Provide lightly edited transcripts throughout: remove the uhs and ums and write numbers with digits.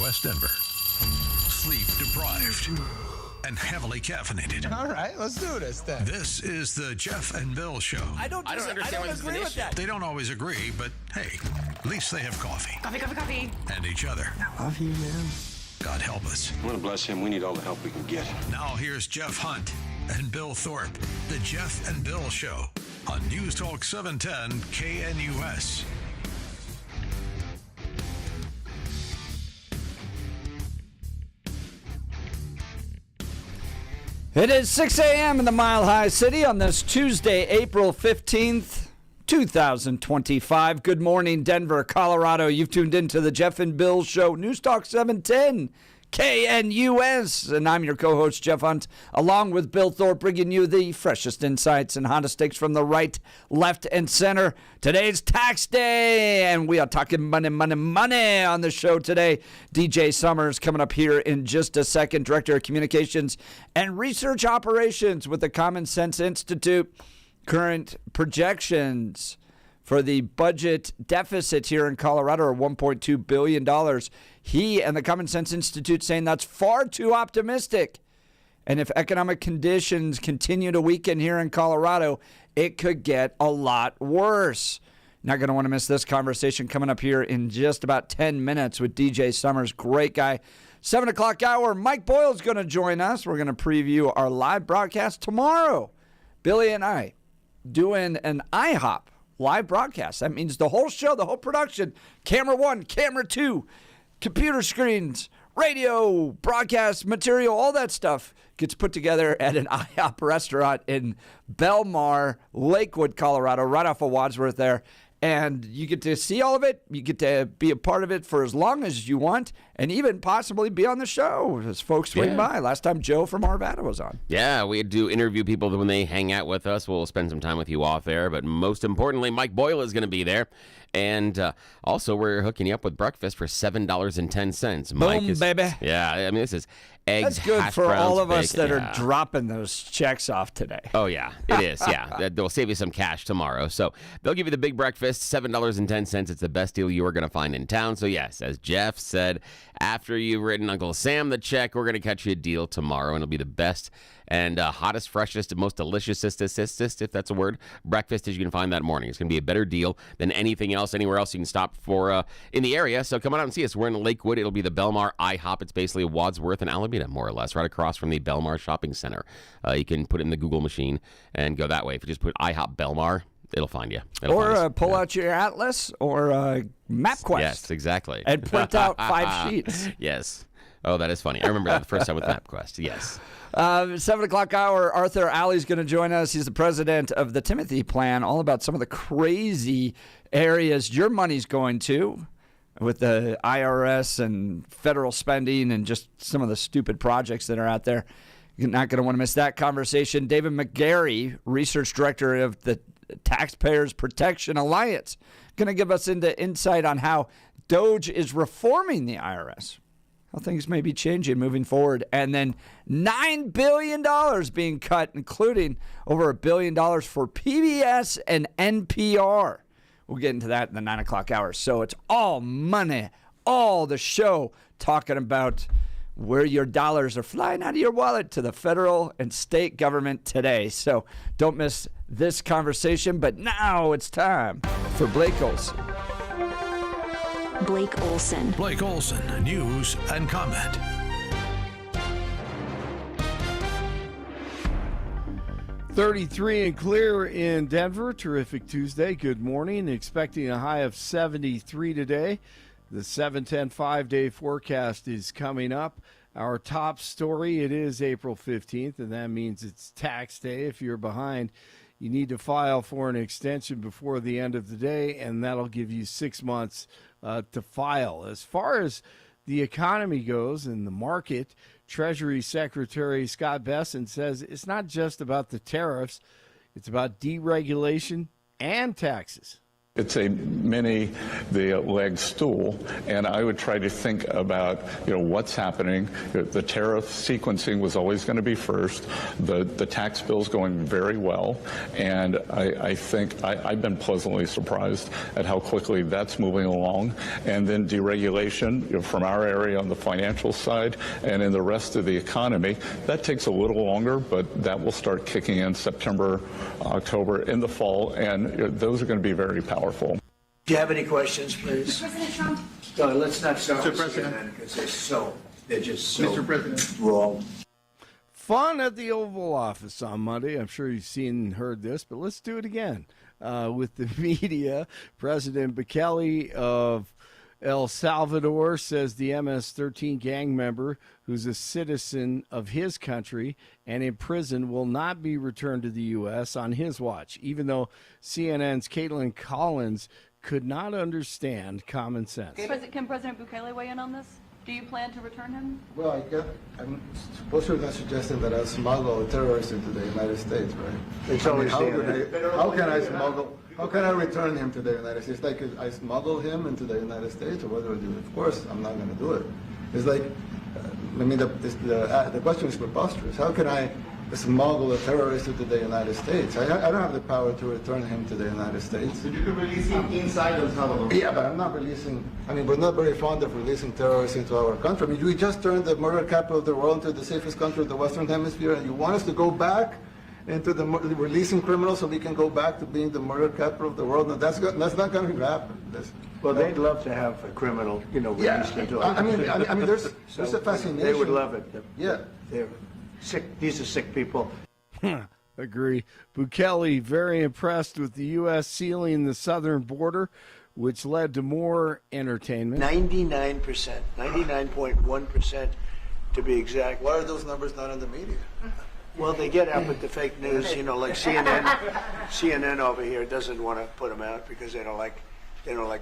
West Denver. Sleep deprived and heavily caffeinated. All right, let's do this then. This is the Jeff and Bill Show. I don't agree with that. They don't always agree, but hey, at least they have coffee. Coffee. And each other. I love you, man. God help us. I want to bless him. We need all the help we can get. Now here's Jeff Hunt and Bill Thorpe. The Jeff and Bill Show on News Talk 710 KNUS. It is 6 a.m. in the Mile High City on this Tuesday, April 15th, 2025. Good morning, Denver, Colorado. You've tuned into the Jeff and Bill Show, News Talk 710, KNUS. And I'm your co-host, Jeff Hunt, along with Bill Thorpe, bringing you the freshest insights and hottest takes from the right, left, and center. Today's tax day, and we are talking money on the show today. DJ Summers coming up here in just a second, Director of Communications and Research Operations with the Common Sense Institute. Current projections for the budget deficit here in Colorado are $1.2 billion. He and the Common Sense Institute saying that's far too optimistic. And if economic conditions continue to weaken here in Colorado, it could get a lot worse. Not going to want to miss this conversation coming up here in just about 10 minutes with DJ Summers. Great guy. 7 o'clock hour, Mike Boyle's going to join us. We're going to preview our live broadcast tomorrow. Billy and I doing an IHOP live broadcast. That means the whole show, the whole production, camera 1, camera 2, computer screens, radio, broadcast material, all that stuff gets put together at an IHOP restaurant in Belmar, Lakewood, Colorado, right off of Wadsworth there. And you get to see all of it. You get to be a part of it for as long as you want, and even possibly be on the show as folks swing by. Last time Joe from Arvada was on. Yeah, we do interview people when they hang out with us. We'll spend some time with you off air. But most importantly, Mike Boyle is going to be there. And also, we're hooking you up with breakfast for $7.10. Boom, baby. Yeah, I mean, this is eggs, That's good hash for browns, all of us bacon. that are dropping those checks off today. Oh, yeah, it is. Yeah, they'll save you some cash tomorrow. So they'll give you the big breakfast, $7.10. It's the best deal you are going to find in town. So, yes, as Jeff said, after you've written Uncle Sam the check, we're going to catch you a deal tomorrow, and it'll be the best and hottest, freshest, most delicious, if that's a word, breakfast as you can find that morning. It's going to be a better deal than anything else, anywhere else you can stop for in the area. So come on out and see us. We're in Lakewood. It'll be the Belmar IHOP. It's basically Wadsworth and Alameda, more or less, right across from the Belmar Shopping Center. You can put it in the Google machine and go that way. If you just put IHOP Belmar, it'll find you. Or pull out your atlas or MapQuest. Yes, exactly. And print out 5 sheets. Yes. Oh, that is funny. I remember that the first time with MapQuest. Yes. 7 o'clock hour, Arthur Alley's going to join us. He's the president of the Timothy Plan, all about some of the crazy areas your money's going to with the IRS and federal spending and just some of the stupid projects that are out there. You're not going to want to miss that conversation. David McGarry, research director of the Taxpayers Protection Alliance, going to give us insight on how DOGE is reforming the IRS. How things may be changing moving forward. And then $9 billion being cut, including over $1 billion for PBS and NPR. We'll get into that in the 9 o'clock hour. So it's all money, all the show talking about where your dollars are flying out of your wallet to the federal and state government today. So don't miss this conversation. But now it's time for Blake Olson. Blake Olson. Blake Olson, news and comment. .33 and clear in Denver. Terrific Tuesday. Good morning. Expecting a high of 73 today. The 710 5-day forecast is coming up. Our top story, it is April 15th, and that means it's tax day. If you're behind, you need to file for an extension before the end of the day, and that'll give you 6 months to file. As far as the economy goes and the market, Treasury Secretary Scott Bessent says it's not just about the tariffs, it's about deregulation and taxes. It's a mini, the leg stool, and I would try to think about, what's happening. The tariff sequencing was always going to be first. The tax bill's going very well, and I think I've been pleasantly surprised at how quickly that's moving along. And then deregulation from our area on the financial side and in the rest of the economy, that takes a little longer, but that will start kicking in September, October, in the fall, and those are going to be very powerful. Do you have any questions, please? President Trump. No, let's not start Mr. with President. CNN because they're just so Mr. President. wrong. Fun at the Oval Office on Monday. I'm sure you've seen and heard this, but let's do it again. With the media, President Bukele of El Salvador says the MS-13 gang member, who's a citizen of his country and in prison, will not be returned to the U.S. on his watch, even though CNN's Caitlin Collins could not understand common sense. Can President Bukele weigh in on this? Do you plan to return him? Well, I'm supposed to be suggesting that I smuggle a terrorist into the United States, right? It's always how can I return him to the United States? Like, I smuggle him into the United States, or what do I do? Of course, I'm not going to do it. It's like, the question is preposterous. How can I smuggle a terrorist into the United States? I don't have the power to return him to the United States. But you can release him inside El Salvador. Yeah, but I'm not releasing, we're not very fond of releasing terrorists into our country. We just turned the murder capital of the world into the safest country of the Western Hemisphere, and you want us to go back into releasing criminals so we can go back to being the murder capital of the world? No, that's not going to happen. Well, they'd love to have a criminal, released into there's a fascination. They would love it. Yeah. They're sick. These are sick people. Agree. Bukele very impressed with the U.S. sealing the southern border, which led to more entertainment. 99%, 99.1% to be exact. Why are those numbers not in the media? Well, they get up with the fake news, like CNN. CNN over here doesn't want to put them out because they don't like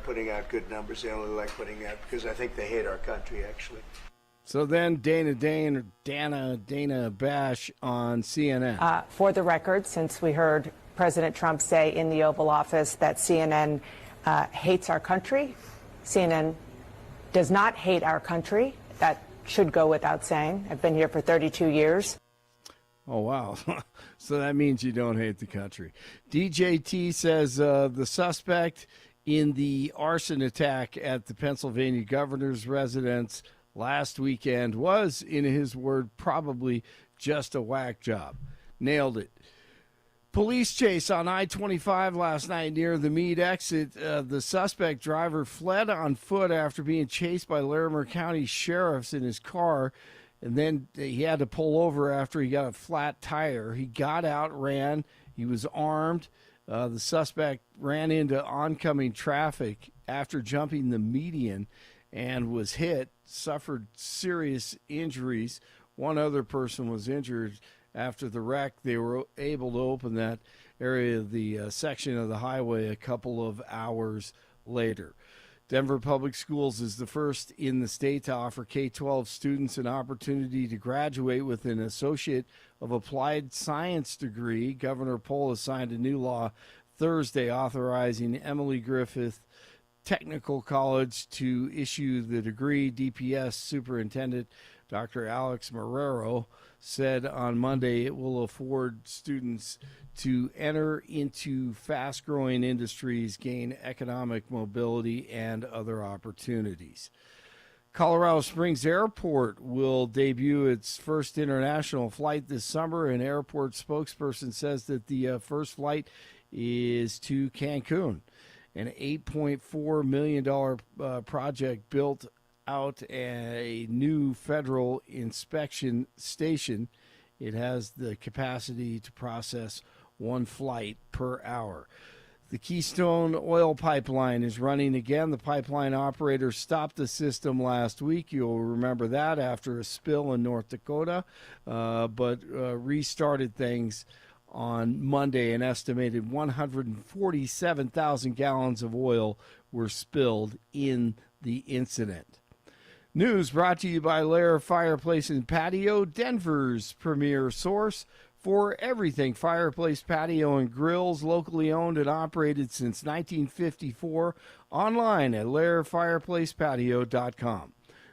putting out good numbers. They only like putting out because I think they hate our country, actually. So then Dana Bash on CNN. For the record, since we heard President Trump say in the Oval Office that CNN hates our country, CNN does not hate our country. That should go without saying. I've been here for 32 years. Oh, wow. So that means you don't hate the country. DJT says the suspect in the arson attack at the Pennsylvania governor's residence last weekend was, in his word, probably just a whack job. Nailed it. Police chase on I-25 last night near the Meade exit. The suspect driver fled on foot after being chased by Larimer County sheriffs in his car. And then he had to pull over after he got a flat tire. He got out, ran. He was armed. The suspect ran into oncoming traffic after jumping the median and was hit, suffered serious injuries. One other person was injured after the wreck. They were able to open that area of the section of the highway a couple of hours later. Denver Public Schools is the first in the state to offer K-12 students an opportunity to graduate with an Associate of Applied Science degree. Governor Polis signed a new law Thursday authorizing Emily Griffith Technical College to issue the degree. DPS Superintendent Dr. Alex Marrero said on Monday it will afford students to enter into fast-growing industries, gain economic mobility, and other opportunities. Colorado Springs Airport will debut its first international flight this summer. An airport spokesperson says that the first flight is to Cancun, an $8.4 million project built out a new federal inspection station. It has the capacity to process one flight per hour. The Keystone Oil Pipeline is running again. The pipeline operator stopped the system last week. You'll remember that after a spill in North Dakota, but restarted things on Monday. An estimated 147,000 gallons of oil were spilled in the incident. News brought to you by Lair Fireplace and Patio, Denver's premier source for everything fireplace, patio, and grills, locally owned and operated since 1954, online at lairfireplacepatio.com.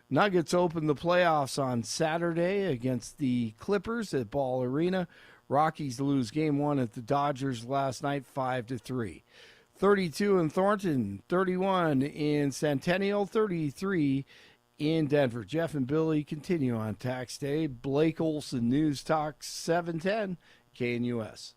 Nuggets open the playoffs on Saturday against the Clippers at Ball Arena. Rockies lose Game 1 at the Dodgers last night, 5-3. 32 in Thornton, 31 in Centennial, 33 in Denver. Jeff and Billy continue on Tax Day. Blake Olson, News Talk 710 KNUS.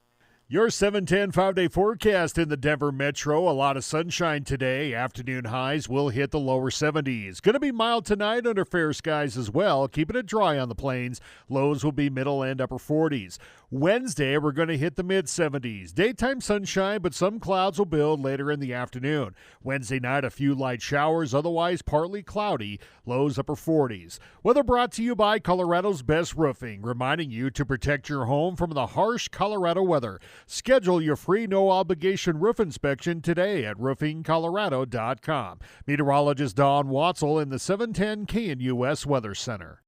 Your 710 5-day forecast in the Denver metro. A lot of sunshine today. Afternoon highs will hit the lower 70s. Going to be mild tonight under fair skies as well. Keeping it dry on the plains. Lows will be middle and upper 40s. Wednesday, we're going to hit the mid-70s. Daytime sunshine, but some clouds will build later in the afternoon. Wednesday night, a few light showers, otherwise partly cloudy. Lows upper 40s. Weather brought to you by Colorado's Best Roofing, reminding you to protect your home from the harsh Colorado weather. Schedule your free no-obligation roof inspection today at roofingcolorado.com. Meteorologist Don Watzel in the 710 KNUS Weather Center.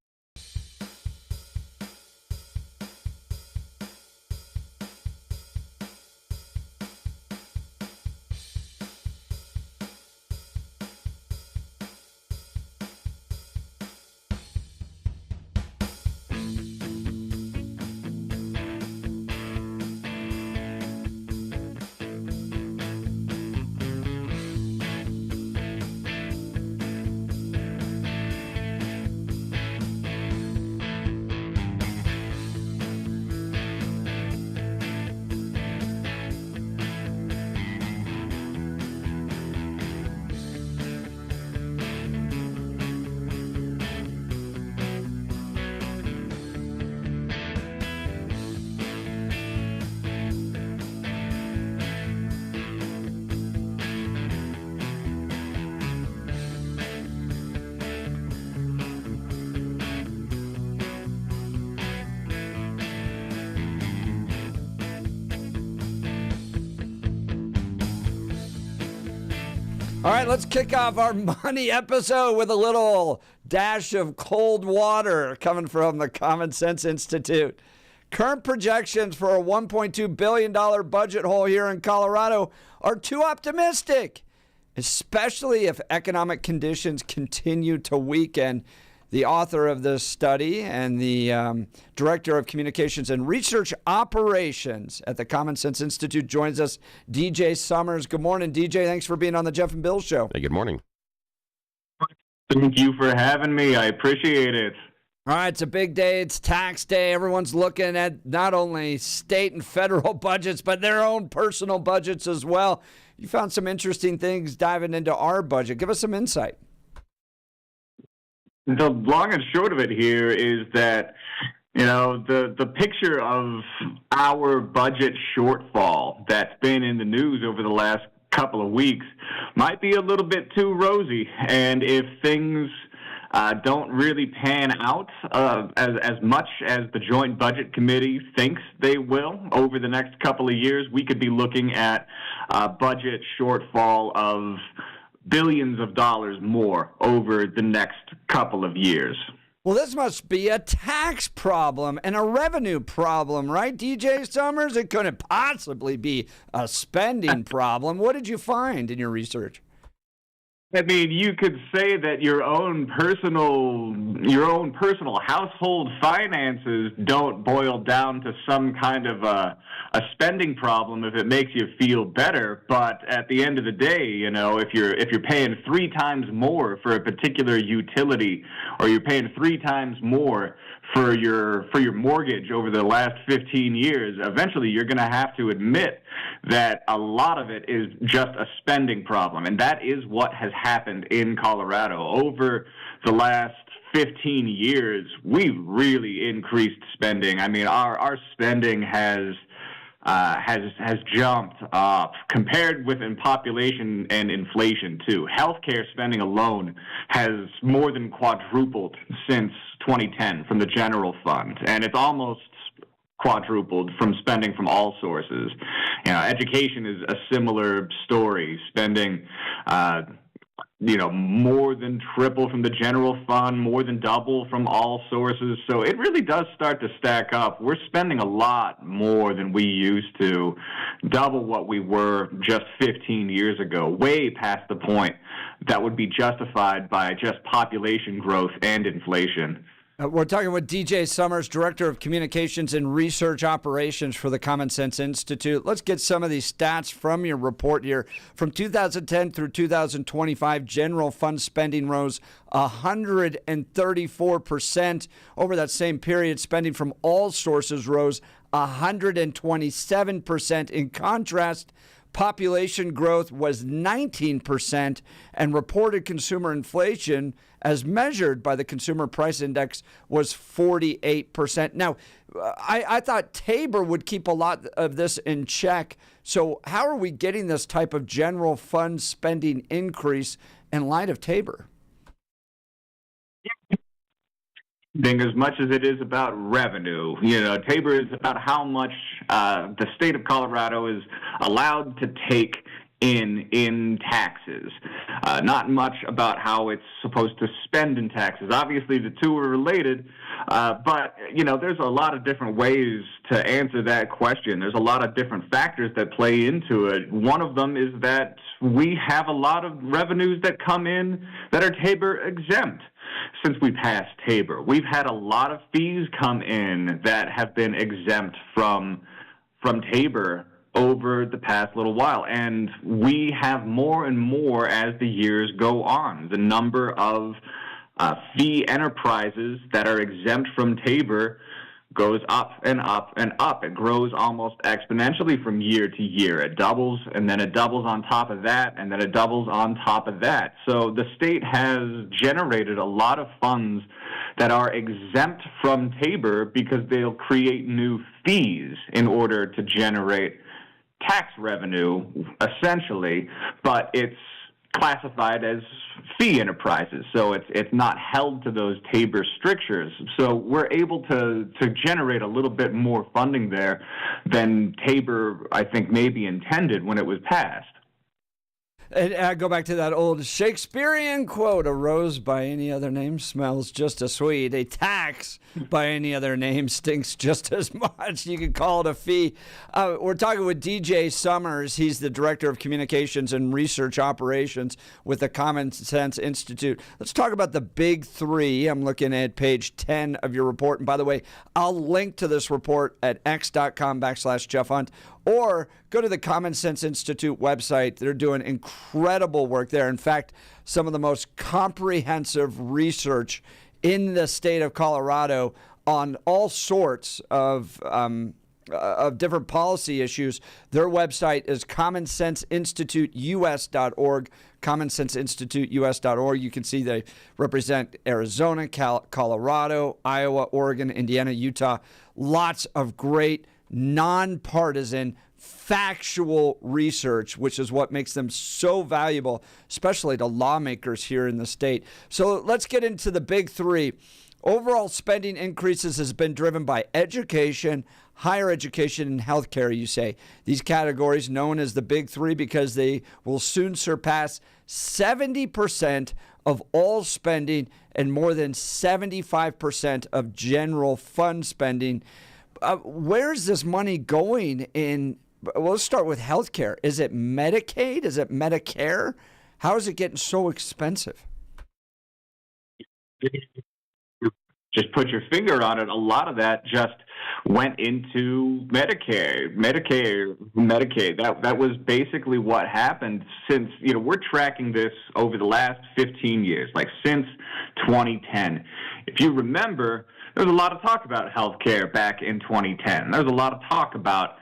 All right, let's kick off our money episode with a little dash of cold water coming from the Common Sense Institute. Current projections for a $1.2 billion budget hole here in Colorado are too optimistic, especially if economic conditions continue to weaken. The author of this study and the Director of Communications and Research Operations at the Common Sense Institute joins us, DJ Summers. Good morning, DJ. Thanks for being on the Jeff and Bill Show. Hey, good morning. Thank you for having me. I appreciate it. All right, it's a big day. It's tax day. Everyone's looking at not only state and federal budgets, but their own personal budgets as well. You found some interesting things diving into our budget. Give us some insight. The long and short of it here is that, the picture of our budget shortfall that's been in the news over the last couple of weeks might be a little bit too rosy. And if things don't really pan out as much as the Joint Budget Committee thinks they will over the next couple of years, we could be looking at a budget shortfall of billions of dollars more over the next couple of years. Well, this must be a tax problem and a revenue problem, right, DJ Summers? It couldn't possibly be a spending problem. What did you find in your research? I mean, you could say that your own personal household finances don't boil down to some kind of a spending problem if it makes you feel better. But at the end of the day, if you're paying 3 times more for a particular utility, or you're paying 3 times more for your mortgage over the last 15 years, eventually you're going to have to admit that a lot of it is just a spending problem. And that is what has happened in Colorado. Over the last 15 years, we've really increased spending. I mean, our spending has jumped up compared with in population and inflation too. Healthcare spending alone has more than quadrupled since 2010 from the general fund, and it's almost quadrupled from spending from all sources. Education is a similar story. Spending more than triple from the general fund, more than double from all sources. So it really does start to stack up. We're spending a lot more than we used to, double what we were just 15 years ago, way past the point that would be justified by just population growth and inflation. We're talking with DJ Summers, Director of Communications and Research Operations for the Common Sense Institute. Let's get some of these stats from your report here. From 2010 through 2025, general fund spending rose 134%. Over that same period, spending from all sources rose 127%. In contrast, population growth was 19%, and reported consumer inflation, as measured by the Consumer Price Index, was 48%. Now, I thought Tabor would keep a lot of this in check. So how are we getting this type of general fund spending increase in light of Tabor? As much as it is about revenue, Tabor is about how much the state of Colorado is allowed to take in taxes, not much about how it's supposed to spend in taxes. Obviously, the two are related, but there's a lot of different ways to answer that question. There's a lot of different factors that play into it. One of them is that we have a lot of revenues that come in that are Tabor exempt. Since we passed Tabor, we've had a lot of fees come in that have been exempt from Tabor over the past little while, and we have more and more as the years go on. The number of fee enterprises that are exempt from Tabor goes up and up and up. It grows almost exponentially from year to year. It doubles, and then it doubles on top of that, and then it doubles on top of that. So the state has generated a lot of funds that are exempt from Tabor because they'll create new fees in order to generate tax revenue, essentially, but it's classified as fee enterprises, so it's not held to those Tabor strictures. So we're able to generate a little bit more funding there than Tabor, I think, maybe intended when it was passed. And I go back to that old Shakespearean quote, a rose by any other name smells just as sweet. A tax by any other name stinks just as much. You could call it a fee. We're talking with DJ Summers. He's the Director of Communications and Research Operations with the Common Sense Institute. Let's talk about the big three. I'm looking at page 10 of your report. And by the way, I'll link to this report at x.com/Jeff Hunt, or go to the Common Sense Institute website. They're doing incredible work there. In fact, some of the most comprehensive research in the state of Colorado on all sorts of different policy issues. Their website is commonsenseinstituteus.org, commonsenseinstituteus.org. You can see they represent Arizona, Colorado, Iowa, Oregon, Indiana, Utah. Lots of great nonpartisan, factual research, which is what makes them so valuable, especially to lawmakers here in the state. So let's get into the big three. Overall spending increases has been driven by education, higher education, and healthcare, you say. These categories known as the big three because they will soon surpass 70% of all spending and more than 75% of general fund spending. Where is this money going in? Well, let's start with healthcare. Is it Medicaid? Is it Medicare? How is it getting so expensive? Just put your finger on it. A lot of that just went into Medicaid. That was basically what happened since, we're tracking this over the last 15 years, like since 2010. If you remember, there was a lot of talk about health care back in 2010. There was a lot of talk about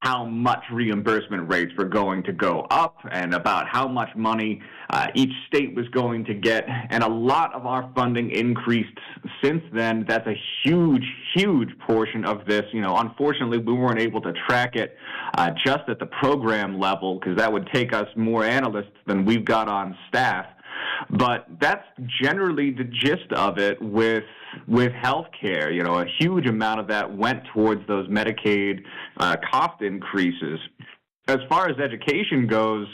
how much reimbursement rates were going to go up and about how much money each state was going to get. And a lot of our funding increased since then. That's a huge, huge portion of this. Unfortunately, we weren't able to track it just at the program level because that would take us more analysts than we've got on staff. But that's generally the gist of it with healthcare. A huge amount of that went towards those Medicaid cost increases. As far as education goes,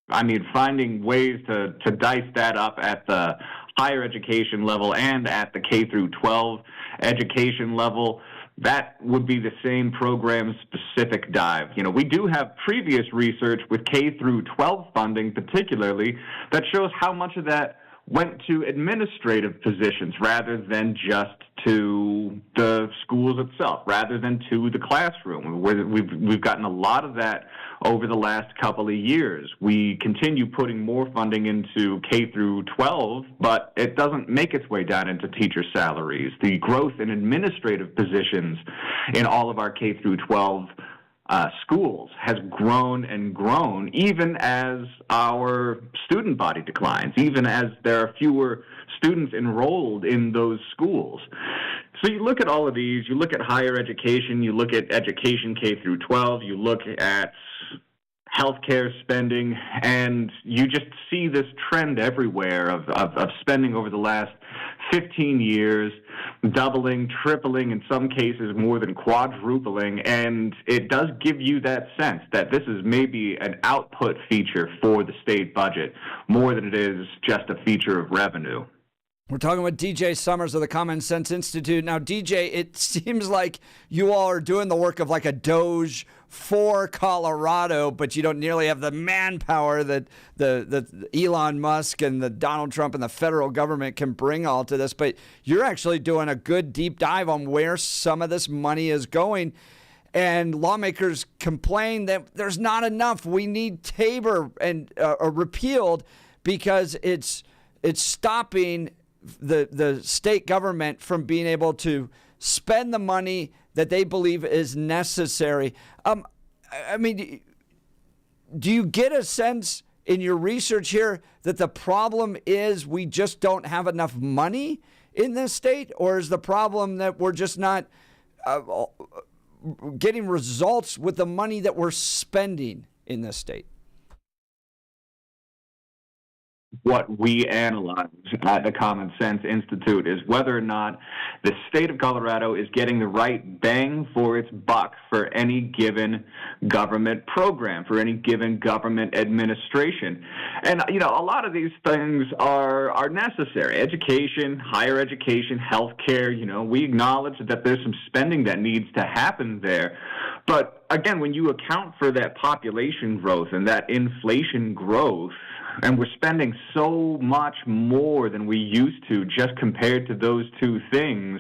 finding ways to dice that up at the higher education level and at the K through 12 education level, that would be the same program-specific dive. We do have previous research with K through 12 funding particularly that shows how much of that went to administrative positions rather than just to the schools itself, rather than to the classroom. We've gotten a lot of that over the last couple of years. We continue putting more funding into K through 12, but it doesn't make its way down into teacher salaries. The growth in administrative positions in all of our K through 12 schools has grown and grown, even as our student body declines, even as there are fewer students enrolled in those schools. So you look at all of these, you look at higher education, you look at education K through 12, you look at healthcare spending, and you just see this trend everywhere of spending over the last 15 years, doubling, tripling, in some cases more than quadrupling, and it does give you that sense that this is maybe an output feature for the state budget more than it is just a feature of revenue. We're talking with DJ Summers of the Common Sense Institute. Now, DJ, it seems like you all are doing the work of like a Doge for Colorado, but you don't nearly have the manpower that the Elon Musk and the Donald Trump and the federal government can bring all to this. But you're actually doing a good deep dive on where some of this money is going. And lawmakers complain that there's not enough. We need Tabor and repealed because it's stopping the state government from being able to spend the money that they believe is necessary. Do you get a sense in your research here that the problem is we just don't have enough money in this state, or is the problem that we're just not getting results with the money that we're spending in this state? What we analyze at the Common Sense Institute is whether or not the state of Colorado is getting the right bang for its buck for any given government program, for any given government administration. And, a lot of these things are necessary. Education, higher education, healthcare, we acknowledge that there's some spending that needs to happen there. But, again, when you account for that population growth and that inflation growth, and we're spending so much more than we used to just compared to those two things,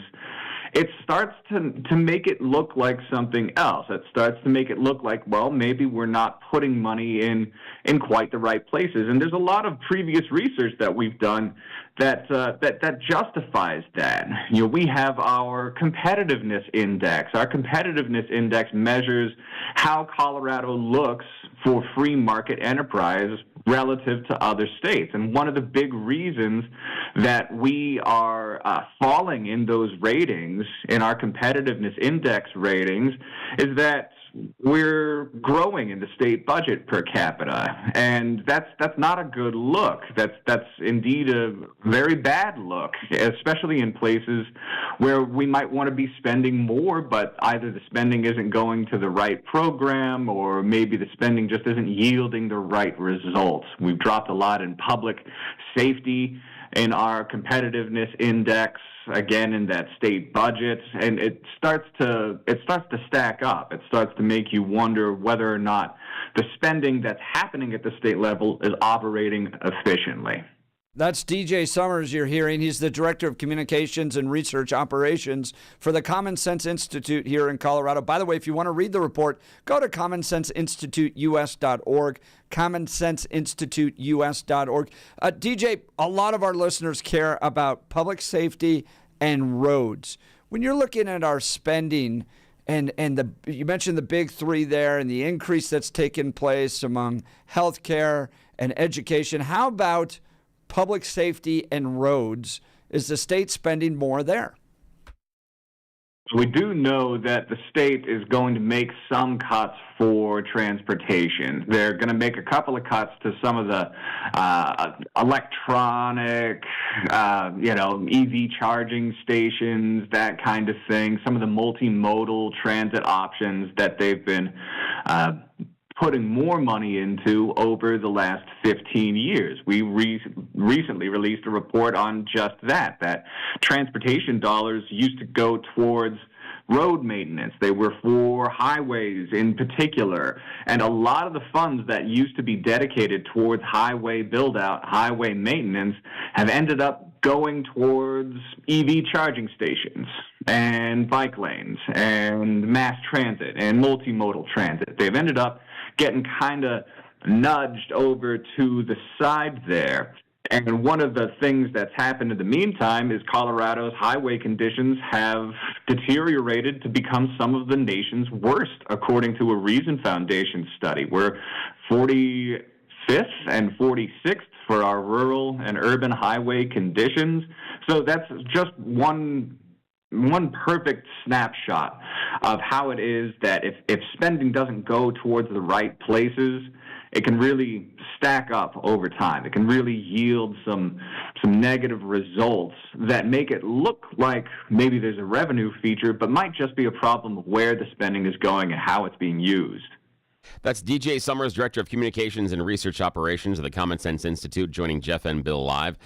it starts to make it look like something else. It starts to make it look like, well, maybe we're not putting money in quite the right places. And there's a lot of previous research that we've done that justifies that. We have our competitiveness index. Our competitiveness index measures how Colorado looks for free market enterprise relative to other states. And one of the big reasons that we are falling in those ratings, in our competitiveness index ratings, is that we're growing in the state budget per capita, and that's not a good look. That's indeed a very bad look, especially in places where we might want to be spending more, but either the spending isn't going to the right program, or maybe the spending just isn't yielding the right results. We've dropped a lot in public safety in our competitiveness index, again in that state budget, and it starts to stack up. It starts to make you wonder whether or not the spending that's happening at the state level is operating efficiently. That's DJ Summers you're hearing. He's the Director of Communications and Research Operations for the Common Sense Institute here in Colorado. By the way, if you want to read the report, go to commonsenseinstituteus.org, commonsenseinstituteus.org. DJ, a lot of our listeners care about public safety and roads. When you're looking at our spending, and you mentioned the big three there and the increase that's taken place among healthcare and education, how about public safety and roads? Is the state spending more there? We do know that the state is going to make some cuts for transportation. They're going to make a couple of cuts to some of the electronic, EV charging stations, that kind of thing, some of the multimodal transit options that they've been putting more money into over the last 15 years. We recently released a report on just that transportation dollars used to go towards road maintenance. They were for highways in particular. And a lot of the funds that used to be dedicated towards highway build-out, highway maintenance, have ended up going towards EV charging stations and bike lanes and mass transit and multimodal transit. They've ended up getting kind of nudged over to the side there. And one of the things that's happened in the meantime is Colorado's highway conditions have deteriorated to become some of the nation's worst, according to a Reason Foundation study. We're 45th and 46th for our rural and urban highway conditions. So that's just one perfect snapshot of how it is that if spending doesn't go towards the right places, it can really stack up over time. It can really yield some negative results that make it look like maybe there's a revenue feature, but might just be a problem of where the spending is going and how it's being used. That's DJ Summers, Director of Communications and Research Operations of the Common Sense Institute, joining Jeff and Bill live.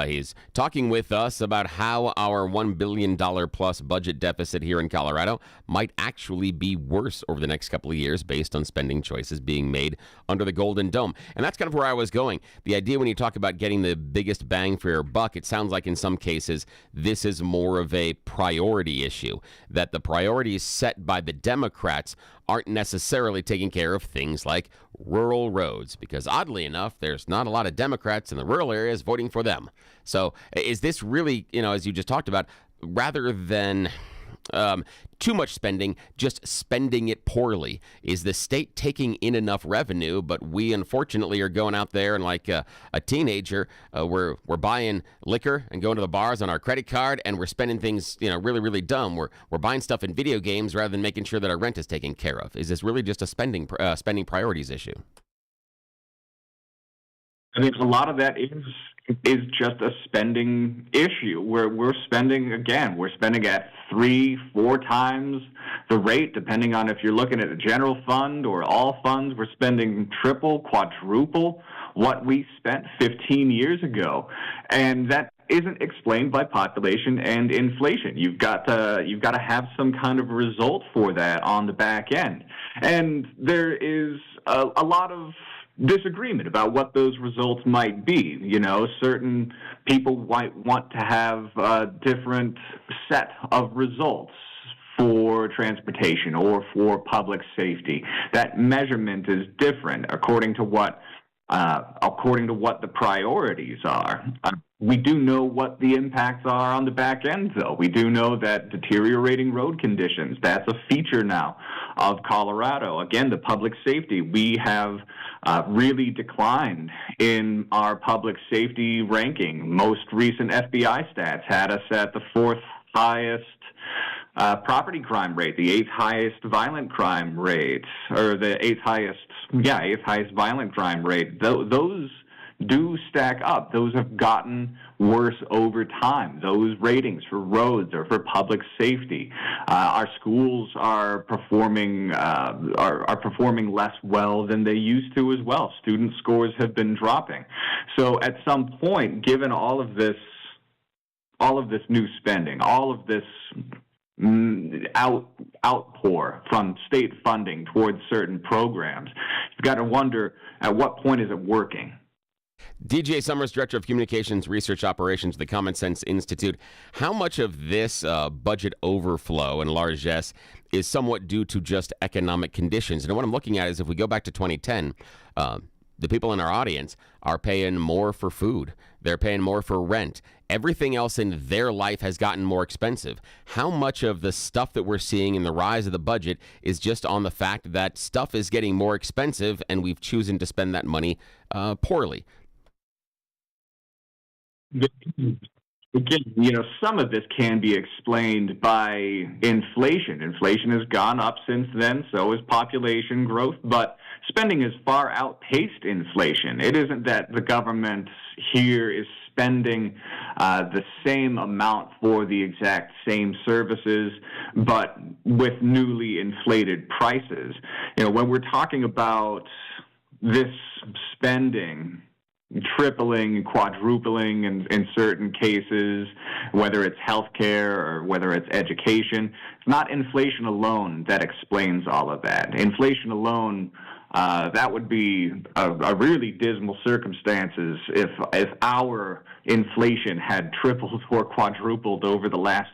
He's talking with us about how our $1 billion plus budget deficit here in Colorado might actually be worse over the next couple of years based on spending choices being made under the Golden Dome. And that's kind of where I was going. The idea when you talk about getting the biggest bang for your buck, it sounds like in some cases this is more of a priority issue, that the priorities set by the Democrats aren't necessarily taking care of things like rural roads, because oddly enough, there's not a lot of Democrats in the rural areas voting for them. So is this really, as you just talked about, rather than too much spending, just spending it poorly? Is the state taking in enough revenue, but we unfortunately are going out there and like a teenager, we're buying liquor and going to the bars on our credit card, and we're spending things, really, really dumb. We're buying stuff in video games rather than making sure that our rent is taken care of. Is this really just a spending priorities issue? I think a lot of that is just a spending issue where we're spending at 3-4 times the rate, depending on if you're looking at a general fund or all funds. We're spending triple, quadruple what we spent 15 years ago. And that isn't explained by population and inflation. You've got to have some kind of result for that on the back end. And there is a lot of disagreement about what those results might be. Certain people might want to have a different set of results for transportation or for public safety. That measurement is different according to what the priorities are. We do know what the impacts are on the back end, though. We do know that deteriorating road conditions, that's a feature now of Colorado. Again, the public safety, we have really declined in our public safety ranking. Most recent FBI stats had us at the 4th highest property crime rate, the 8th highest violent crime rate, or the 8th highest violent crime rate. Those do stack up. Those have gotten worse over time. Those ratings for roads or for public safety. Our schools are performing less well than they used to as well. Student scores have been dropping. So at some point, given all of this new spending, all of this outpour from state funding towards certain programs, you've got to wonder, at what point is it working? DJ Summers, Director of Communications Research Operations of the Common Sense Institute. How much of this budget overflow and largesse is somewhat due to just economic conditions? And what I'm looking at is if we go back to 2010, the people in our audience are paying more for food. They're paying more for rent. Everything else in their life has gotten more expensive. How much of the stuff that we're seeing in the rise of the budget is just on the fact that stuff is getting more expensive and we've chosen to spend that money poorly? Again, some of this can be explained by inflation. Inflation has gone up since then, so has population growth, but spending has far outpaced inflation. It isn't that the government here is spending the same amount for the exact same services, but with newly inflated prices. When we're talking about this spending tripling, quadrupling in certain cases, whether it's healthcare or whether it's education, it's not inflation alone that explains all of that. Inflation alone, that would be a really dismal circumstances if our inflation had tripled or quadrupled over the last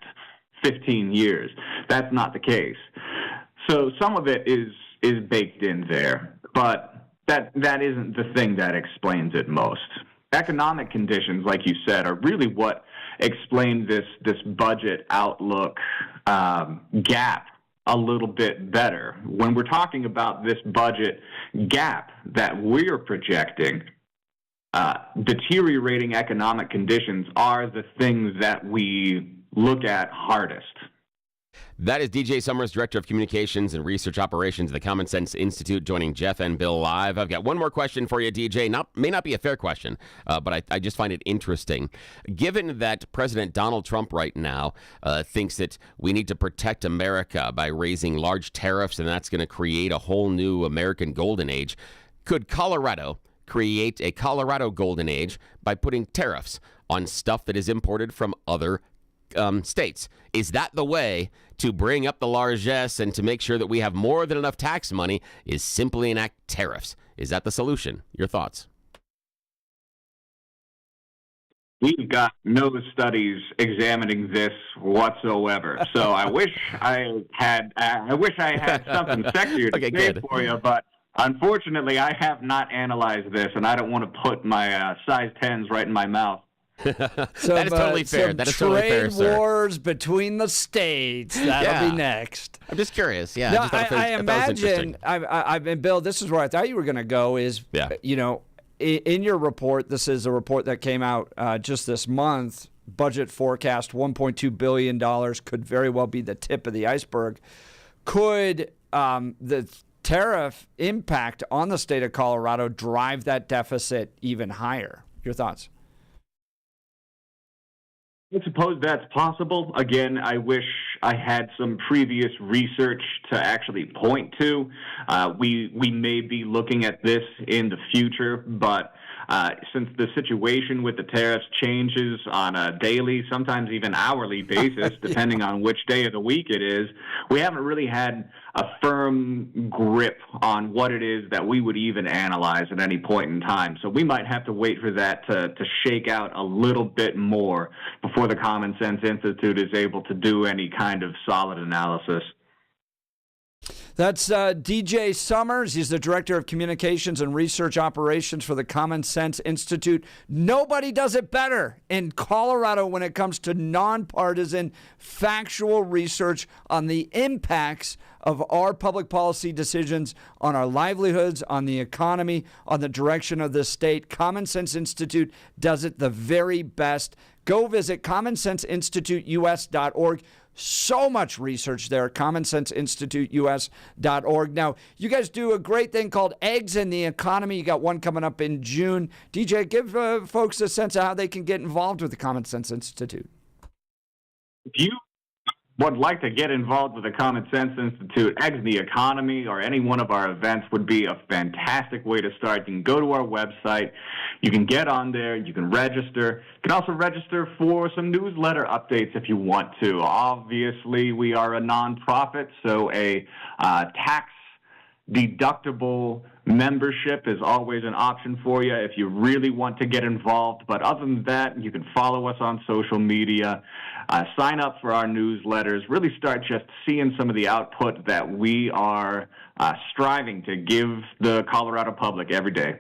15 years. That's not the case. So some of it is baked in there, but that isn't the thing that explains it most. Economic conditions, like you said, are really what explain this budget outlook gap a little bit better. When we're talking about this budget gap that we're projecting, deteriorating economic conditions are the things that we look at hardest. That is DJ Summers, Director of Communications and Research Operations at the Common Sense Institute, joining Jeff and Bill live. I've got one more question for you, DJ. May not be a fair question, but I just find it interesting. Given that President Donald Trump right now thinks that we need to protect America by raising large tariffs, and that's going to create a whole new American golden age, could Colorado create a Colorado golden age by putting tariffs on stuff that is imported from other states? Is that the way to bring up the largesse and to make sure that we have more than enough tax money, is simply enact tariffs? Is that the solution? Your thoughts? We've got no studies examining this whatsoever. So I wish I had something sexier to say for you, but unfortunately I have not analyzed this, and I don't want to put my size 10s right in my mouth. That is totally fair. That is totally fair, sir. Trade wars between the states. That'll be next. I'm just curious. Yeah. No, I imagine. I've been, Bill. This is where I thought you were going to go. Is in your report. This is a report that came out just this month. Budget forecast: $1.2 billion could very well be the tip of the iceberg. Could the tariff impact on the state of Colorado drive that deficit even higher? Your thoughts? I suppose that's possible. Again, I wish I had some previous research to actually point to. We may be looking at this in the future, but since the situation with the tariffs changes on a daily, sometimes even hourly basis, depending on which day of the week it is, we haven't really had a firm grip on what it is that we would even analyze at any point in time. So we might have to wait for that to shake out a little bit more before the Common Sense Institute is able to do any kind of solid analysis. That's DJ Summers. He's the Director of Communications and Research Operations for the Common Sense Institute. Nobody does it better in Colorado when it comes to nonpartisan, factual research on the impacts of our public policy decisions on our livelihoods, on the economy, on the direction of the state. Common Sense Institute does it the very best. Go visit commonsenseinstituteus.org. So much research there, commonsenseinstituteus.org. Now, you guys do a great thing called Eggs in the Economy. You got one coming up in June. DJ, give folks a sense of how they can get involved with the Common Sense Institute. If you would like to get involved with the Common Sense Institute, Eggs in the Economy, or any one of our events would be a fantastic way to start. You can go to our website. You can get on there. You can register. You can also register for some newsletter updates if you want to. Obviously, we are a nonprofit, so a tax-deductible membership is always an option for you if you really want to get involved. But other than that, you can follow us on social media, sign up for our newsletters, really start just seeing some of the output that we are striving to give the Colorado public every day.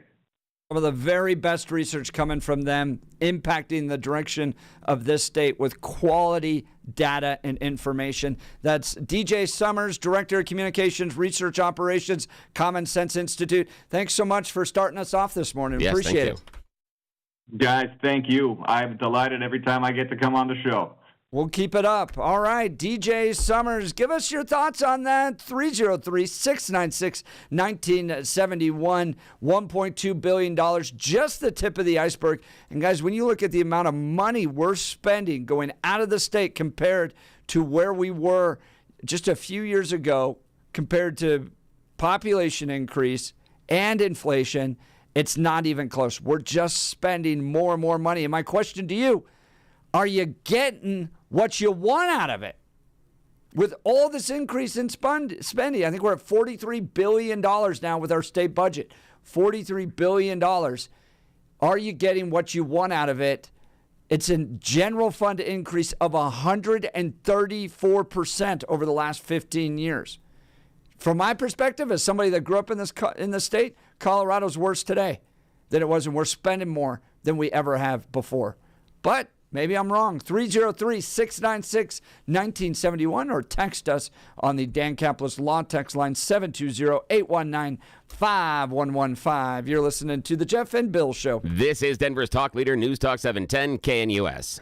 Some of the very best research coming from them, impacting the direction of this state with quality data and information. That's DJ Summers, Director of Communications, Research Operations, Common Sense Institute. Thanks so much for starting us off this morning. Yes, Appreciate it. Guys, thank you. I'm delighted every time I get to come on the show. We'll keep it up. All right, DJ Summers, give us your thoughts on that. 303-696-1971, $1.2 billion, just the tip of the iceberg. And guys, when you look at the amount of money we're spending going out of the state compared to where we were just a few years ago, compared to population increase and inflation, it's not even close. We're just spending more and more money. And my question to you, are you getting what you want out of it? With all this increase in spending, I think we're at $43 billion now with our state budget. $43 billion. Are you getting what you want out of it? It's a general fund increase of 134% over the last 15 years. From my perspective, as somebody that grew up in the state, Colorado's worse today than it was, and we're spending more than we ever have before. But maybe I'm wrong. 303-696-1971 or text us on the Dan Caplis Law text line 720-819-5115. You're listening to The Jeff and Bill Show. This is Denver's talk leader, News Talk 710 KNUS.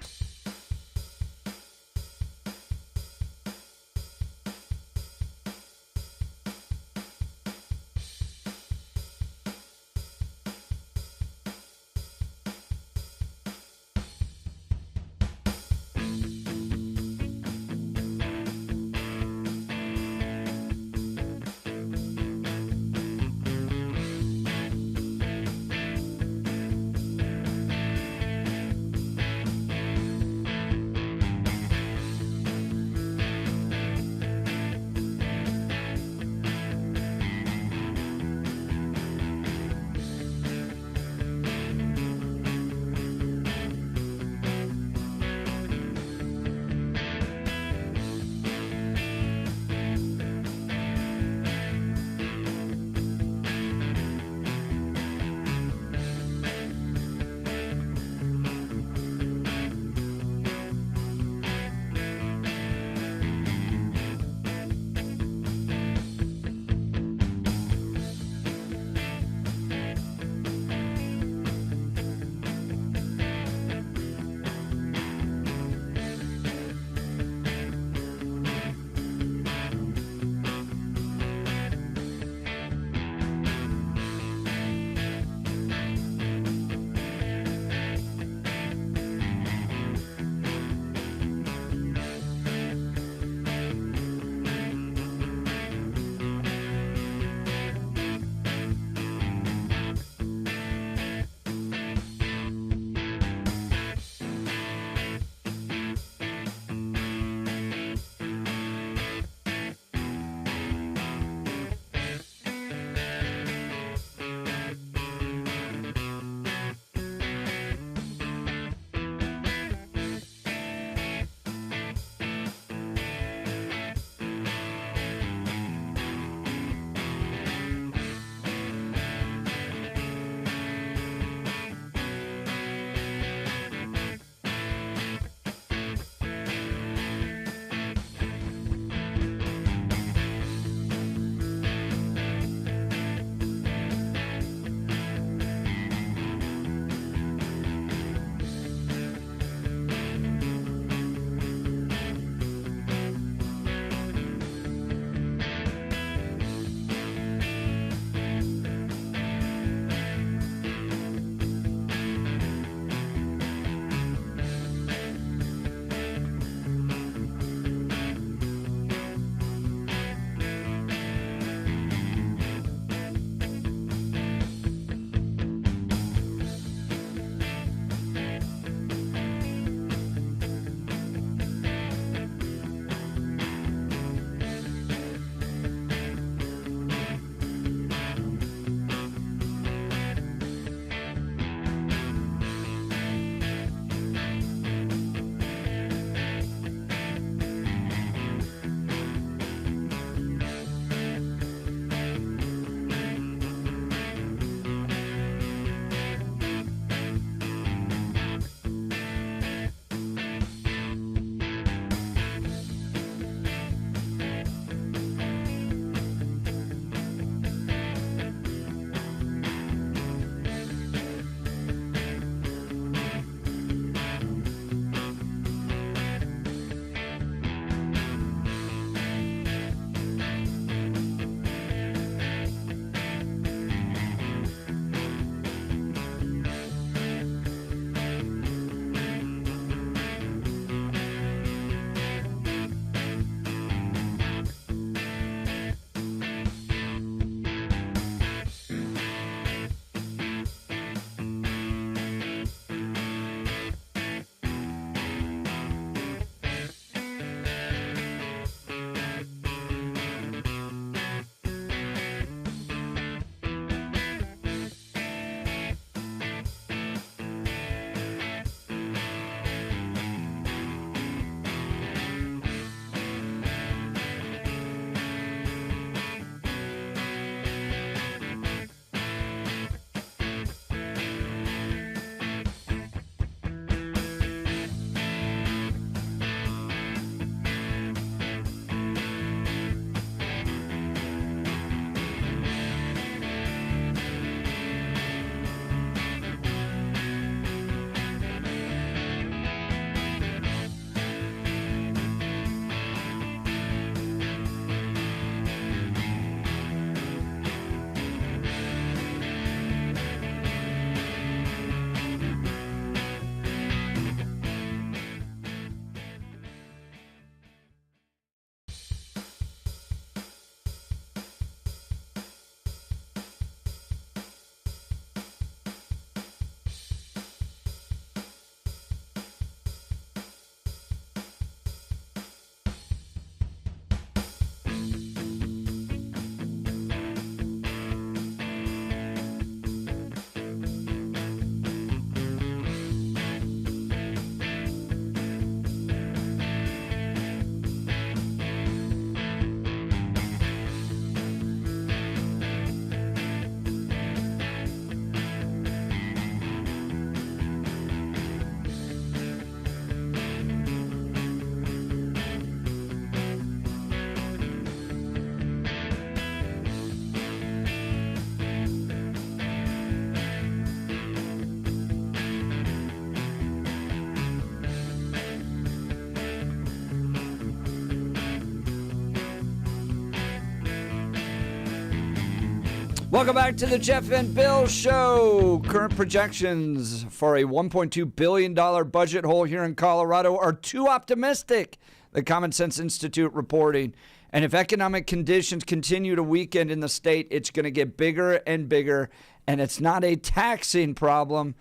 Welcome back to the Jeff and Bill Show. Current projections for a $1.2 billion budget hole here in Colorado are too optimistic, the Common Sense Institute reporting. And if economic conditions continue to weaken in the state, it's going to get bigger and bigger. And it's not a taxing problem,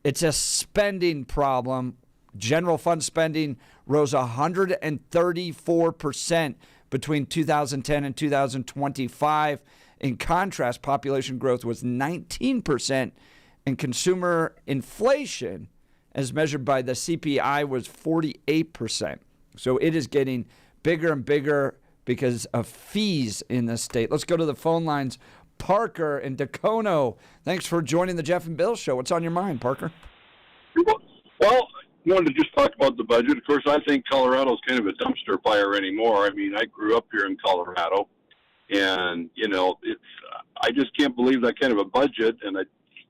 it's a spending problem. General fund spending rose 134% between 2010 and 2025. In contrast, population growth was 19%, and consumer inflation, as measured by the CPI, was 48%. So it is getting bigger and bigger because of fees in the state. Let's go to the phone lines. Parker in Dacono. Thanks for joining the Jeff and Bill Show. What's on your mind, Parker? Well, I wanted to just talk about the budget. Of course, I think Colorado's kind of a dumpster fire anymore. I mean, I grew up here in Colorado, and, you know, I just can't believe that kind of a budget, and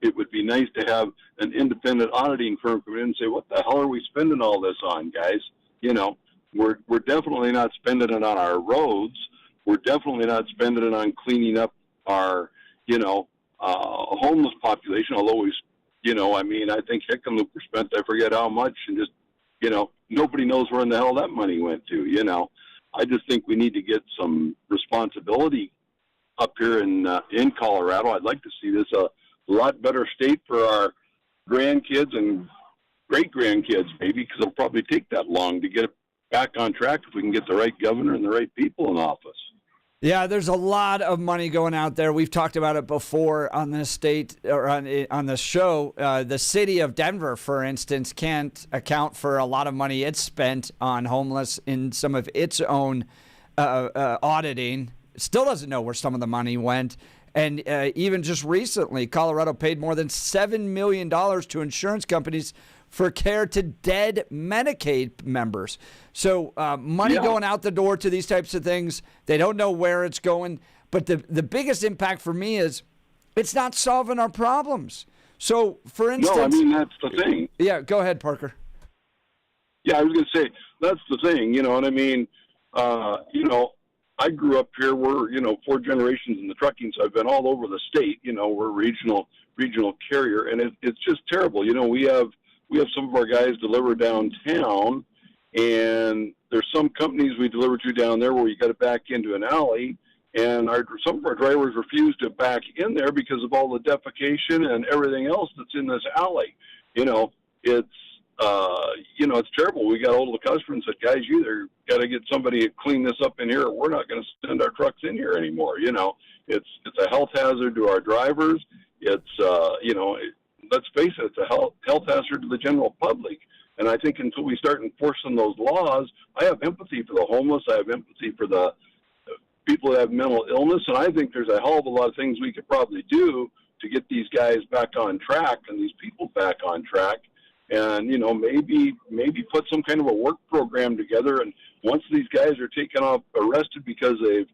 it would be nice to have an independent auditing firm come in and say, what the hell are we spending all this on, guys? You know, we're definitely not spending it on our roads. We're definitely not spending it on cleaning up our, homeless population, although I think Hickenlooper spent, I forget how much, and just, nobody knows where in the hell that money went to, I just think we need to get some responsibility up here in Colorado. I'd like to see this a lot better state for our grandkids and great-grandkids, maybe, because it'll probably take that long to get it back on track if we can get the right governor and the right people in office. Yeah, there's a lot of money going out there. We've talked about it before on this state or on this show. The city of Denver, for instance, can't account for a lot of money it's spent on homeless in some of its own auditing. Still doesn't know where some of the money went. And even just recently, Colorado paid more than $7 million to insurance companies for care to dead Medicaid members. So money going out the door to these types of things. They don't know where it's going. But the biggest impact for me is it's not solving our problems. So, for instance... No, I mean, that's the thing. Yeah, go ahead, Parker. Yeah, I was going to say, that's the thing, you know what I mean? I grew up here. We're, 4 generations in the trucking, so I've been all over the state. We're a regional carrier, and it's just terrible. We have some of our guys deliver downtown, and there's some companies we deliver to down there where you got to back into an alley, and some of our drivers refuse to back in there because of all the defecation and everything else that's in this alley. It's terrible. We got hold of the customer and said, guys, you either got to get somebody to clean this up in here, or we're not going to send our trucks in here anymore. It's a health hazard to our drivers. It's let's face it, it's a health hazard to the general public. And I think until we start enforcing those laws, I have empathy for the homeless. I have empathy for the people that have mental illness. And I think there's a hell of a lot of things we could probably do to get these guys back on track and these people back on track. And, maybe put some kind of a work program together. And once these guys are arrested because they've,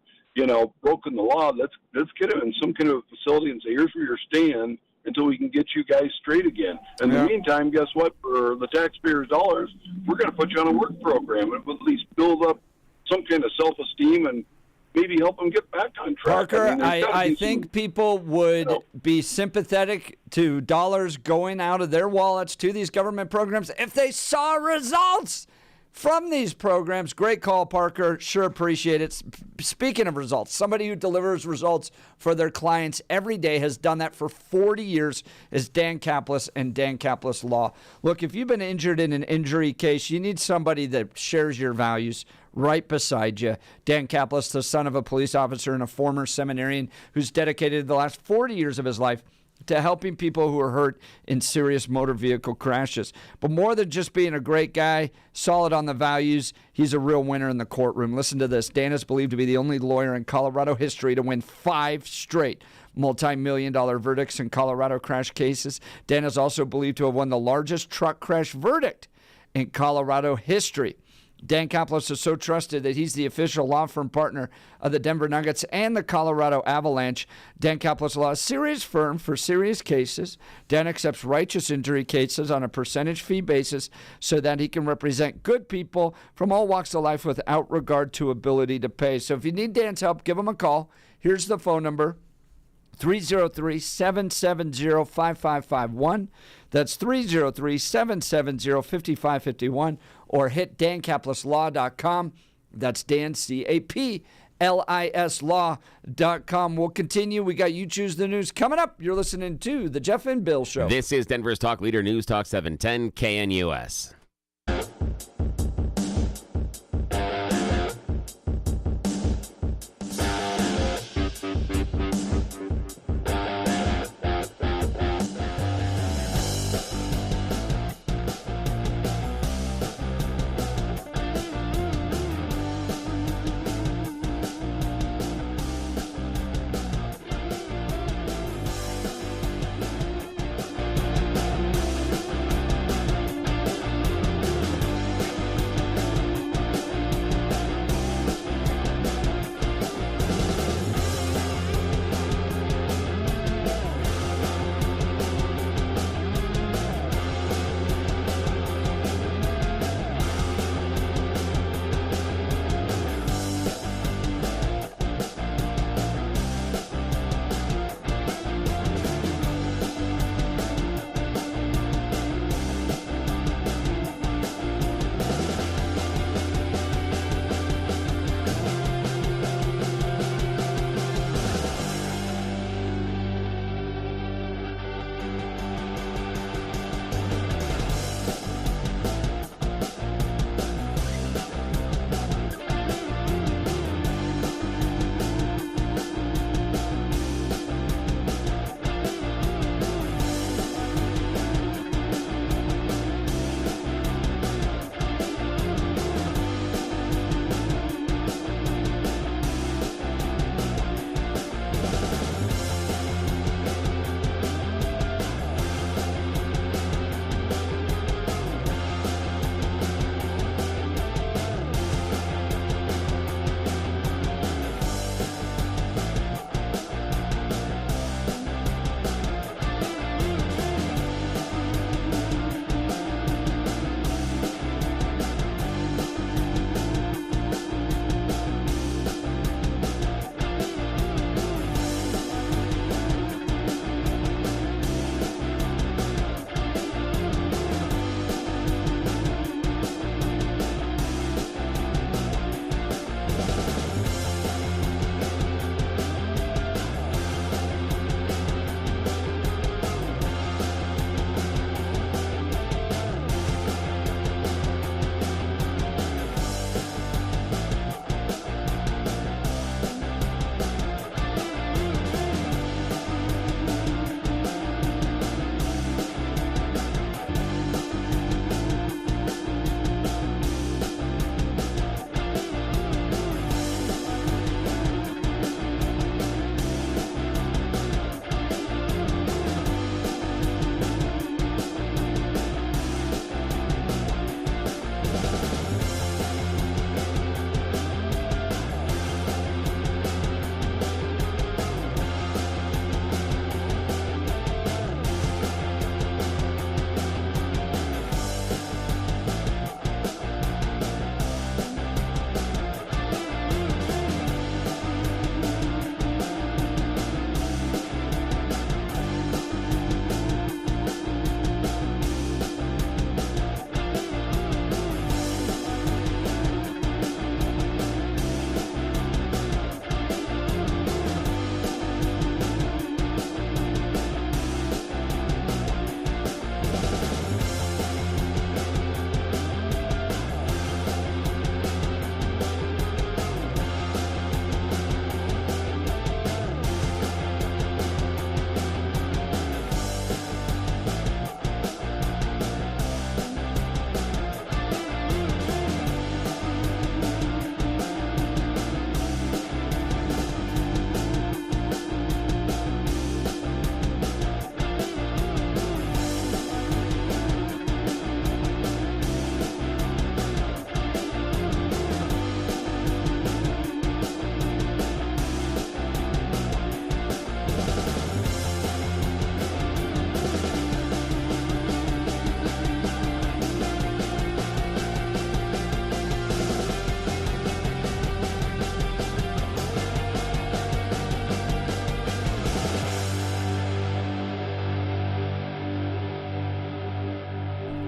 broken the law, let's get them in some kind of a facility and say, here's where you're staying until we can get you guys straight again. In the meantime, guess what? For the taxpayers' dollars, we're going to put you on a work program and at least build up some kind of self-esteem and maybe help them get back on track. Parker, I think people would be sympathetic to dollars going out of their wallets to these government programs if they saw results from these programs. Great call, Parker. Sure appreciate it. Speaking of results, somebody who delivers results for their clients every day has done that for 40 years is Dan Caplis and Dan Caplis Law. Look, if you've been injured in an injury case, you need somebody that shares your values right beside you. Dan Caplis, the son of a police officer and a former seminarian who's dedicated the last 40 years of his life to helping people who are hurt in serious motor vehicle crashes. But more than just being a great guy, solid on the values, he's a real winner in the courtroom. Listen to this. Dan is believed to be the only lawyer in Colorado history to win 5 straight multi-million-dollar verdicts in Colorado crash cases. Dan is also believed to have won the largest truck crash verdict in Colorado history. Dan Caplis is so trusted that he's the official law firm partner of the Denver Nuggets and the Colorado Avalanche. Dan Caplis Law is a serious firm for serious cases. Dan accepts righteous injury cases on a percentage fee basis so that he can represent good people from all walks of life without regard to ability to pay. So if you need Dan's help, give him a call. Here's the phone number. 303-770-5551. That's 303-770-5551. Or hit DanCaplisLaw.com. That's Dan, CAPLIS Law.com. We'll continue. We got You Choose the News coming up. You're listening to The Jeff and Bill Show. This is Denver's Talk Leader News Talk 710 KNUS.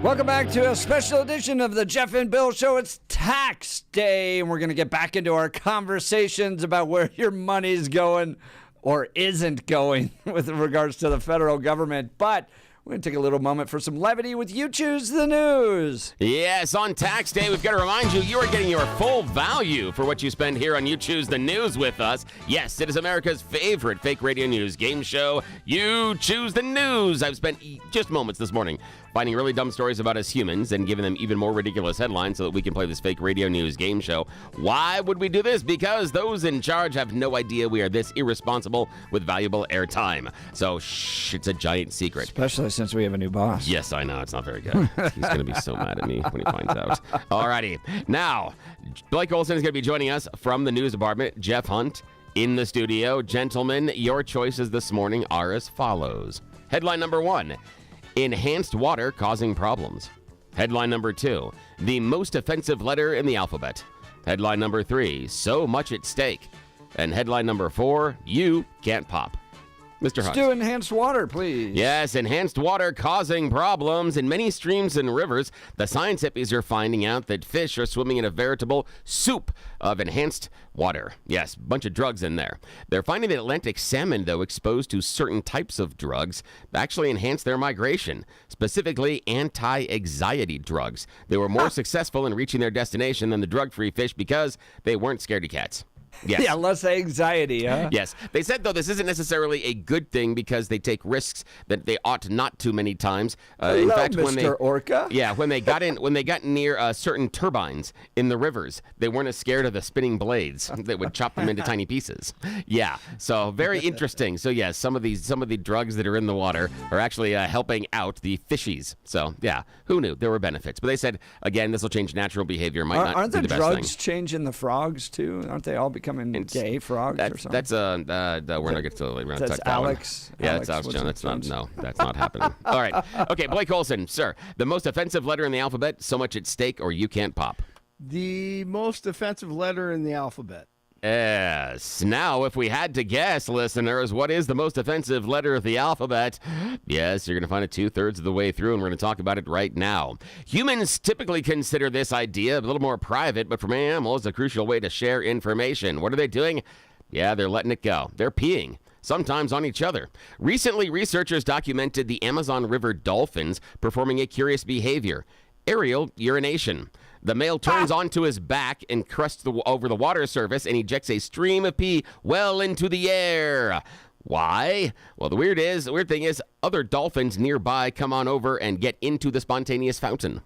Welcome back to a special edition of the Jeff and Bill Show. It's tax day, and we're going to get back into our conversations about where your money's going or isn't going with regards to the federal government. But we're going to take a little moment for some levity with You Choose the News. Yes, on tax day, we've got to remind you are getting your full value for what you spend here on You Choose the News with us. Yes, it is America's favorite fake radio news game show, You Choose the News. I've spent just moments this morning finding really dumb stories about us humans and giving them even more ridiculous headlines so that we can play this fake radio news game show. Why would we do this? Because those in charge have no idea we are this irresponsible with valuable airtime. So, shh, it's a giant secret. Especially since we have a new boss. Yes, I know. It's not very good. He's going to be so mad at me when he finds out. Alrighty. Now, Blake Olson is going to be joining us from the news department. Jeff Hunt in the studio. Gentlemen, your choices this morning are as follows. Headline number 1. Enhanced water causing problems. Headline number 2, the most offensive letter in the alphabet. Headline number 3, so much at stake. And headline number 4, you can't pop. Mr. Hunt. Let's do enhanced water, please. Yes, enhanced water causing problems. In many streams and rivers, the science hippies are finding out that fish are swimming in a veritable soup of enhanced water. Yes, bunch of drugs in there. They're finding that Atlantic salmon, though, exposed to certain types of drugs, actually enhance their migration, specifically anti-anxiety drugs. They were more successful in reaching their destination than the drug-free fish because they weren't scaredy cats. Yes. Yeah, less anxiety, huh? Yes. They said, though, this isn't necessarily a good thing because they take risks that they ought not to many times. Hello, in fact, Mr. when they Orca. Yeah, when they got near certain turbines in the rivers, they weren't as scared of the spinning blades that would chop them into tiny pieces. Yeah. So very interesting. So yes, some of the drugs that are in the water are actually helping out the fishies. So yeah, who knew there were benefits? But they said again, this will change natural behavior. Might not aren't be the the best drugs thing. changing the frogs too? Aren't they all becoming gay frogs or something? That's we're not going to get to it later. That's Alex. Yeah, that's Alex Jones. That's not. No, that's not happening. All right. Okay, Blake Olson, sir. The most offensive letter in the alphabet. So much at stake, or you can't pop. The most offensive letter in the alphabet. Yes. Now, if we had to guess, listeners, what is the most offensive letter of the alphabet? Yes, you're going to find it 2/3 of the way through, and we're going to talk about it right now. Humans typically consider this idea a little more private, but for animals, a crucial way to share information. What are they doing? Yeah, they're letting it go. They're peeing. Sometimes on each other. Recently, researchers documented the Amazon River dolphins performing a curious behavior: aerial urination. The male turns onto his back and crests over the water surface and ejects a stream of pee well into the air. Why? Well, the weird thing is, other dolphins nearby come on over and get into the spontaneous fountain.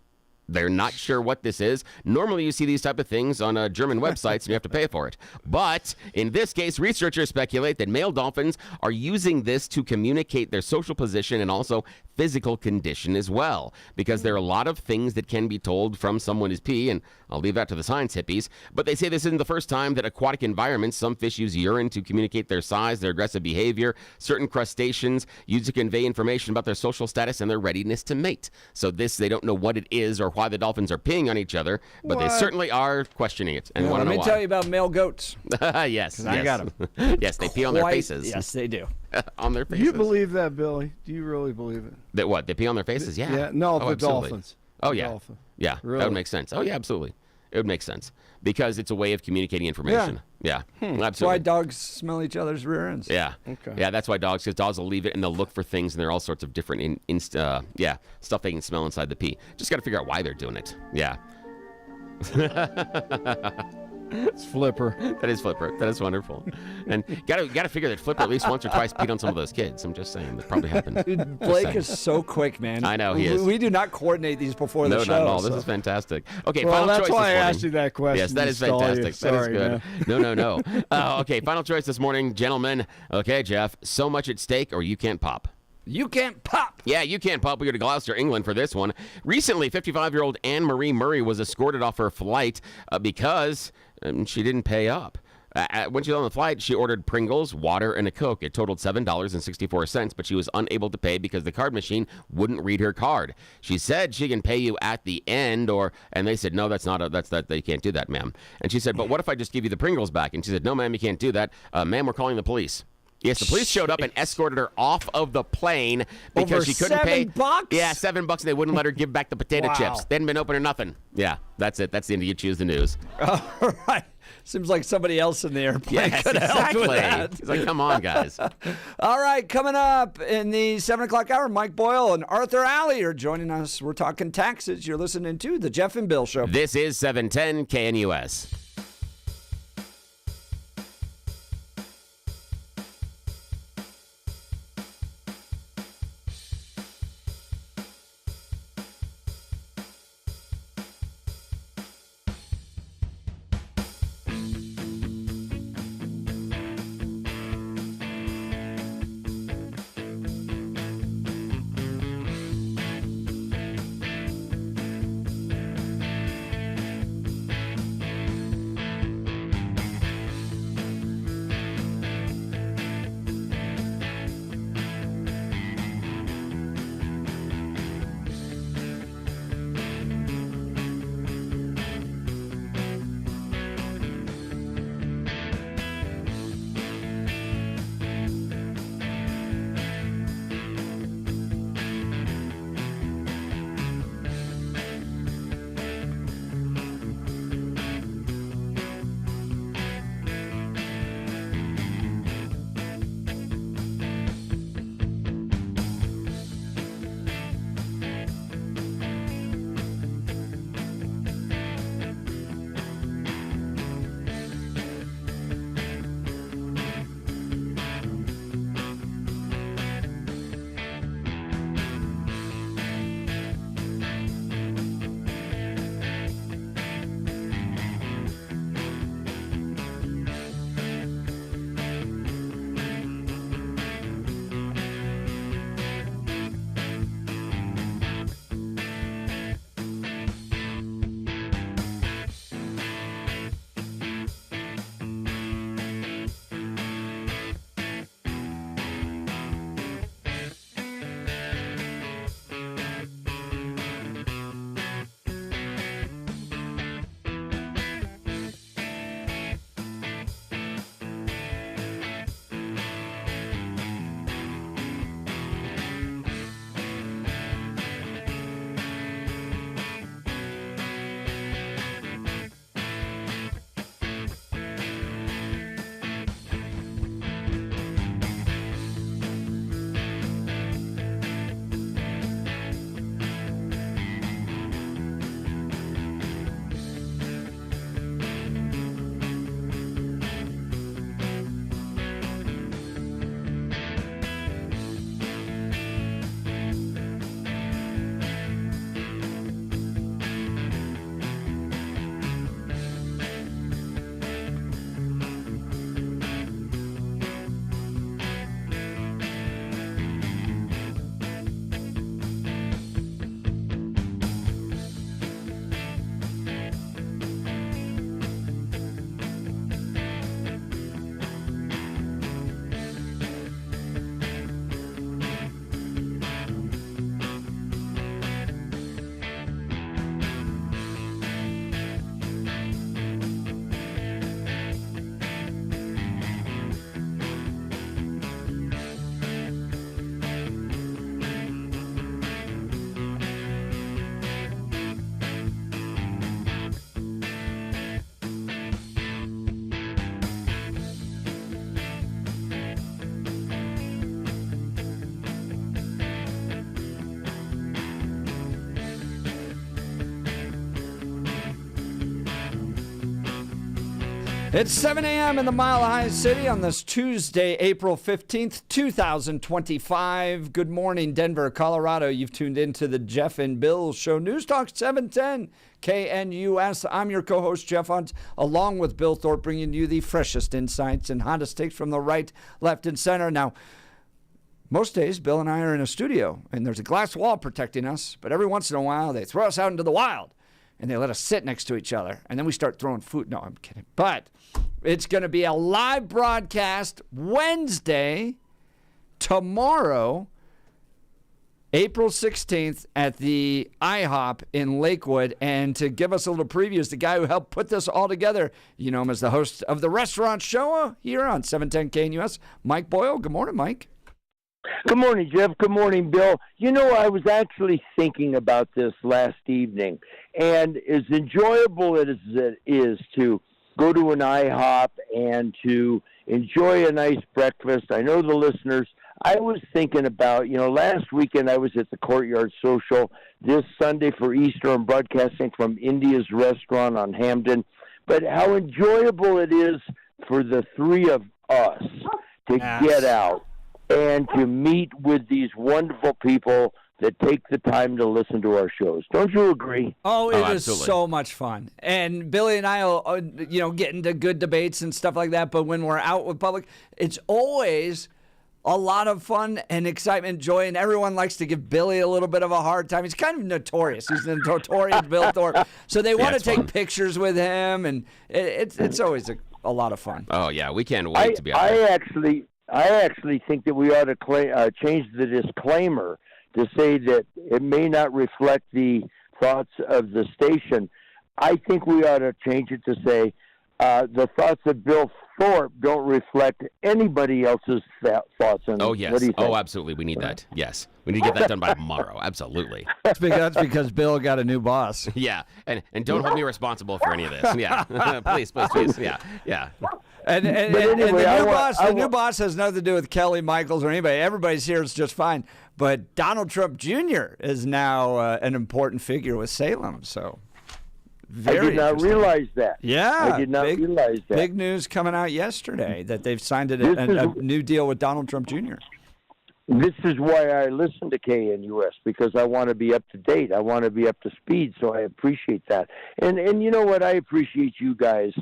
They're not sure what this is. Normally, you see these type of things on German websites and you have to pay for it. But in this case, researchers speculate that male dolphins are using this to communicate their social position and also physical condition as well, because there are a lot of things that can be told from someone who's pee, and I'll leave that to the science hippies. But they say this isn't the first time that aquatic environments, some fish use urine to communicate their size, their aggressive behavior. Certain crustaceans use to convey information about their social status and their readiness to mate. So they don't know what it is or why the dolphins are peeing on each other, but they certainly are questioning it and want to know why. Let me tell you about male goats. Yes. I got them. Yes, they pee on their faces. Yes, they do. On their faces. You believe that, Billy? Do you really believe it? That what? They pee on their faces? Yeah. Yeah. No, the absolutely. dolphins. Oh, the yeah. Dolphin. Yeah, Really? that would make sense. Oh, yeah, absolutely. It would make sense because it's a way of communicating information. Yeah, That's absolutely. why dogs smell each other's rear ends. Yeah. Okay. Yeah, that's why because dogs will leave it and they'll look for things, and there are all sorts of different stuff they can smell inside the pee. Just got to figure out why they're doing it. Yeah. It's Flipper. That is Flipper. That is wonderful. And got to figure that Flipper at least once or twice peed on some of those kids. I'm just saying that probably happened. Dude, Blake is so quick, man. I know he is. We do not coordinate these before the show. No, not at all. This is fantastic. Okay, Well, final that's choice why this I morning. asked you that question. Yes, that to is stall you. fantastic. Sorry, that is good. No. Okay, final choice this morning, gentlemen. Okay, Jeff, so much at stake or you can't pop. You can't pop. Yeah, you can't pop. We go to Gloucester, England for this one. Recently, 55-year-old Anne-Marie Murray was escorted off her flight because she didn't pay up. When she was on the flight, she ordered Pringles, water, and a Coke. It totaled $7.64, but she was unable to pay because the card machine wouldn't read her card. She said she can pay you at the end, and they said, no, they can't do that, ma'am. And she said, but what if I just give you the Pringles back? And she said, no, ma'am, you can't do that. Ma'am, we're calling the police. Yes, the police showed up and escorted her off of the plane because Over she couldn't pay. $7? Yeah, $7, and they wouldn't let her give back the potato chips. They hadn't been open or nothing. Yeah, that's it. That's the end of You Choose the News. All right. Seems like somebody else in the airplane Yes, could help with exactly. that. It's like, come on, guys. All right, coming up in the 7 o'clock hour, Mike Boyle and Arthur Alley are joining us. We're talking taxes. You're listening to The Jeff and Bill Show. This is 710 KNUS. It's 7 a.m. in the Mile High City on this Tuesday, April 15th, 2025. Good morning, Denver, Colorado. You've tuned into the Jeff and Bill Show. News Talk 710 KNUS. I'm your co-host, Jeff Hunt, along with Bill Thorpe, bringing you the freshest insights and hottest takes from the right, left, and center. Now, most days, Bill and I are in a studio, and there's a glass wall protecting us, but every once in a while, they throw us out into the wild, and they let us sit next to each other, and then we start throwing food. No, I'm kidding. But it's going to be a live broadcast Wednesday, tomorrow, April 16th at the IHOP in Lakewood. And to give us a little preview is the guy who helped put this all together. You know him as the host of the Restaurant Show here on 710 KNUS, Mike Boyle. Good morning, Mike. Good morning, Jeff. Good morning, Bill. You know, I was actually thinking about this last evening, and as enjoyable as it is to go to an IHOP and to enjoy a nice breakfast, I know the listeners, I was thinking about, last weekend I was at the Courtyard Social. This Sunday for Easter, I'm broadcasting from India's Restaurant on Hamden. But how enjoyable it is for the three of us to get out and to meet with these wonderful people that take the time to listen to our shows. Don't you agree? Oh, it is so much fun. And Billy and I will, get into good debates and stuff like that. But when we're out with public, it's always a lot of fun and excitement, joy, and everyone likes to give Billy a little bit of a hard time. He's kind of notorious. He's the notorious Bill Thorpe. So they want to take pictures with him, and it's always a lot of fun. Oh, yeah. We can't wait to be out there. I actually think that we ought to change the disclaimer to say that it may not reflect the thoughts of the station. I think we ought to change it to say the thoughts of Bill Thorpe don't reflect anybody else's thoughts on. Oh, yes. Oh, absolutely. We need that. Yes. We need to get that done by tomorrow. Absolutely. That's because Bill got a new boss. Yeah. And don't hold me responsible for any of this. Yeah. Please. Yeah. Yeah. And the new boss has nothing to do with Kelly, Michaels, or anybody. Everybody's here is just fine. But Donald Trump Jr. is now an important figure with Salem. So I did not realize that. Yeah. I did not realize that. Big news coming out yesterday that they've signed a new deal with Donald Trump Jr. This is why I listen to KNUS, because I want to be up to date. I want to be up to speed, so I appreciate that. And you know what? I appreciate you guys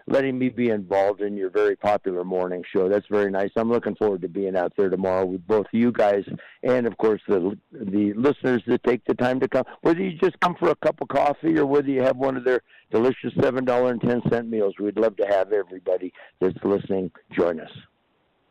letting me be involved in your very popular morning show. That's very nice. I'm looking forward to being out there tomorrow with both you guys and, of course, the listeners that take the time to come. Whether you just come for a cup of coffee or whether you have one of their delicious $7.10 meals, we'd love to have everybody that's listening join us.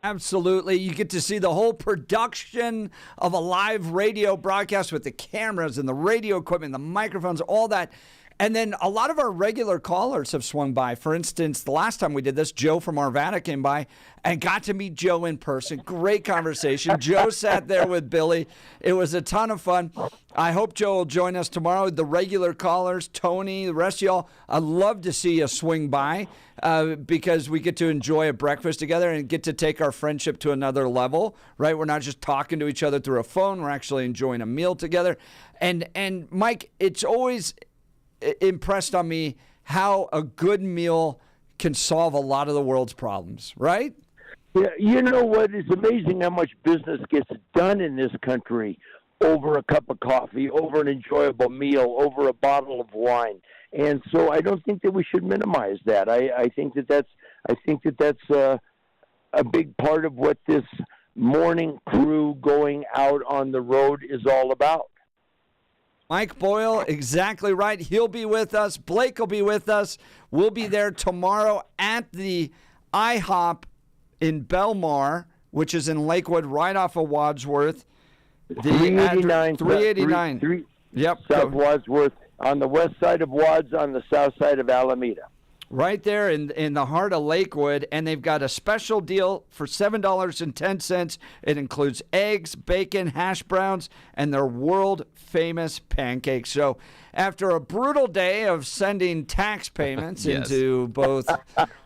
Absolutely. You get to see the whole production of a live radio broadcast with the cameras and the radio equipment, the microphones, all that. And then a lot of our regular callers have swung by. For instance, the last time we did this, Joe from Arvada came by and got to meet Joe in person. Great conversation. Joe sat there with Billy. It was a ton of fun. I hope Joe will join us tomorrow. The regular callers, Tony, the rest of y'all, I'd love to see you swing by because we get to enjoy a breakfast together and get to take our friendship to another level, right? We're not just talking to each other through a phone. We're actually enjoying a meal together. And Mike, it's always impressed on me how a good meal can solve a lot of the world's problems, right? Yeah, you know what? It's amazing how much business gets done in this country over a cup of coffee, over an enjoyable meal, over a bottle of wine. And so I don't think that we should minimize that. I think that's a big part of what this morning crew going out on the road is all about. Mike Boyle, exactly right. He'll be with us. Blake will be with us. We'll be there tomorrow at the IHOP in Belmar, which is in Lakewood, right off of Wadsworth. 389. Yep. South Wadsworth, on the west side of Wads, on the south side of Alameda. Right there in the heart of Lakewood, and they've got a special deal for $7.10. It includes eggs, bacon, hash browns, and their world-famous pancakes. So after a brutal day of sending tax payments into both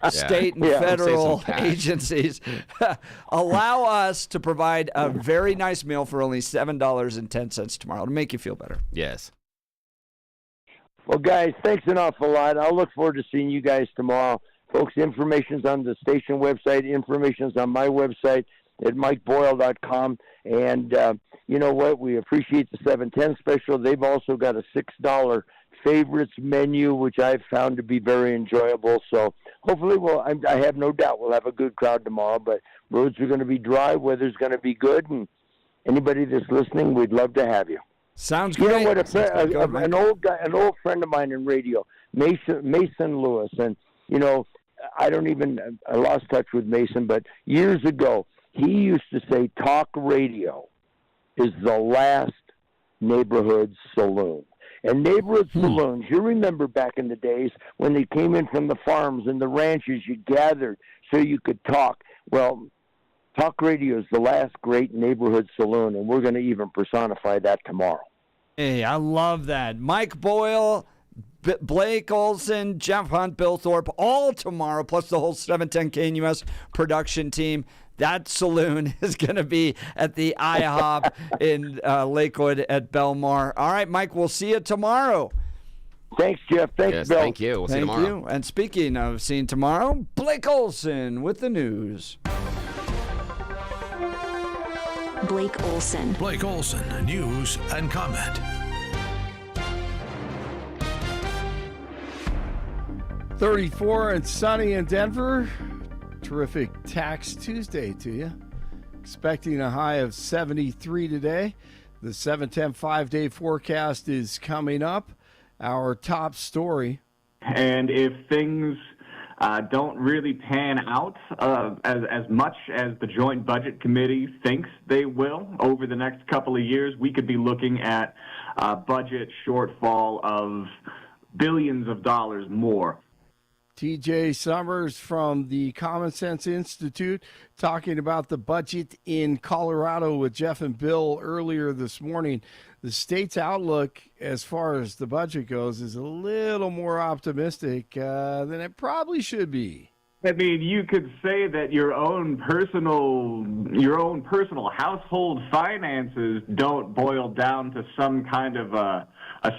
state and federal agencies, allow us to provide a very nice meal for only $7.10 tomorrow to make you feel better. Yes. Well, guys, thanks an awful lot. I'll look forward to seeing you guys tomorrow. Folks, information's on the station website. Information's on my website at mikeboyle.com. And you know what? We appreciate the 710 special. They've also got a $6 favorites menu, which I've found to be very enjoyable. So hopefully, I have no doubt we'll have a good crowd tomorrow. But roads are going to be dry. Weather's going to be good. And anybody that's listening, we'd love to have you. Sounds great. You know what? An old friend of mine in radio, Mason Lewis, and you know, I lost touch with Mason, but years ago he used to say talk radio is the last neighborhood saloon. And neighborhood saloons, you remember back in the days when they came in from the farms and the ranches, you gathered so you could talk. Well, talk radio is the last great neighborhood saloon, and we're going to even personify that tomorrow. Hey, I love that. Mike Boyle, Blake Olson, Jeff Hunt, Bill Thorpe, all tomorrow, plus the whole 710 KNUS production team. That saloon is going to be at the IHOP in Lakewood at Belmar. All right, Mike, we'll see you tomorrow. Thanks, Jeff. Thanks, Bill. Thank you. We'll see you tomorrow. Thank you. And speaking of seeing tomorrow, Blake Olson with the news. Blake Olson. Blake Olson, news and comment. .34 and sunny in Denver. Terrific Tax Tuesday to you. Expecting a high of 73 today. The 710 5-day forecast is coming up. Our top story. And if things don't really pan out as much as the Joint Budget Committee thinks they will over the next couple of years, we could be looking at a budget shortfall of billions of dollars more. TJ Summers from the Common Sense Institute talking about the budget in Colorado with Jeff and Bill earlier this morning. The state's outlook as far as the budget goes is a little more optimistic than it probably should be. I mean, you could say that your own personal household finances don't boil down to some kind of a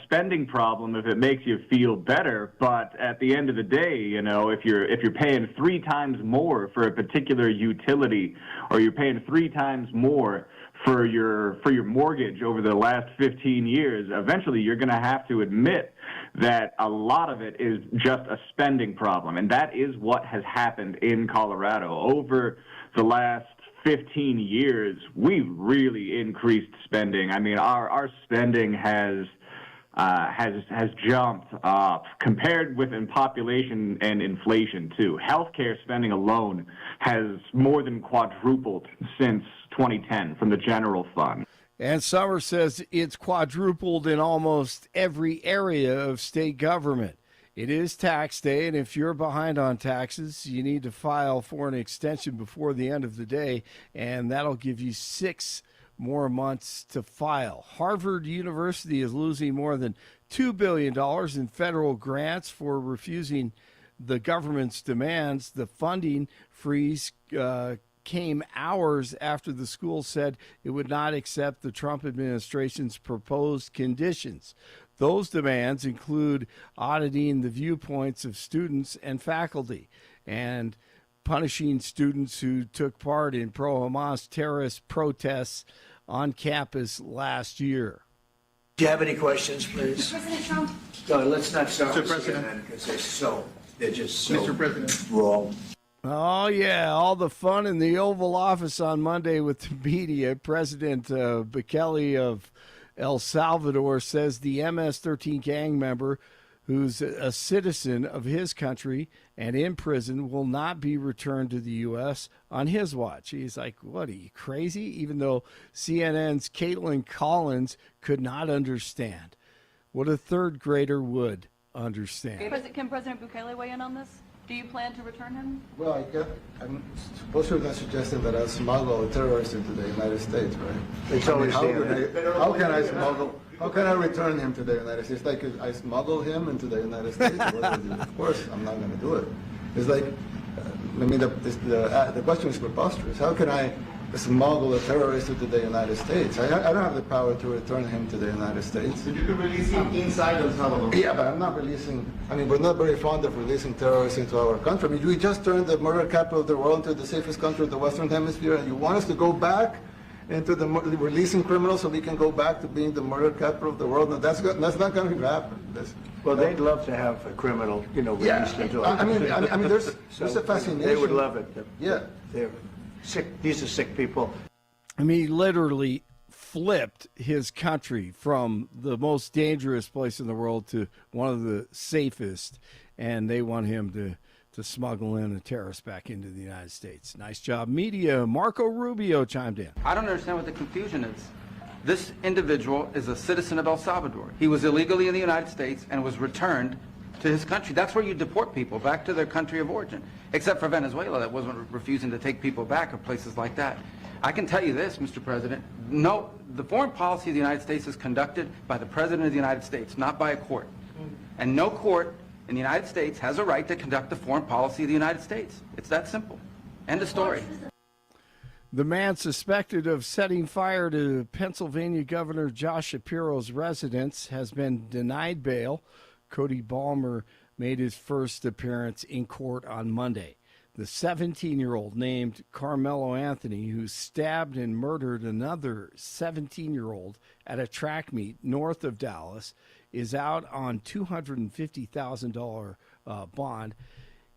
spending problem if it makes you feel better. But at the end of the day, you know, if you're paying 3 times more for a particular utility, or you're paying 3 times more for your mortgage over the last 15 years, eventually you're going to have to admit that a lot of it is just a spending problem. And that is what has happened in Colorado. Over the last 15 years, we've really increased spending. I mean, our spending has jumped up compared with population and inflation too. Healthcare spending alone has more than quadrupled since 2010 from the general fund. And Summers says it's quadrupled in almost every area of state government. It is tax day, and if you're behind on taxes, you need to file for an extension before the end of the day, and that'll give you 6 more months to file. Harvard University is losing more than $2 billion in federal grants for refusing the government's demands. The funding freeze came hours after the school said it would not accept the Trump administration's proposed conditions. Those demands include auditing the viewpoints of students and faculty and punishing students who took part in pro-Hamas terrorist protests on campus last year. Do you have any questions, please? President Trump. No, let's not start Mr. with President. CNN because they're just so Mr. President. wrong. Oh, yeah, all the fun in the Oval Office on Monday with the media. President Bukele of El Salvador says the MS-13 gang member who's a citizen of his country and in prison will not be returned to the U.S. on his watch. He's like, what, are you crazy? Even though CNN's Caitlin Collins could not understand what a third grader would understand. Can President Bukele weigh in on this? Do you plan to return him? Well, I'm supposed to have suggested that I smuggle a terrorist into the United States, right? It's always how can I smuggle? How can I return him to the United States? Like, I smuggle him into the United States? Of course, I'm not going to do it. It's like, the question is preposterous. How can I smuggle a terrorist into the United States? I don't have the power to return him to the United States. But you can release him inside El Salvador. Yeah, but I'm not releasing. I mean, we're not very fond of releasing terrorists into our country. I mean, we just turned the murder capital of the world into the safest country of the Western Hemisphere, and you want us to go back into releasing criminals so we can go back to being the murder capital of the world? No, that's not going to happen. Well, they'd love to have a criminal, released into I mean, there's a fascination. They would love it. Yeah. They're sick. These are sick people. I mean, he literally flipped his country from the most dangerous place in the world to one of the safest, and they want him to smuggle in a terrorist back into the United States. Nice job, media. Marco Rubio chimed in. I don't understand what the confusion is. This individual is a citizen of El Salvador. He was illegally in the United States and was returned to his country. That's where you deport people, back to their country of origin, except for Venezuela that wasn't refusing to take people back, or places like that. I can tell you this, Mr. President, no, the foreign policy of the United States is conducted by the President of the United States, not by a court. And no court in the United States has a right to conduct the foreign policy of the United States. It's that simple. End of story. The man suspected of setting fire to Pennsylvania Governor Josh Shapiro's residence has been denied bail. Cody Balmer made his first appearance in court on Monday. The 17-year-old named Carmelo Anthony, who stabbed and murdered another 17-year-old at a track meet north of Dallas, is out on $250,000 bond.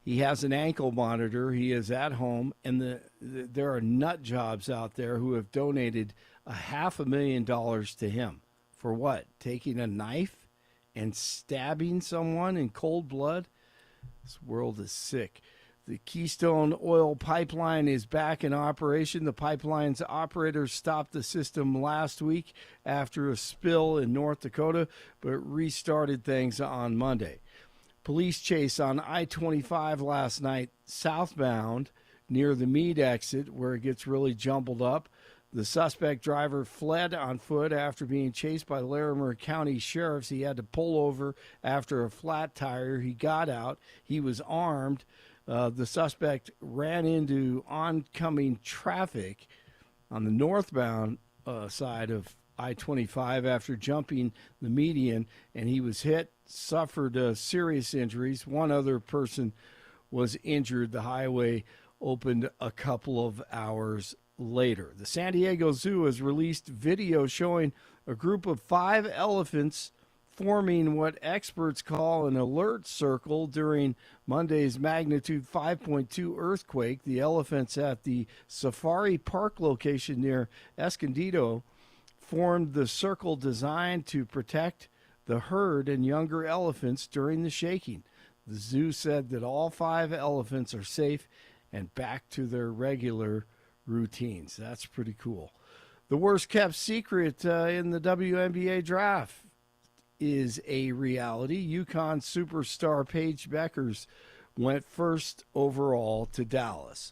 He has an ankle monitor. He is at home, and there are nut jobs out there who have donated $500,000 to him. For what? Taking a knife and stabbing someone in cold blood? This world is sick. The Keystone Oil Pipeline is back in operation. The pipeline's operators stopped the system last week after a spill in North Dakota, but restarted things on Monday. Police chase on I-25 last night, southbound, near the Meade exit, where it gets really jumbled up. The suspect driver fled on foot after being chased by Larimer County sheriffs. He had to pull over after a flat tire. He got out. He was armed. The suspect ran into oncoming traffic on the northbound side of I-25 after jumping the median, and he was hit, suffered serious injuries. One other person was injured. The highway opened a couple of hours later. The San Diego Zoo has released video showing a group of 5 elephants forming what experts call an alert circle during Monday's magnitude 5.2 earthquake. The elephants at the Safari Park location near Escondido formed the circle designed to protect the herd and younger elephants during the shaking. The zoo said that all 5 elephants are safe and back to their regular routines. That's pretty cool. The worst kept secret in the WNBA draft is a reality. UConn superstar Paige Beckers went first overall to Dallas.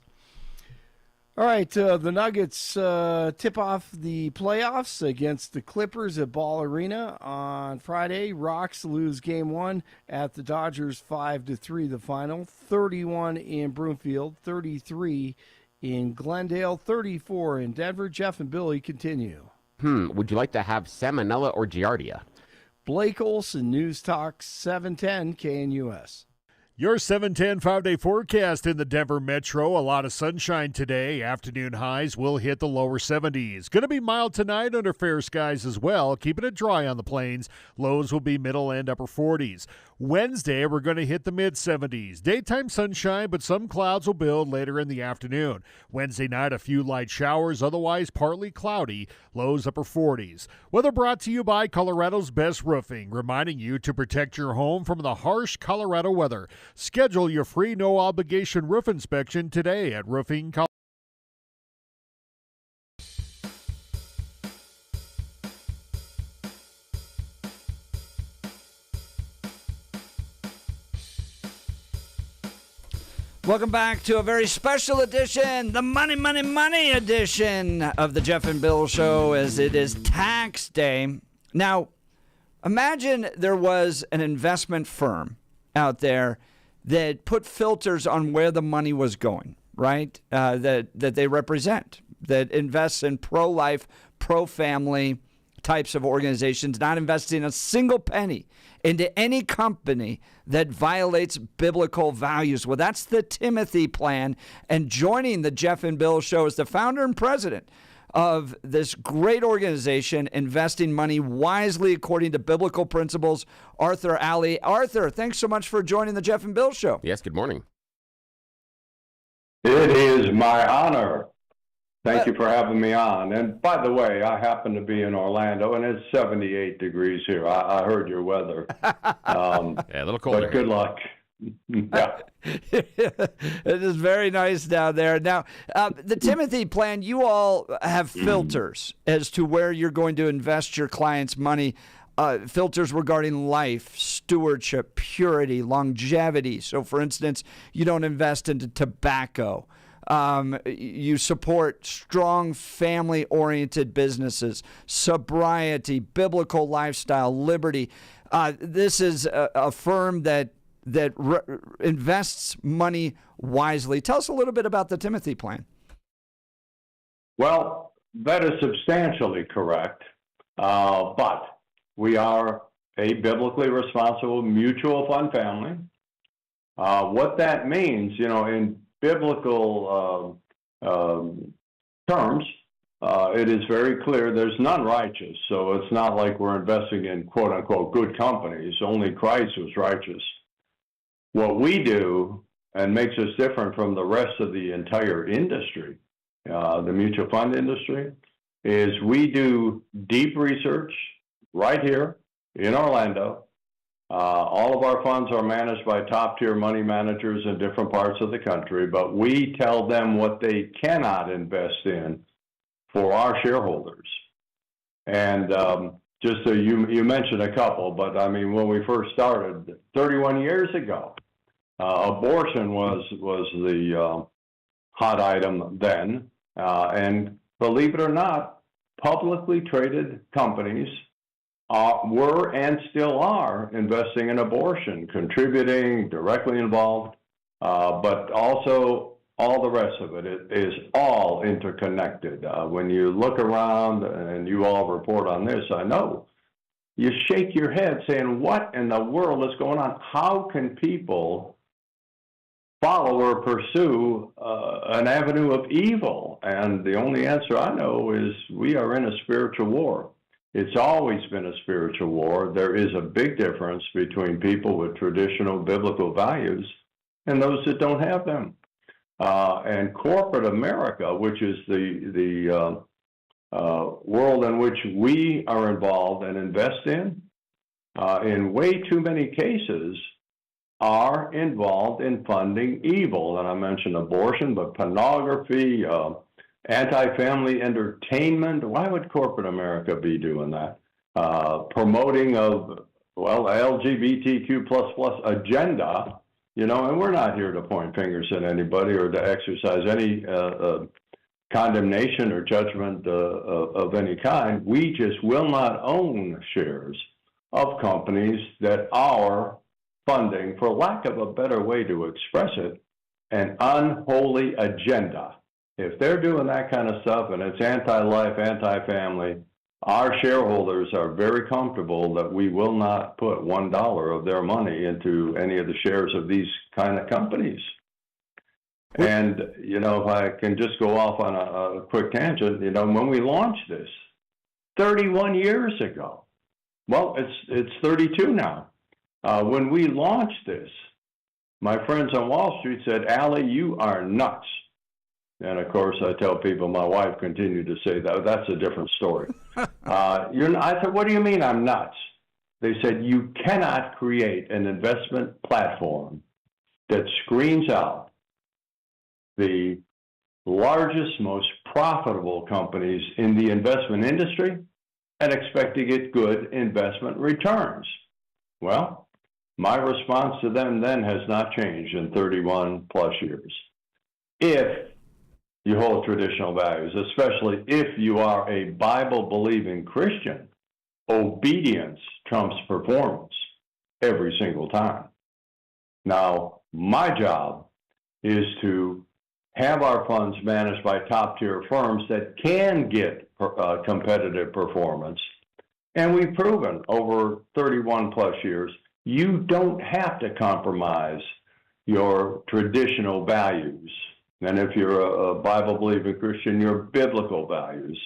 All right, the Nuggets tip off the playoffs against the Clippers at Ball Arena on Friday. Rocks lose Game 1 at the Dodgers 5-3 the final. 31 in Broomfield, 33 in Glendale, 34 in Denver. Jeff and Billy continue. Would you like to have salmonella or giardia? Blake Olson, News Talk 710 KNUS. Your 710 5-day forecast in the Denver metro. A lot of sunshine today. Afternoon highs will hit the lower 70s. Going to be mild tonight under fair skies as well. Keeping it dry on the plains. Lows will be middle and upper 40s. Wednesday, we're going to hit the mid-70s. Daytime sunshine, but some clouds will build later in the afternoon. Wednesday night, a few light showers, otherwise partly cloudy. Lows upper 40s. Weather brought to you by Colorado's Best Roofing, reminding you to protect your home from the harsh Colorado weather. Schedule your free no-obligation roof inspection today at Roofing Colorado. Welcome back to a very special edition, the Money edition of the Jeff and Bill Show, as it is tax day. Now, imagine there was an investment firm out there that put filters on where the money was going, right? That they represent, that invests in pro-life, pro-family types of organizations, not investing a single penny into any company that violates biblical values. Well, that's the Timothy plan. And joining the Jeff and Bill Show is the founder and president of this great organization, investing money wisely according to biblical principles, Arthur Alley. Arthur, thanks so much for joining the Jeff and Bill Show. Yes, good morning. It is my honor. Thank you for having me on. And by the way, I happen to be in Orlando, and it's 78 degrees here. I heard your weather. Yeah, a little colder. But good luck. Yeah. It is very nice down there. Now, the Timothy plan, you all have filters as to where you're going to invest your clients' money. Filters regarding life, stewardship, purity, longevity. So, for instance, you don't invest into tobacco. You support strong family-oriented businesses, sobriety, biblical lifestyle, liberty. This is a firm that invests money wisely. Tell us a little bit about the Timothy plan. Well, that is substantially correct, but we are a biblically responsible mutual fund family. What that means, in biblical terms, it is very clear there's none righteous. So it's not like we're investing in quote unquote good companies. Only Christ was righteous. What we do and makes us different from the rest of the entire industry, the mutual fund industry, is we do deep research right here in Orlando. All of our funds are managed by top-tier money managers in different parts of the country, but we tell them what they cannot invest in for our shareholders. And just so you mentioned a couple, but I mean, when we first started 31 years ago, abortion was the hot item then. And believe it or not, publicly traded companies were and still are investing in abortion, contributing, directly involved, but also all the rest of it is all interconnected. When you look around, and you all report on this, I know, you shake your head saying, what in the world is going on? How can people follow or pursue an avenue of evil? And the only answer I know is we are in a spiritual war. It's always been a spiritual war. There is a big difference between people with traditional biblical values and those that don't have them. And corporate America, which is the world in which we are involved and invest in way too many cases, are involved in funding evil. And I mentioned abortion, but pornography, anti-family entertainment. Why would corporate America be doing that? Promoting of, LGBTQ++ agenda, and we're not here to point fingers at anybody or to exercise any condemnation or judgment of any kind. We just will not own shares of companies that are funding, for lack of a better way to express it, an unholy agenda. If they're doing that kind of stuff and it's anti-life, anti-family, our shareholders are very comfortable that we will not put $1 of their money into any of the shares of these kind of companies. And, if I can just go off on a quick tangent, when we launched this 31 years ago, well, it's 32 now. When we launched this, my friends on Wall Street said, Allie, you are nuts. And of course, I tell people, my wife continued to say that. That's a different story. I said, what do you mean I'm nuts? They said, you cannot create an investment platform that screens out the largest, most profitable companies in the investment industry and expect to get good investment returns. Well, my response to them then has not changed in 31 plus years. If you hold traditional values, especially if you are a Bible-believing Christian, obedience trumps performance every single time. Now, my job is to have our funds managed by top-tier firms that can get competitive performance. And we've proven over 31 plus years, you don't have to compromise your traditional values. And if you're a Bible-believing Christian, your biblical values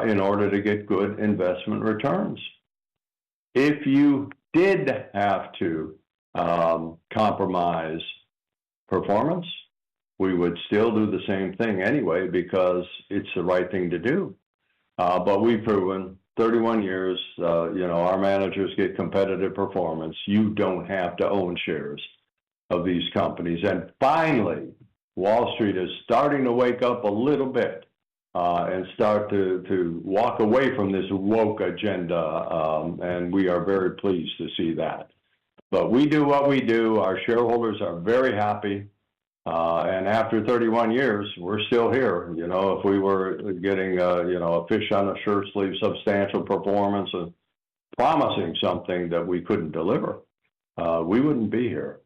in order to get good investment returns. If you did have to compromise performance, we would still do the same thing anyway because it's the right thing to do. But we've proven 31 years, our managers get competitive performance. You don't have to own shares of these companies. And finally, Wall Street is starting to wake up a little bit and start to walk away from this woke agenda, and we are very pleased to see that. But we do what we do. Our shareholders are very happy. And after 31 years, we're still here. You know, if we were getting, a fish on a shirt sleeve, substantial performance and promising something that we couldn't deliver, we wouldn't be here.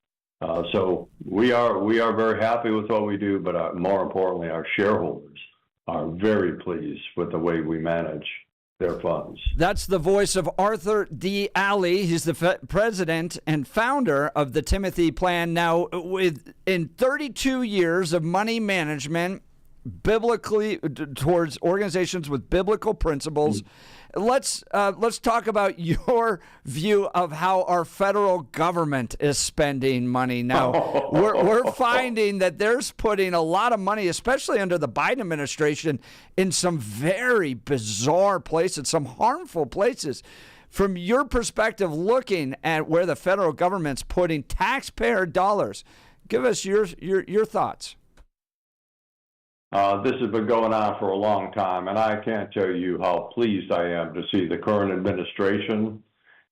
So we are very happy with what we do, but more importantly, our shareholders are very pleased with the way we manage their funds. That's the voice of Arthur D. Alley. He's the president and founder of the Timothy Plan. Now, in 32 years of money management, biblically towards organizations with biblical principles, let's talk about your view of how our federal government is spending money now. We're finding that there's putting a lot of money, especially under the Biden administration, in some very bizarre places, some harmful places. From your perspective, looking at where the federal government's putting taxpayer dollars, give us your thoughts. This has been going on for a long time, and I can't tell you how pleased I am to see the current administration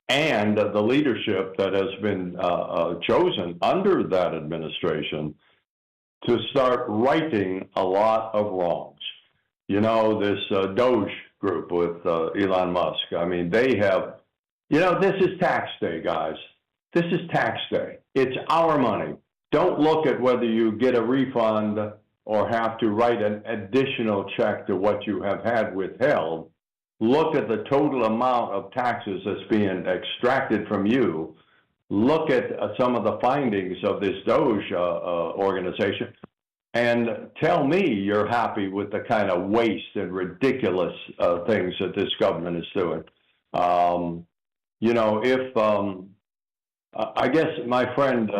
and the leadership that has been chosen under that administration to start righting a lot of wrongs. You know, this Doge group with Elon Musk, I mean, they have, this is tax day, guys. This is tax day. It's our money. Don't look at whether you get a refund or have to write an additional check to what you have had withheld. Look at the total amount of taxes that's being extracted from you. Look at some of the findings of this Doge organization and tell me you're happy with the kind of waste and ridiculous things that this government is doing. I guess, my friend,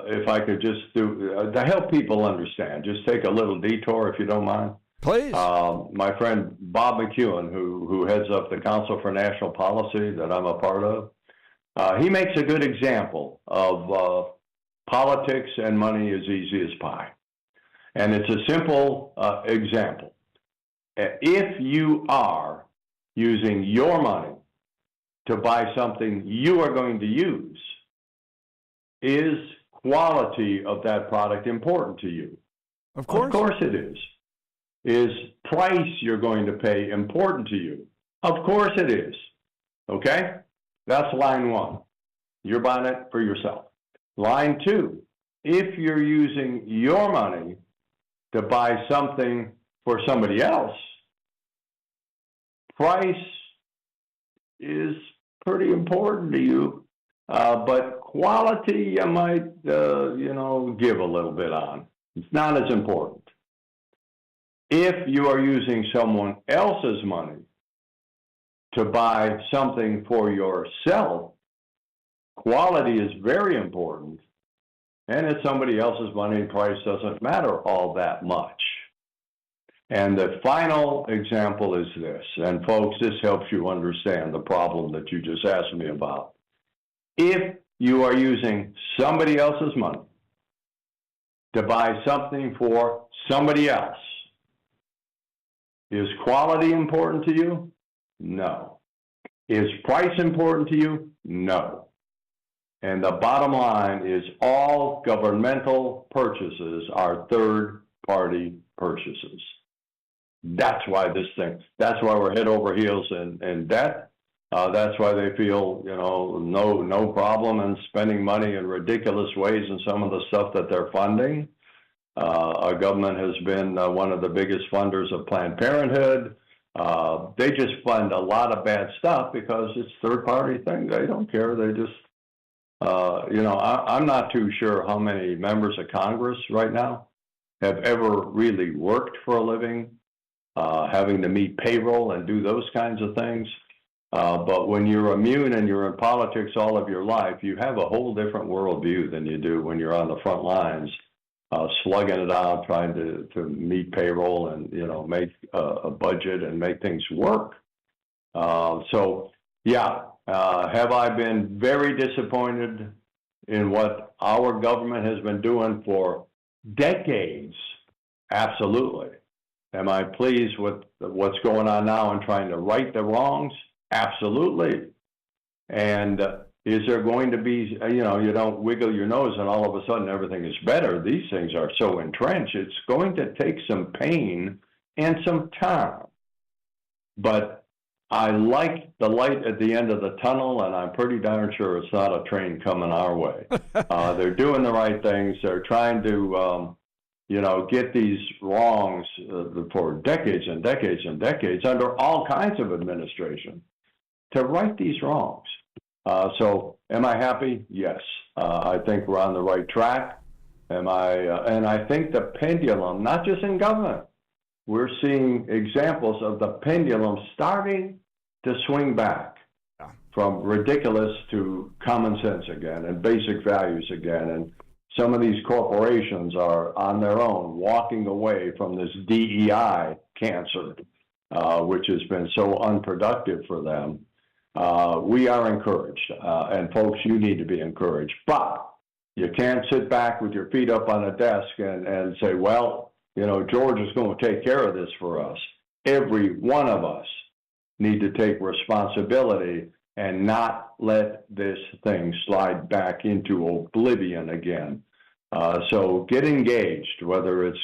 if I could just do, to help people understand, just take a little detour if you don't mind. Please. My friend Bob McEwen, who heads up the Council for National Policy that I'm a part of, he makes a good example of politics and money as easy as pie. And it's a simple example. If you are using your money to buy something you are going to use, is quality of that product important to you? Of course. Of course it is. Is price you're going to pay important to you? Of course it is. Okay? That's line one. You're buying it for yourself. Line two, if you're using your money to buy something for somebody else, price is pretty important to you. But quality, you might, give a little bit on. It's not as important. If you are using someone else's money to buy something for yourself, quality is very important. And it's somebody else's money, price doesn't matter all that much. And the final example is this. And folks, this helps you understand the problem that you just asked me about. If you are using somebody else's money to buy something for somebody else, is quality important to you? No. Is price important to you? No. And the bottom line is all governmental purchases are third-party purchases. That's why that's why we're head over heels in debt. That's why they feel, no problem in spending money in ridiculous ways in some of the stuff that they're funding. Our government has been one of the biggest funders of Planned Parenthood. They just fund a lot of bad stuff because it's third-party thing. They don't care. They just, I'm not too sure how many members of Congress right now have ever really worked for a living, having to meet payroll and do those kinds of things. But when you're immune and you're in politics all of your life, you have a whole different worldview than you do when you're on the front lines, slugging it out, trying to meet payroll and, make a budget and make things work. Have I been very disappointed in what our government has been doing for decades? Absolutely. Am I pleased with what's going on now and trying to right the wrongs? Absolutely. And is there going to be, you don't wiggle your nose and all of a sudden everything is better. These things are so entrenched. It's going to take some pain and some time. But I like the light at the end of the tunnel, and I'm pretty darn sure it's not a train coming our way. They're doing the right things. They're trying to, get these wrongs for decades and decades and decades under all kinds of administration to right these wrongs. So am I happy? Yes. I think we're on the right track. And I think the pendulum, not just in government, we're seeing examples of the pendulum starting to swing back from ridiculous to common sense again and basic values again. And some of these corporations are on their own walking away from this DEI cancer, which has been so unproductive for them. We are encouraged, and folks, you need to be encouraged. But you can't sit back with your feet up on a desk and say, well, George is going to take care of this for us. Every one of us need to take responsibility and not let this thing slide back into oblivion again. So get engaged, whether it's,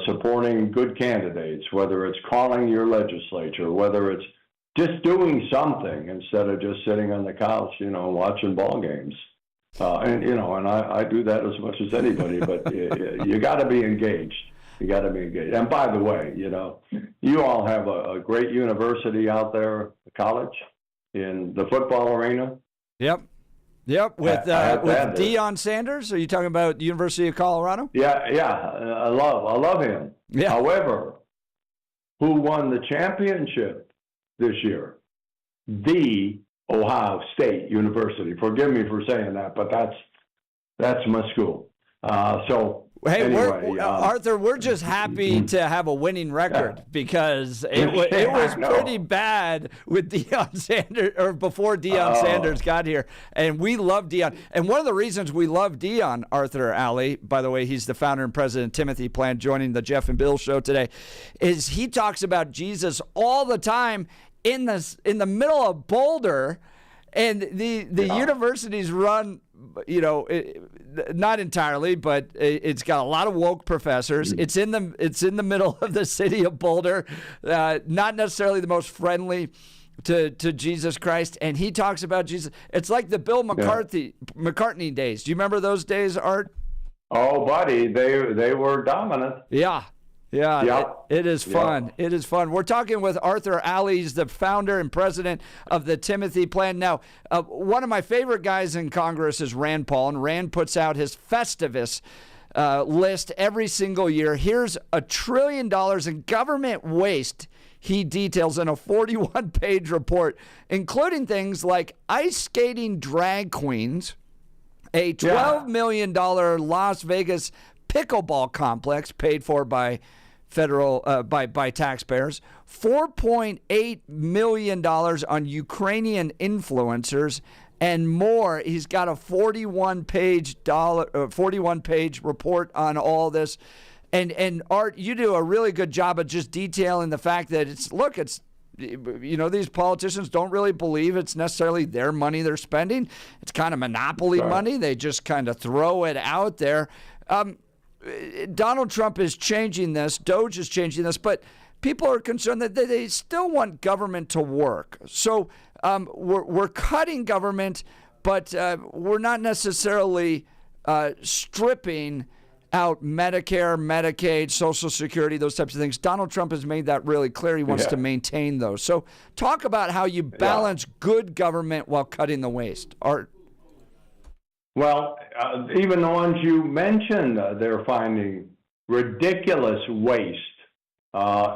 supporting good candidates, whether it's calling your legislature, whether it's just doing something instead of just sitting on the couch, watching ball games. And I do that as much as anybody, but you got to be engaged. You got to be engaged. And by the way, you all have a great university out there, a college in the football arena. Yep. With Deion Sanders. Are you talking about the University of Colorado? Yeah. I love him. Yeah. However, who won the championship this year? The Ohio State University. Forgive me for saying that, but that's my school. Hey, anyway, Arthur, we're just happy to have a winning record because it was pretty bad with Deion Sanders, or before Deion Sanders got here, and we love Deion. And one of the reasons we love Deion, Arthur Alley, by the way, he's the founder and president of Timothy Plan, joining the Jeff and Bill show today, is he talks about Jesus all the time in the middle of Boulder, and the universities run, not entirely, but it's got a lot of woke professors. It's in the middle of the city of Boulder, not necessarily the most friendly to Jesus Christ. And he talks about Jesus. It's like the Bill McCartney days. Do you remember those days, Art? Oh, buddy, they were dominant. Yeah. It is fun. Yep. It is fun. We're talking with Arthur Alley. He's the founder and president of the Timothy Plan. Now, one of my favorite guys in Congress is Rand Paul, and Rand puts out his Festivus list every single year. Here's $1 trillion in government waste he details in a 41-page report, including things like ice skating drag queens, a $12 million Las Vegas pickleball complex paid for by federal by taxpayers, $4.8 million on Ukrainian influencers, and more. He's got a 41-page report on all this. And Art, you do a really good job of just detailing the fact that these politicians don't really believe it's necessarily their money they're spending. It's kind of monopoly money. They just kind of throw it out there. Donald Trump is changing this. Doge is changing this, but people are concerned that they still want government to work. So we're cutting government, but we're not necessarily stripping out Medicare, Medicaid, Social Security, those types of things. Donald Trump has made that really clear. He wants to maintain those. So talk about how you balance good government while cutting the waste. Art? Well, even the ones you mentioned, they're finding ridiculous waste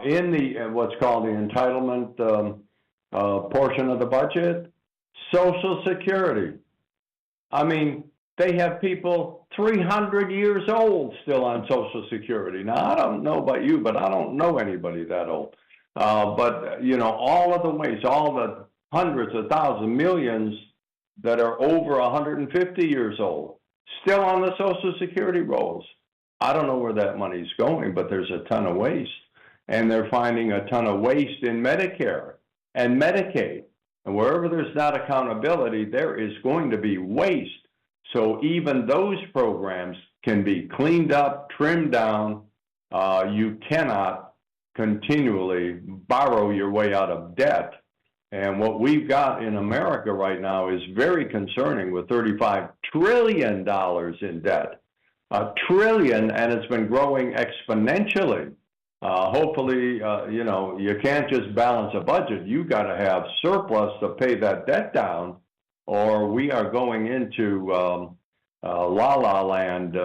in the what's called the entitlement portion of the budget. Social Security. I mean, they have people 300 years old still on Social Security. Now, I don't know about you, but I don't know anybody that old. But, all of the waste, all the hundreds of thousands, millions that are over 150 years old. still on the Social Security rolls. I don't know where that money's going, but there's a ton of waste. And they're finding a ton of waste in Medicare and Medicaid. And wherever there's not accountability, there is going to be waste. So even those programs can be cleaned up, trimmed down. You cannot continually borrow your way out of debt. And what we've got in America right now is very concerning, with $35 trillion in debt. A trillion, and it's been growing exponentially. Hopefully, you can't just balance a budget. You've got to have surplus to pay that debt down, or we are going into la-la land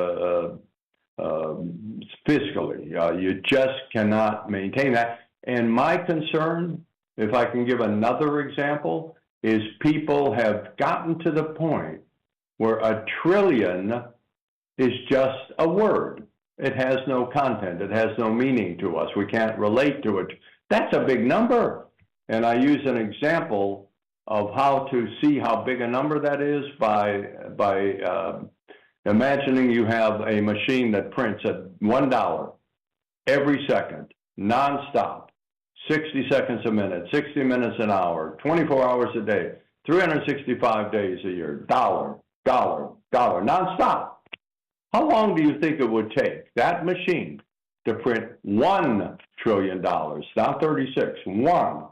fiscally. You just cannot maintain that. And my concern, if I can give another example, is people have gotten to the point where a trillion is just a word. It has no content. It has no meaning to us. We can't relate to it. That's a big number. And I use an example of how to see how big a number that is by imagining you have a machine that prints at $1 every second, nonstop, 60 seconds a minute, 60 minutes an hour, 24 hours a day, 365 days a year, dollar, nonstop. How long do you think it would take that machine to print $1 trillion? Not 36, one.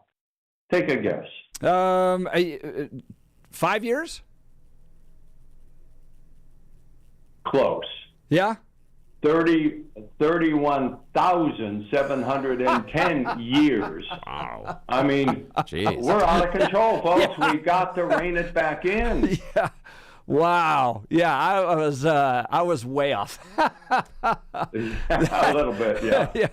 Take a guess. 5 years? Close. Yeah? 31,710 years. Wow. I mean, jeez, we're out of control, folks. Yeah. We've got to rein it back in. Yeah. Wow. Yeah, I was way off. A little bit, yeah. Yeah.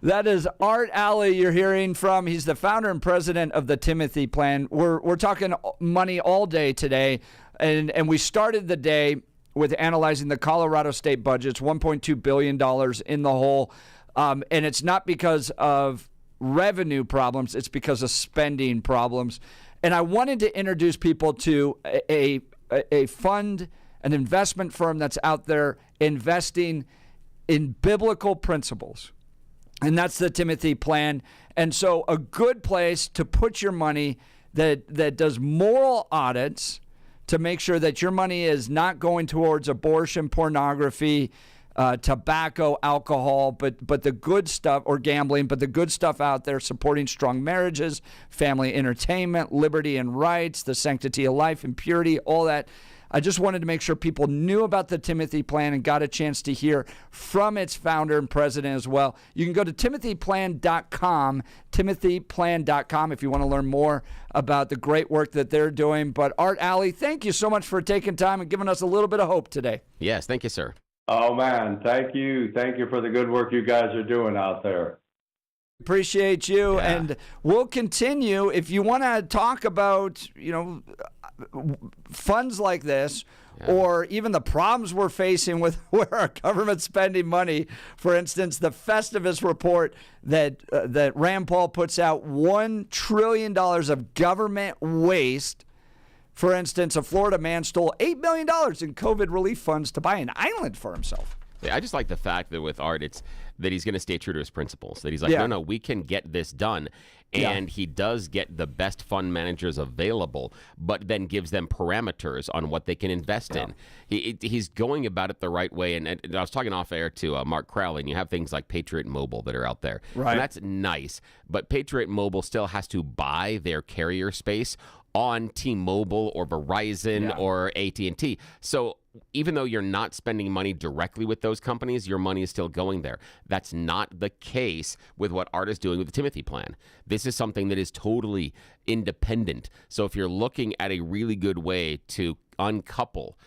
That is Art Alley you're hearing from. He's the founder and president of the Timothy Plan. We're talking money all day today, and we started the day with analyzing the Colorado state budget. It's $1.2 billion in the hole, and it's not because of revenue problems. It's because of spending problems. And I wanted to introduce people to a fund, an investment firm that's out there investing in biblical principles. And that's the Timothy Plan. And so a good place to put your money that does moral audits to make sure that your money is not going towards abortion, pornography, tobacco, alcohol, but the good stuff, or gambling, but the good stuff out there, supporting strong marriages, family entertainment, liberty and rights, the sanctity of life and purity, all that. I just wanted to make sure people knew about the Timothy Plan and got a chance to hear from its founder and president as well. You can go to timothyplan.com, timothyplan.com, if you want to learn more about the great work that they're doing. But Art Alley, thank you so much for taking time and giving us a little bit of hope today. Yes, thank you, sir. Oh, man, thank you. Thank you for the good work you guys are doing out there. Appreciate you, and we'll continue. If you want to talk about, funds like this, or even the problems we're facing with where our government's spending money. For instance, the Festivus report that Rand Paul puts out, $1 trillion of government waste. For instance, a Florida man stole $8 million in COVID relief funds to buy an island for himself. Yeah, I just like the fact that with Art, it's that he's going to stay true to his principles. That he's like, no, we can get this done. And he does get the best fund managers available, but then gives them parameters on what they can invest in. He's going about it the right way. And I was talking off air to Mark Crowley, and you have things like Patriot Mobile that are out there. Right. And that's nice. But Patriot Mobile still has to buy their carrier space on T-Mobile or Verizon or AT&T. So even though you're not spending money directly with those companies, your money is still going there. That's not the case with what Art is doing with the Timothy Plan. This is something that is totally independent. So if you're looking at a really good way to uncouple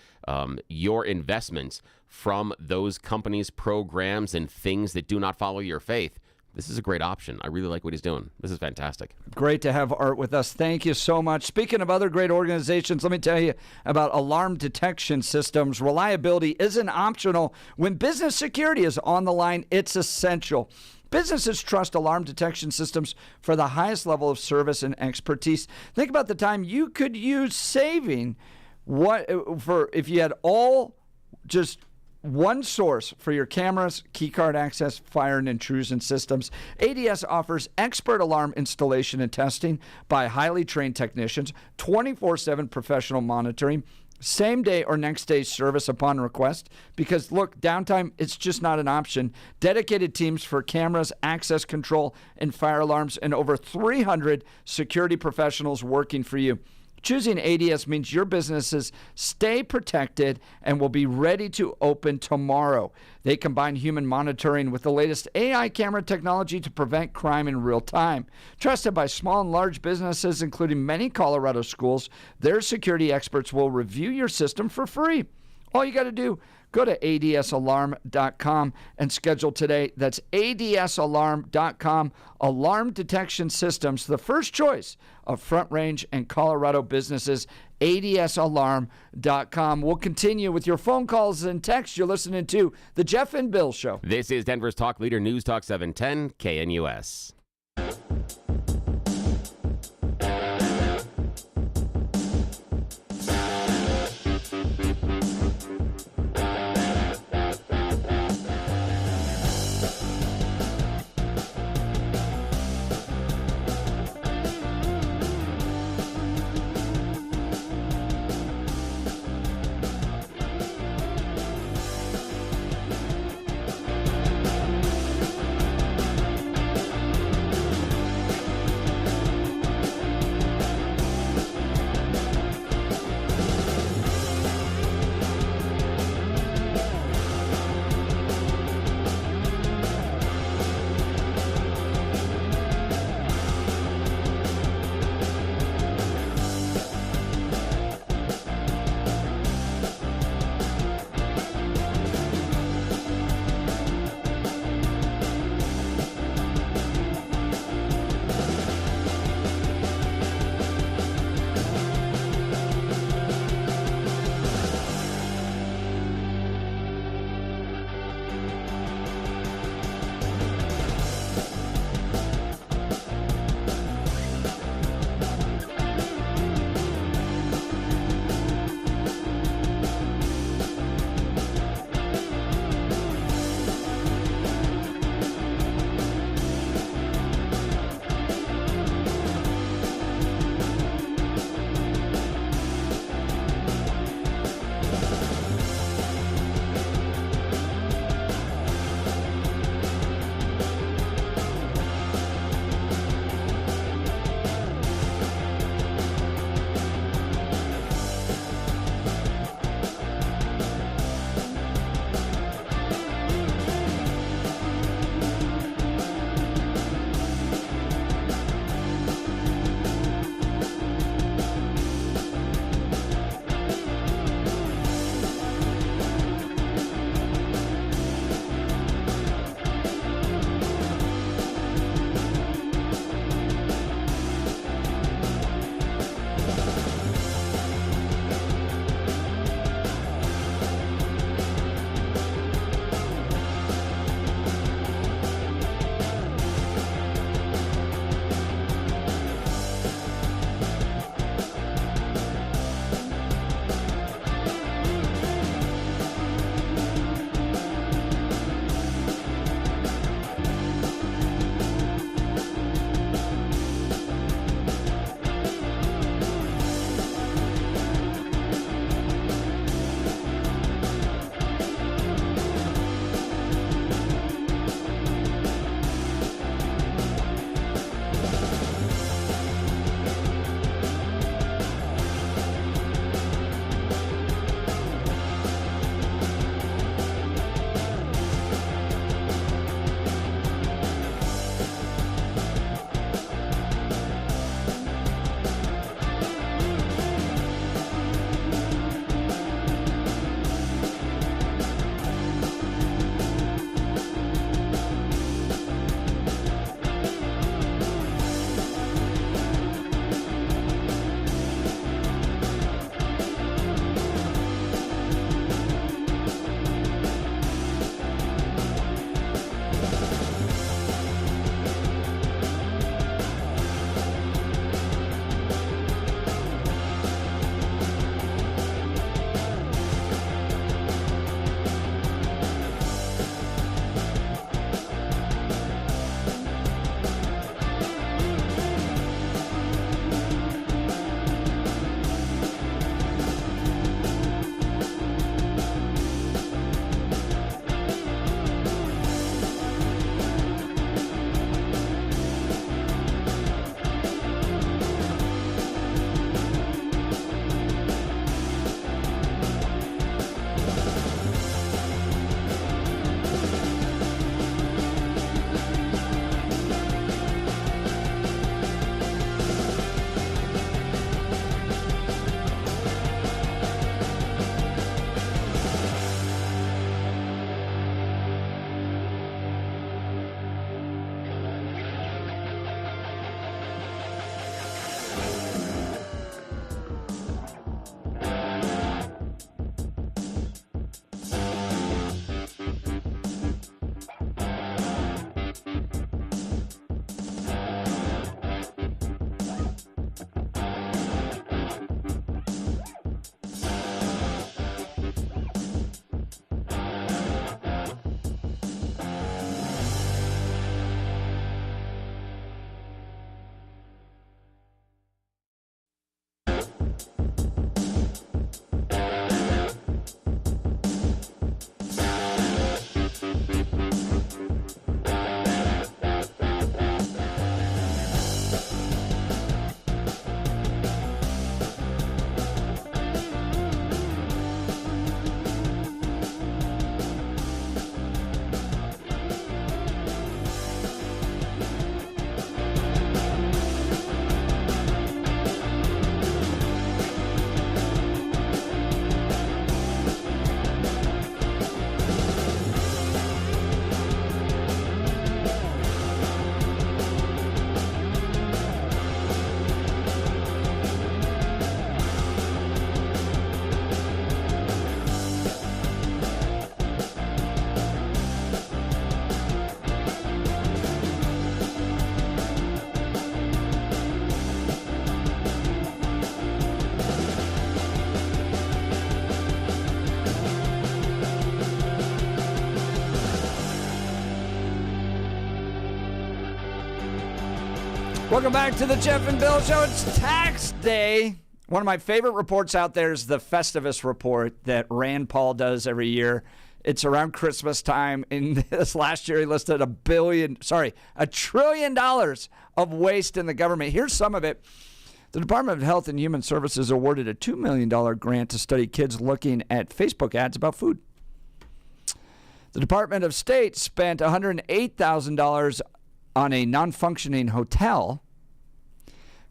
your investments from those companies' programs and things that do not follow your faith, this is a great option. I really like what he's doing. This is fantastic. Great to have Art with us. Thank you so much. Speaking of other great organizations, let me tell you about alarm detection systems. Reliability isn't optional. When business security is on the line, it's essential. Businesses trust alarm detection systems for the highest level of service and expertise. Think about the time you could use saving if you had all just one source for your cameras, keycard access, fire and intrusion systems. ADS offers expert alarm installation and testing by highly trained technicians, 24/7 professional monitoring, same day or next day service upon request. Because look, downtime, it's just not an option. Dedicated teams for cameras, access control, and fire alarms, and over 300 security professionals working for you. Choosing ADS means your businesses stay protected and will be ready to open tomorrow. They combine human monitoring with the latest AI camera technology to prevent crime in real time. Trusted by small and large businesses, including many Colorado schools, their security experts will review your system for free. All you got to do, go to adsalarm.com and schedule today. That's adsalarm.com. Alarm detection systems, the first choice of Front Range and Colorado businesses. adsalarm.com. We'll continue with your phone calls and texts. You're listening to The Jeff and Bill Show. This is Denver's talk leader, News Talk 710 KNUS. Welcome back to the Jeff and Bill Show. It's tax day. One of my favorite reports out there is the Festivus report that Rand Paul does every year. It's around Christmas time. In this last year, he listed $1 trillion of waste in the government. Here's some of it. The Department of Health and Human Services awarded a $2 million grant to study kids looking at Facebook ads about food. The Department of State spent $108,000 on a non-functioning hotel.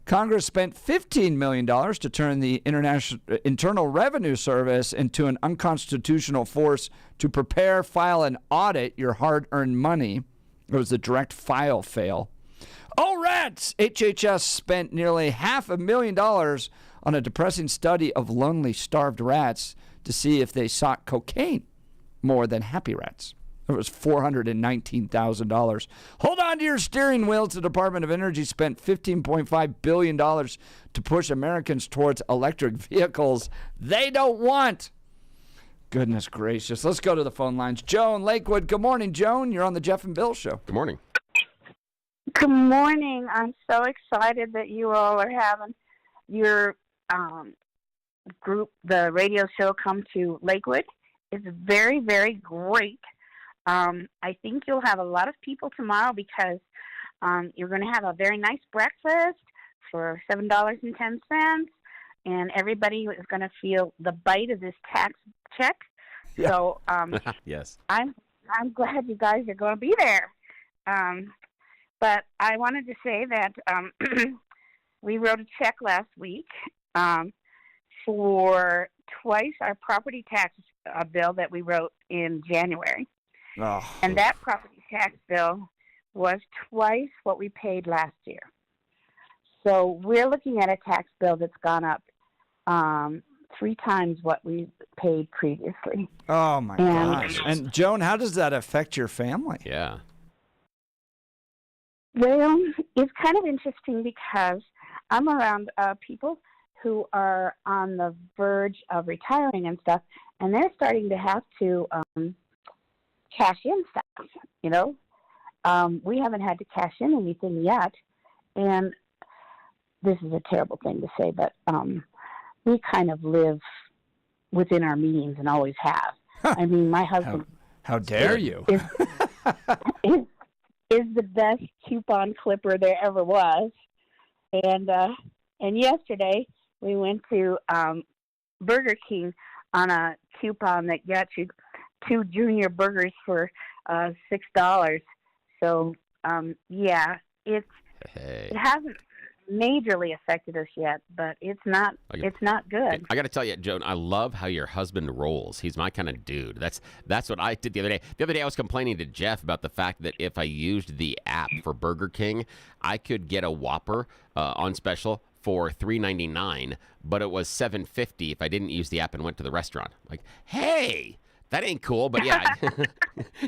Congress spent $15 million to turn the Internal Revenue Service into an unconstitutional force to prepare, file, and audit your hard-earned money. It was a direct file fail. Oh, rats! HHS spent nearly $500,000 on a depressing study of lonely, starved rats to see if they sought cocaine more than happy rats. It was $419,000. Hold on to your steering wheels. The Department of Energy spent $15.5 billion to push Americans towards electric vehicles they don't want. Goodness gracious. Let's go to the phone lines. Joan Lakewood. Good morning, Joan. You're on the Jeff and Bill Show. Good morning. Good morning. I'm so excited that you all are having your group, the radio show, come to Lakewood. It's very, very great. I think you'll have a lot of people tomorrow because you're going to have a very nice breakfast for $7.10, and everybody is going to feel the bite of this tax check. Yeah. So yes, I'm glad you guys are going to be there. But I wanted to say that we wrote a check last week for twice our property tax bill that we wrote in January. Oh. And that property tax bill was twice what we paid last year. So we're looking at a tax bill that's gone up 3 times what we paid previously. Oh, my gosh. And, Joan, how does that affect your family? Yeah. Well, it's kind of interesting because I'm around people who are on the verge of retiring and stuff, and they're starting to have to cash in stuff, you know. We haven't had to cash in anything yet, and this is a terrible thing to say, but we kind of live within our means and always have. I mean, my husband... How dare you? Is the best coupon clipper there ever was. And yesterday we went to Burger King on a coupon that got you 2 junior burgers for $6. So yeah, it hasn't majorly affected us yet, but it's not good. I got to tell you, Joan, I love how your husband rolls. He's my kind of dude. That's what I did the other day. The other day I was complaining to Jeff about the fact that if I used the app for Burger King, I could get a Whopper on special for $3.99, but it was $7.50 if I didn't use the app and went to the restaurant. Like, hey, that ain't cool, but yeah,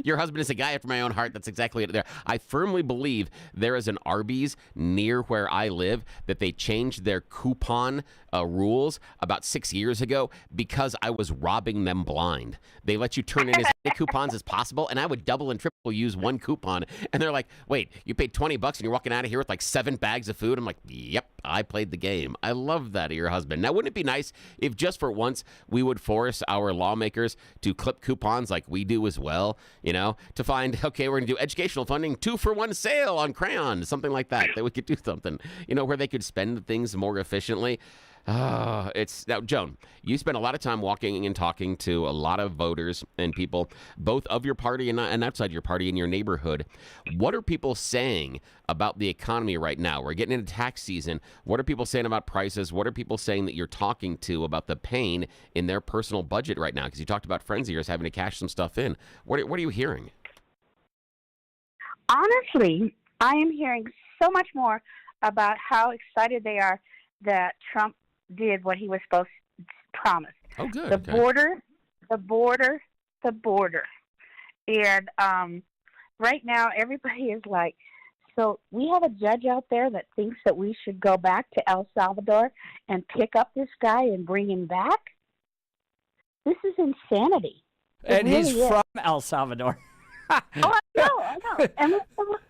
your husband is a guy after my own heart. That's exactly it there. I firmly believe there is an Arby's near where I live that they changed their coupon rules about 6 years ago because I was robbing them blind. They let you turn in as many coupons as possible, and I would double and triple use one coupon. And they're like, wait, you paid $20 and you're walking out of here with like 7 bags of food? I'm like, yep, I played the game. I love that of your husband. Now, wouldn't it be nice if just for once we would force our lawmakers to clip coupons like we do as well, you know, to find, okay, we're going to do educational funding, 2-for-1 sale on crayons, something like that we could do something, you know, where they could spend things more efficiently. Now, Joan, you spend a lot of time walking and talking to a lot of voters and people, both of your party and outside your party in your neighborhood. What are people saying about the economy right now? We're getting into tax season. What are people saying about prices? What are people saying that you're talking to about the pain in their personal budget right now? Because you talked about friends of yours having to cash some stuff in. What are you hearing? Honestly, I am hearing so much more about how excited they are that Trump did what he was supposed to promise. Oh, good. The border. And right now, everybody is like, so we have a judge out there that thinks that we should go back to El Salvador and pick up this guy and bring him back? This is insanity. And he's from El Salvador. Oh, I know. And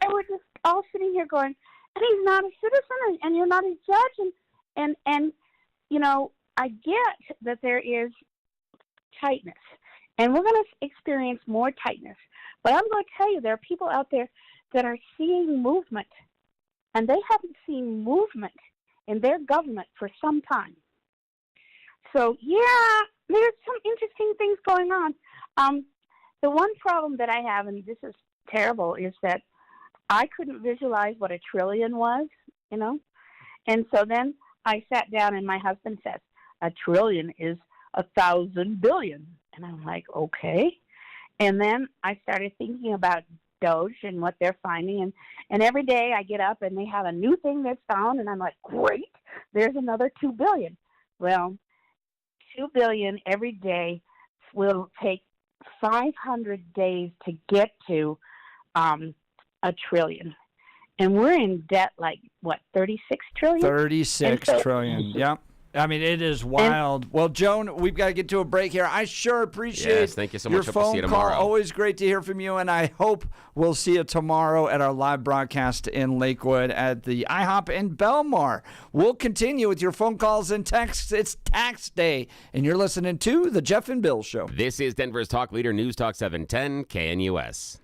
we're just all sitting here going, and he's not a citizen, and you're not his judge, and you know, I get that there is tightness, and we're going to experience more tightness. But I'm going to tell you, there are people out there that are seeing movement, and they haven't seen movement in their government for some time. So, yeah, there's some interesting things going on. The one problem that I have, and this is terrible, is that I couldn't visualize what $1 trillion was, you know. And so then I sat down, and my husband says, $1 trillion is 1,000 billion. And I'm like, okay. And then I started thinking about Doge and what they're finding. And every day I get up, and they have a new thing that's found, and I'm like, great, there's another 2 billion. Well, 2 billion every day will take 500 days to get to $1 trillion. And we're in debt like, what, 36 trillion? 36 trillion, yeah. I mean, it is wild. Well, Joan, we've got to get to a break here. I sure appreciate thank you so your much. Hope to see phone you call. tomorrow. Always great to hear from you, and I hope we'll see you tomorrow at our live broadcast in Lakewood at the IHOP in Belmar. We'll continue with your phone calls and texts. It's tax day, and you're listening to The Jeff and Bill Show. This is Denver's Talk Leader, News Talk 710 KNUS.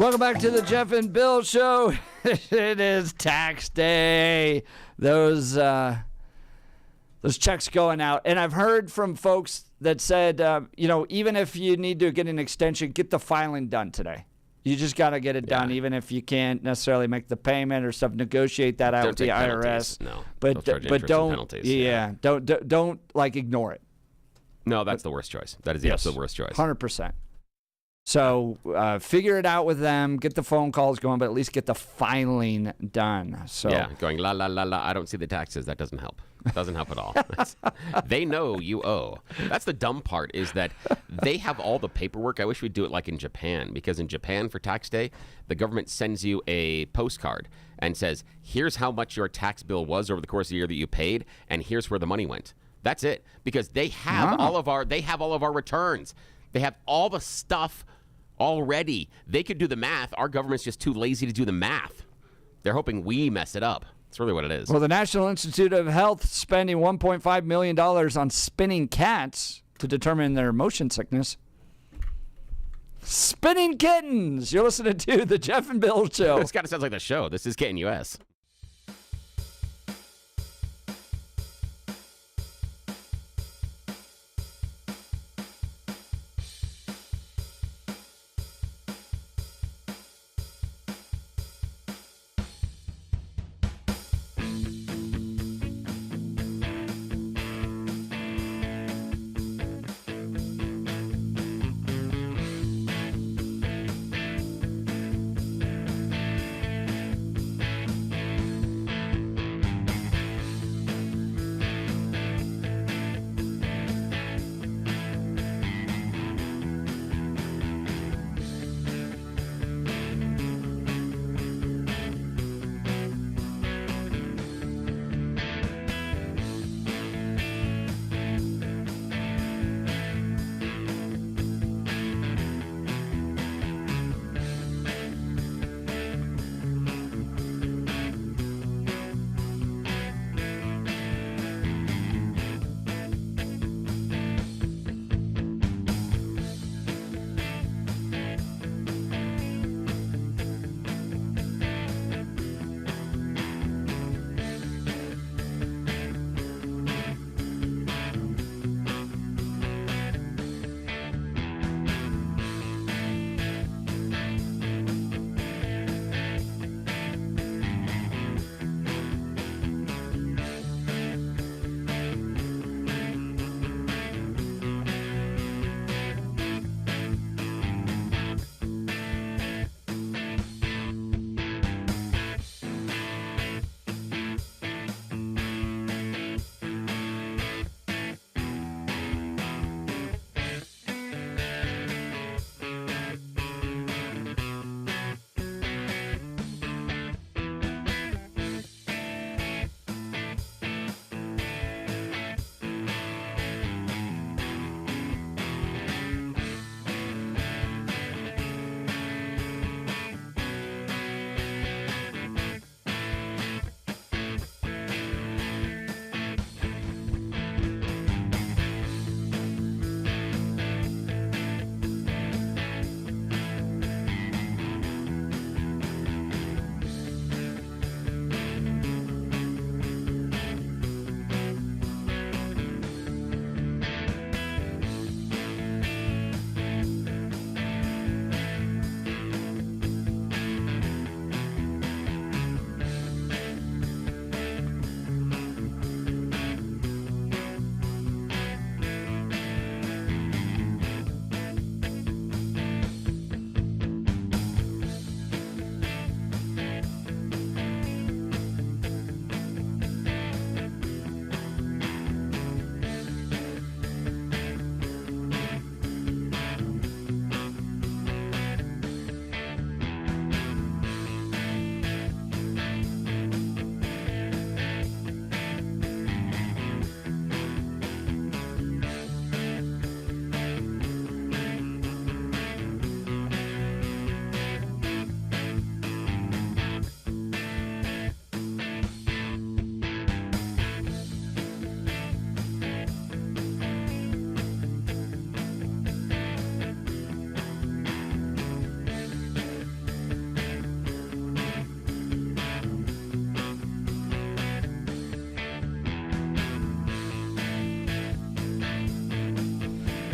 Welcome back to the Jeff and Bill Show. It is tax day. Those checks going out. And I've heard from folks that said, even if you need to get an extension, get the filing done today. You just got to get it done, even if you can't necessarily make the payment or stuff. Negotiate that out with the IRS. Penalties. No, but don't. Penalties. Don't ignore it. No, that's the worst choice. That is the absolute worst choice. 100%. So figure it out with them. Get the phone calls going, but at least get the filing done. So going la la la la. I don't see the taxes. That doesn't help. Doesn't help at all. They know you owe. That's the dumb part, is that they have all the paperwork. I wish we'd do it like in Japan, because in Japan for tax day, the government sends you a postcard and says, here's how much your tax bill was over the course of the year that you paid, and here's where the money went. That's it, because they have all of our returns. They have all the stuff already. They could do the math. Our government's just too lazy to do the math. They're hoping we mess it up. That's really what it is. Well, the National Institute of Health spending $1.5 million on spinning cats to determine their motion sickness. Spinning kittens. You're listening to the Jeff and Bill Show. This kind of sounds like the show. This is KNUS.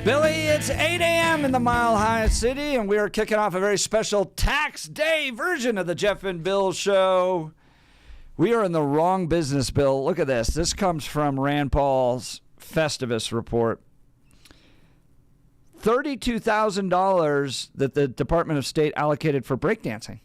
Billy, it's 8 a.m. in the Mile High City, and we are kicking off a very special tax day version of the Jeff and Bill Show. We are in the wrong business, Bill. Look at this. This comes from Rand Paul's Festivus report. $32,000 that the Department of State allocated for breakdancing.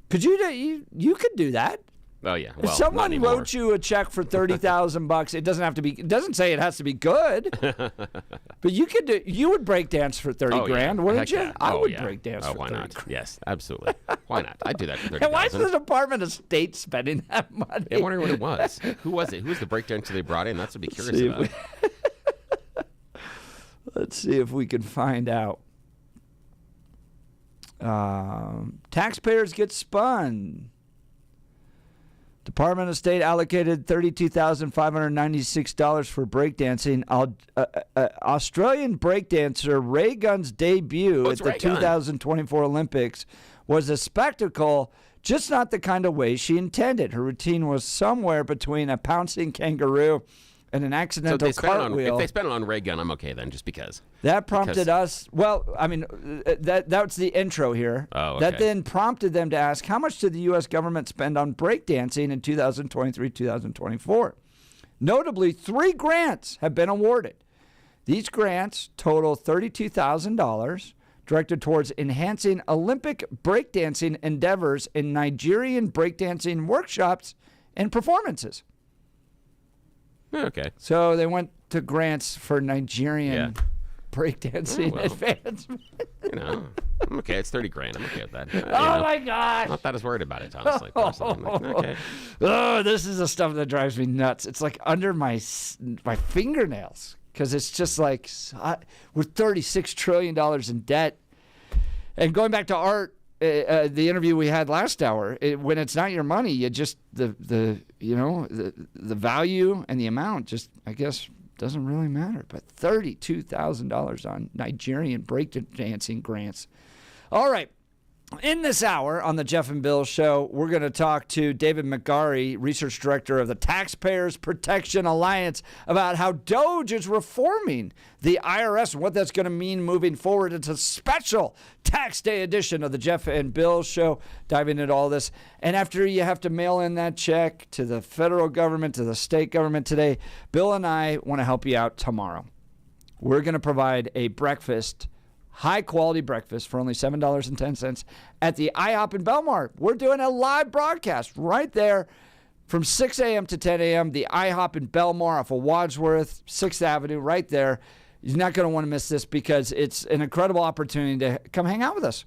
Could you could do that? Oh yeah. If someone wrote you a check for $30,000, it doesn't have to be. It doesn't say it has to be good. But you could do. You would break dance for $30,000, wouldn't you? Yeah. I would break dance for why $30,000. not? Yes, absolutely. Why not? I'd do that for $30,000. And why is the Department of State spending that money? Yeah, I'm wondering what it was. Who was it? Who was the breakdancer they brought in? That's what I'd be curious about. Let's see if we can find out. Taxpayers get spun. Department of State allocated $32,596 for breakdancing. Australian breakdancer Ray Gunn's debut at the 2024 Olympics was a spectacle, just not the kind of way she intended. Her routine was somewhere between a pouncing kangaroo and an accidental cartwheel. If they spent it on Ray Gunn, I'm okay then, just because. That prompted us. Well, I mean, that's the intro here. Oh, okay. That then prompted them to ask, how much did the U.S. government spend on breakdancing in 2023-2024? Notably, 3 grants have been awarded. These grants total $32,000, directed towards enhancing Olympic breakdancing endeavors in Nigerian breakdancing workshops and performances. Okay. So they went to grants for Nigerian breakdancing advancement. I'm okay. It's $30,000. I'm okay with that. My gosh! Not that as worried about it, honestly. Personally. I'm like, okay. Oh, this is the stuff that drives me nuts. It's like under my fingernails because it's just like we're $36 trillion in debt. And going back to art. The interview we had last hour, when it's not your money, you just the value and the amount just, I guess, doesn't really matter. But $32,000 on Nigerian breakdancing grants. All right. In this hour on the Jeff and Bill Show, we're going to talk to David McGarry, Research Director of the Taxpayers Protection Alliance, about how DOGE is reforming the IRS and what that's going to mean moving forward. It's a special tax day edition of the Jeff and Bill Show, diving into all this. And after you have to mail in that check to the federal government, to the state government today, Bill and I want to help you out tomorrow. We're going to provide a breakfast, high-quality breakfast for only $7.10 at the IHOP in Belmar. We're doing a live broadcast right there from 6 a.m. to 10 a.m., the IHOP in Belmar off of Wadsworth, 6th Avenue, right there. You're not going to want to miss this because it's an incredible opportunity to come hang out with us.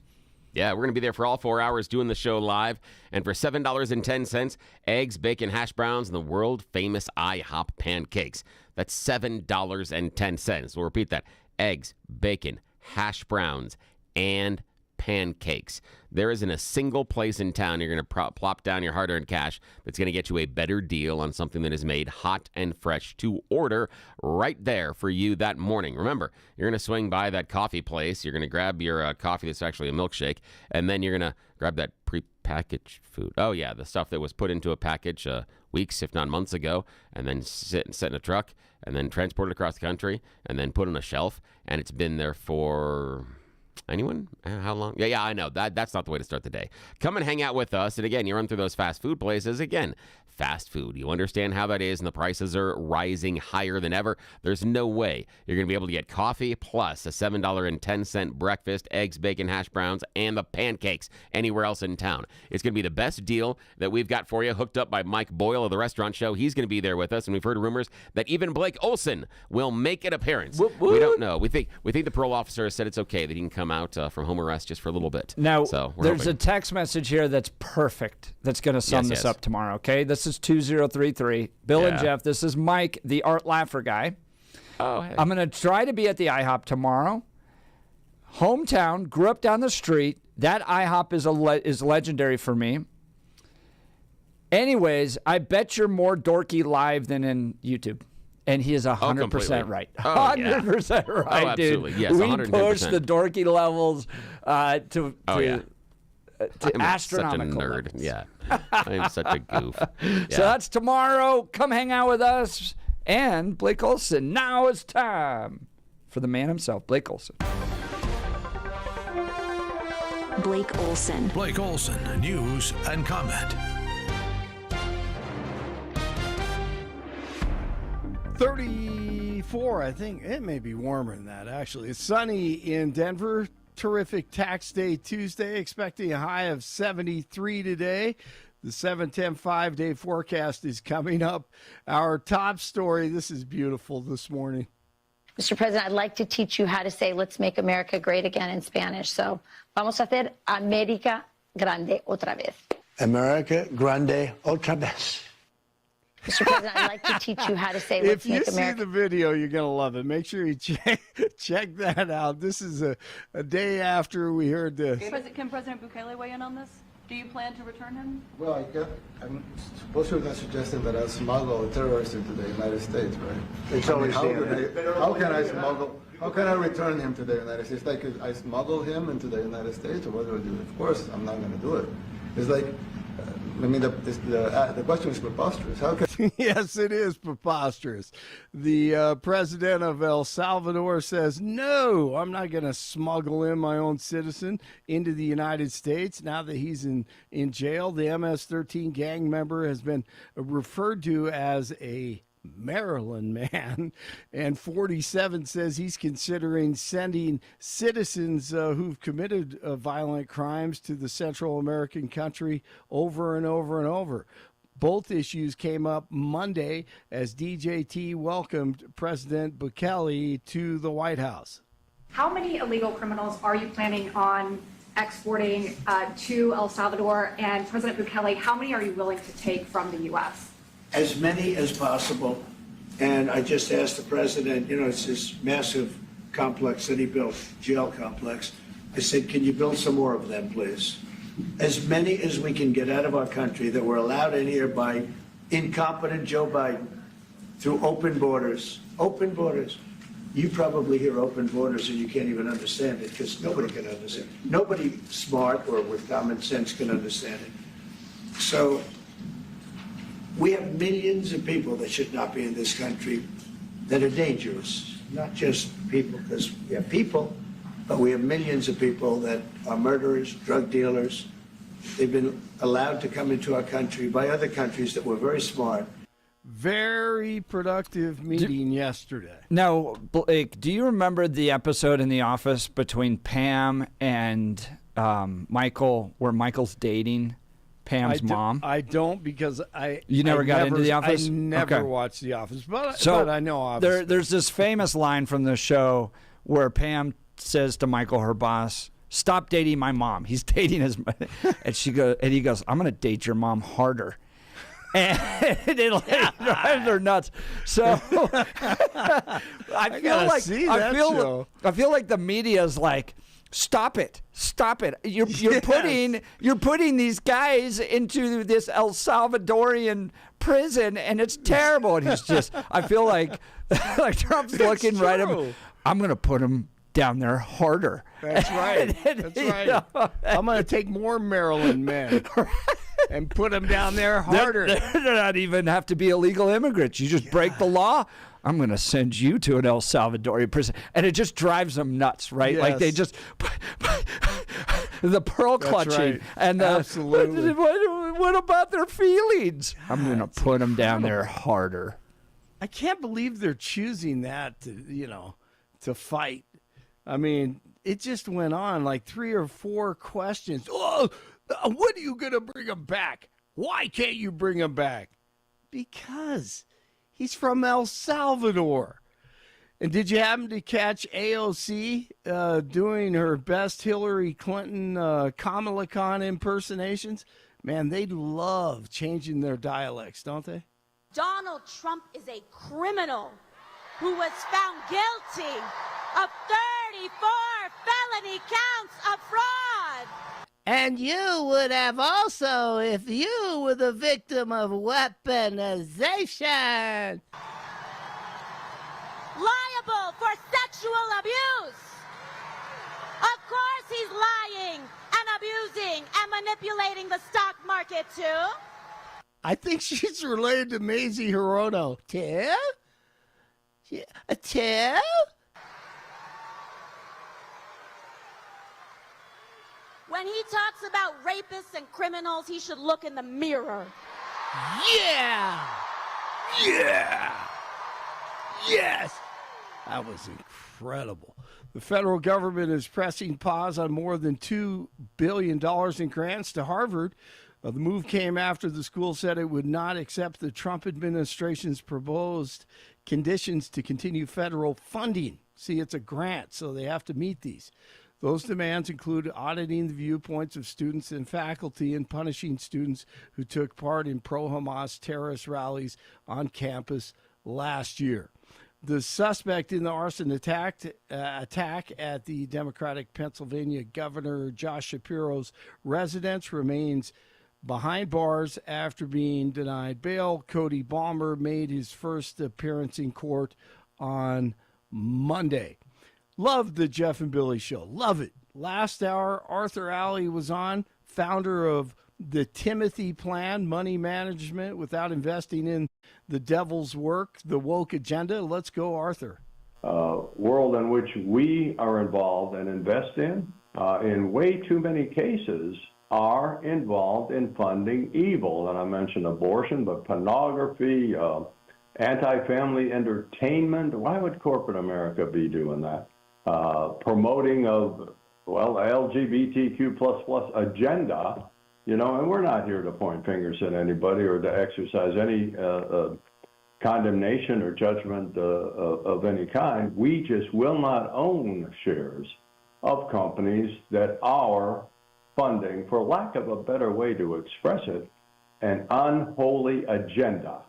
Yeah, we're going to be there for all 4 hours doing the show live. And for $7.10, eggs, bacon, hash browns, and the world-famous IHOP pancakes. That's $7.10. We'll repeat that. Eggs, bacon, hash browns, and pancakes. There isn't a single place in town you're going to plop down your hard-earned cash that's going to get you a better deal on something that is made hot and fresh to order right there for you that morning. Remember, you're going to swing by that coffee place. You're going to grab your coffee that's actually a milkshake, and then you're going to grab that prepackaged food. Oh, yeah, the stuff that was put into a package weeks, if not months ago, and then sit in a truck, and then transport it across the country, and then put on a shelf, and it's been there for... Anyone? How long? Yeah, I know. That's not the way to start the day. Come and hang out with us. And again, you run through those fast food places. Again, fast food. You understand how that is, and the prices are rising higher than ever. There's no way you're going to be able to get coffee plus a $7.10 breakfast, eggs, bacon, hash browns, and the pancakes anywhere else in town. It's going to be the best deal that we've got for you, hooked up by Mike Boyle of The Restaurant Show. He's going to be there with us, and we've heard rumors that even Blake Olson will make an appearance. We don't know. We think the parole officer has said it's okay that he can come out from home arrest just for a little bit. Now, so there's a text message here that's perfect that's going to sum this up tomorrow, okay? This is 2033. Bill and Jeff, this is Mike, the Art Laffer guy. Oh, hey. I'm going to try to be at the IHOP tomorrow. Hometown, grew up down the street. That IHOP is legendary for me. Anyways, I bet you're more dorky live than in YouTube. And he is 100% right. 100% right, dude. Absolutely. Yes, we 110%. push the dorky levels to astronomical such a nerd. levels. Yeah. I'm such a goof. Yeah. So that's tomorrow. Come hang out with us. and Blake Olson. Now it's time for the man himself, Blake Olson. Blake Olson. Blake Olson, news and comment. 34, I think. It may be warmer than that, actually. It's sunny in Denver. Terrific tax day Tuesday. Expecting a high of 73 today. The 7-10 5-day forecast is coming up. Our top story, this is beautiful this morning. Mr. President, I'd like to teach you how to say, let's make America great again in Spanish. So, vamos a hacer América grande otra vez. America grande otra vez. Mr. President, I'd like to teach you how to say, let's make America. If you see the video, you're going to love it. Make sure you check that out. This is a day after we heard this. Can President Bukele weigh in on this? Do you plan to return him? Well, I'm supposed you're not suggesting that I smuggle a terrorist into the United States, right? It's always how can I smuggle? How can I return him to the United States? Like, I smuggle him into the United States, or what do I do? Of course, I'm not going to do it. It's like, the question is preposterous. How can? Yes, it is preposterous. The president of El Salvador says, no, I'm not going to smuggle in my own citizen into the United States now that he's in jail. The MS-13 gang member has been referred to as a Maryland man, and 47 says he's considering sending citizens who've committed violent crimes to the Central American country over and over and over. Both issues came up Monday as DJT welcomed President Bukele to the White House. How many illegal criminals are you planning on exporting to El Salvador? And President Bukele, how many are you willing to take from the U.S.? As many as possible. And I just asked the president, it's this massive complex that he built, jail complex. I said, can you build some more of them, please? As many as we can get out of our country that were allowed in here by incompetent Joe Biden through open borders. Open borders. You probably hear open borders and you can't even understand it because nobody can understand it. Nobody smart or with common sense can understand it. So we have millions of people that should not be in this country that are dangerous. Not just people, because we have people, but we have millions of people that are murderers, drug dealers. They've been allowed to come into our country by other countries that were very smart. Very productive meeting yesterday. Now, Blake, do you remember the episode in The Office between Pam and Michael where Michael's dating Pam's mom? I don't because You never got into The Office? I never watched The Office, but I know Office. There's this famous line from the show where Pam says to Michael, her boss, "Stop dating my mom. He's dating his," and he goes, "I'm going to date your mom harder." And it drives her nuts. So I feel like the media is like, Stop it! You're putting these guys into this El Salvadorian prison, and it's terrible. And he's just, I feel like Trump's looking right at him. I'm going to put him down there harder. That's right. That's right. I'm going to take more Maryland men and put them down there harder. They're not even have to be illegal immigrants. You just break the law. I'm going to send you to an El Salvadorian prison. And it just drives them nuts, right? Yes. Like they just, the pearl clutching. Right. And absolutely. What about their feelings? I'm going to put them down there harder. I can't believe they're choosing that to fight. I mean, it just went on like 3 or 4 questions. Oh, when are you going to bring him back? Why can't you bring him back? Because he's from El Salvador. And did you happen to catch AOC doing her best Hillary Clinton, Kamala Khan impersonations? Man, they love changing their dialects, don't they? Donald Trump is a criminal who was found guilty of 34 felony counts of fraud. And you would have also if you were the victim of weaponization. Liable for sexual abuse. Of course he's lying and abusing and manipulating the stock market too. I think she's related to Mazie Hirono. Too? Yeah, a tip? When he talks about rapists and criminals, he should look in the mirror. Yeah! Yeah! Yes! That was incredible. The federal government is pressing pause on more than $2 billion in grants to Harvard. The move came after the school said it would not accept the Trump administration's proposed conditions to continue federal funding. See, it's a grant, so they have to meet these. Those demands include auditing the viewpoints of students and faculty and punishing students who took part in pro-Hamas terrorist rallies on campus last year. The suspect in the arson attack at the Democratic Pennsylvania Governor Josh Shapiro's residence remains behind bars after being denied bail. Cody Balmer made his first appearance in court on Monday. Love the Jeff and Billy Show. Love it. Last hour, Arthur Alley was on, founder of the Timothy Plan, money management without investing in the devil's work, the woke agenda. Let's go, Arthur. World in which we are involved and invest in way too many cases, are involved in funding evil. And I mentioned abortion, but pornography, anti-family entertainment. Why would corporate America be doing that? Promoting of, LGBTQ++ agenda, and we're not here to point fingers at anybody or to exercise any condemnation or judgment of any kind. We just will not own shares of companies that are funding, for lack of a better way to express it, an unholy agenda.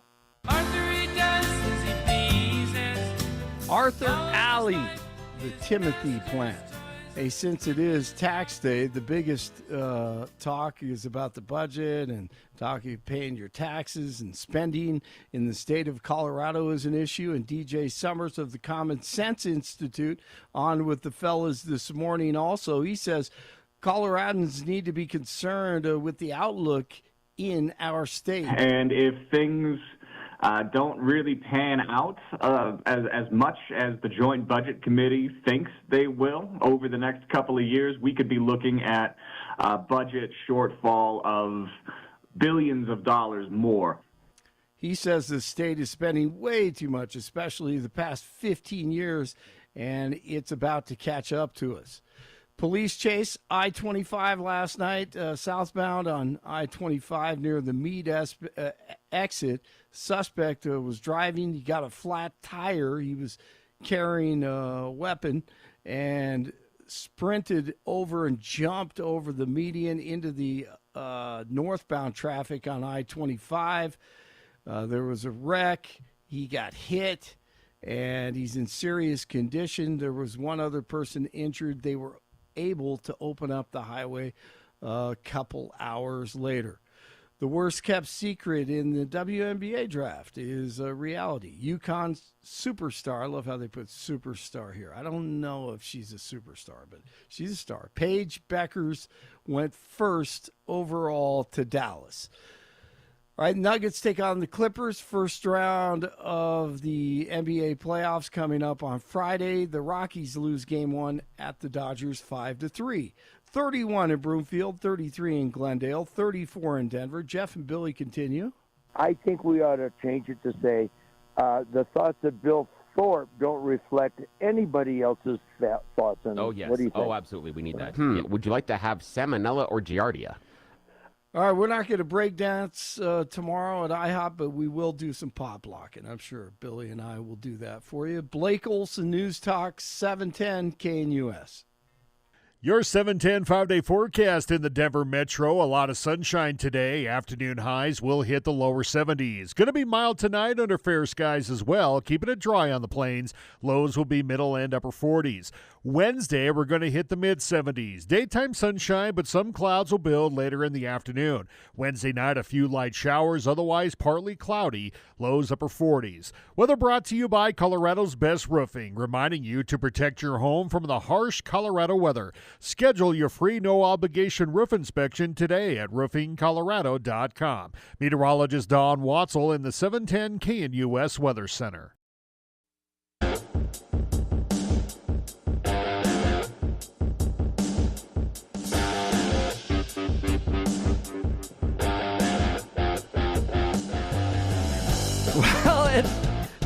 Arthur Alley, the Timothy Plan. Hey, since it is tax day, the biggest talk is about the budget and talking paying your taxes and spending in the state of Colorado is an issue. And DJ Summers of the Common Sense Institute on with the fellas this morning also. He says Coloradans need to be concerned with the outlook in our state. And if things don't really pan out as much as the Joint Budget Committee thinks they will over the next couple of years, we could be looking at a budget shortfall of billions of dollars more. He says the state is spending way too much, especially the past 15 years, and it's about to catch up to us. Police chase I-25 last night, southbound on I-25 near the Meade exit. Suspect was driving. He got a flat tire. He was carrying a weapon and sprinted over and jumped over the median into the northbound traffic on I-25. There was a wreck. He got hit, and he's in serious condition. There was one other person injured. They were able to open up the highway a couple hours later. The worst kept secret in the WNBA draft is a reality. UConn superstar. I love how they put superstar here. I don't know if she's a superstar, but she's a star. Paige Beckers went first overall to Dallas. All right, Nuggets take on the Clippers. First round of the NBA playoffs coming up on Friday. The Rockies lose game one at the Dodgers 5-3. 31 in Broomfield, 33 in Glendale, 34 in Denver. Jeff and Billy continue. I think we ought to change it to say the thoughts of Bill Thorpe don't reflect anybody else's thoughts on Oh, yes. What do you think? Oh, absolutely. We need that. Yeah. Would you like to have salmonella or giardia? All right, we're not going to break dance tomorrow at IHOP, but we will do some pop locking. I'm sure Billy and I will do that for you. Blake Olson, News Talk, 710 KNUS. Your 710 5-day forecast in the Denver metro. A lot of sunshine today. Afternoon highs will hit the lower 70s. Going to be mild tonight under fair skies as well. Keeping it dry on the plains. Lows will be middle and upper 40s. Wednesday, we're going to hit the mid-70s. Daytime sunshine, but some clouds will build later in the afternoon. Wednesday night, a few light showers, otherwise partly cloudy. Lows upper 40s. Weather brought to you by Colorado's Best Roofing, reminding you to protect your home from the harsh Colorado weather. Schedule your free no-obligation roof inspection today at roofingcolorado.com. Meteorologist Don Watzel in the 710 KNUS Weather Center.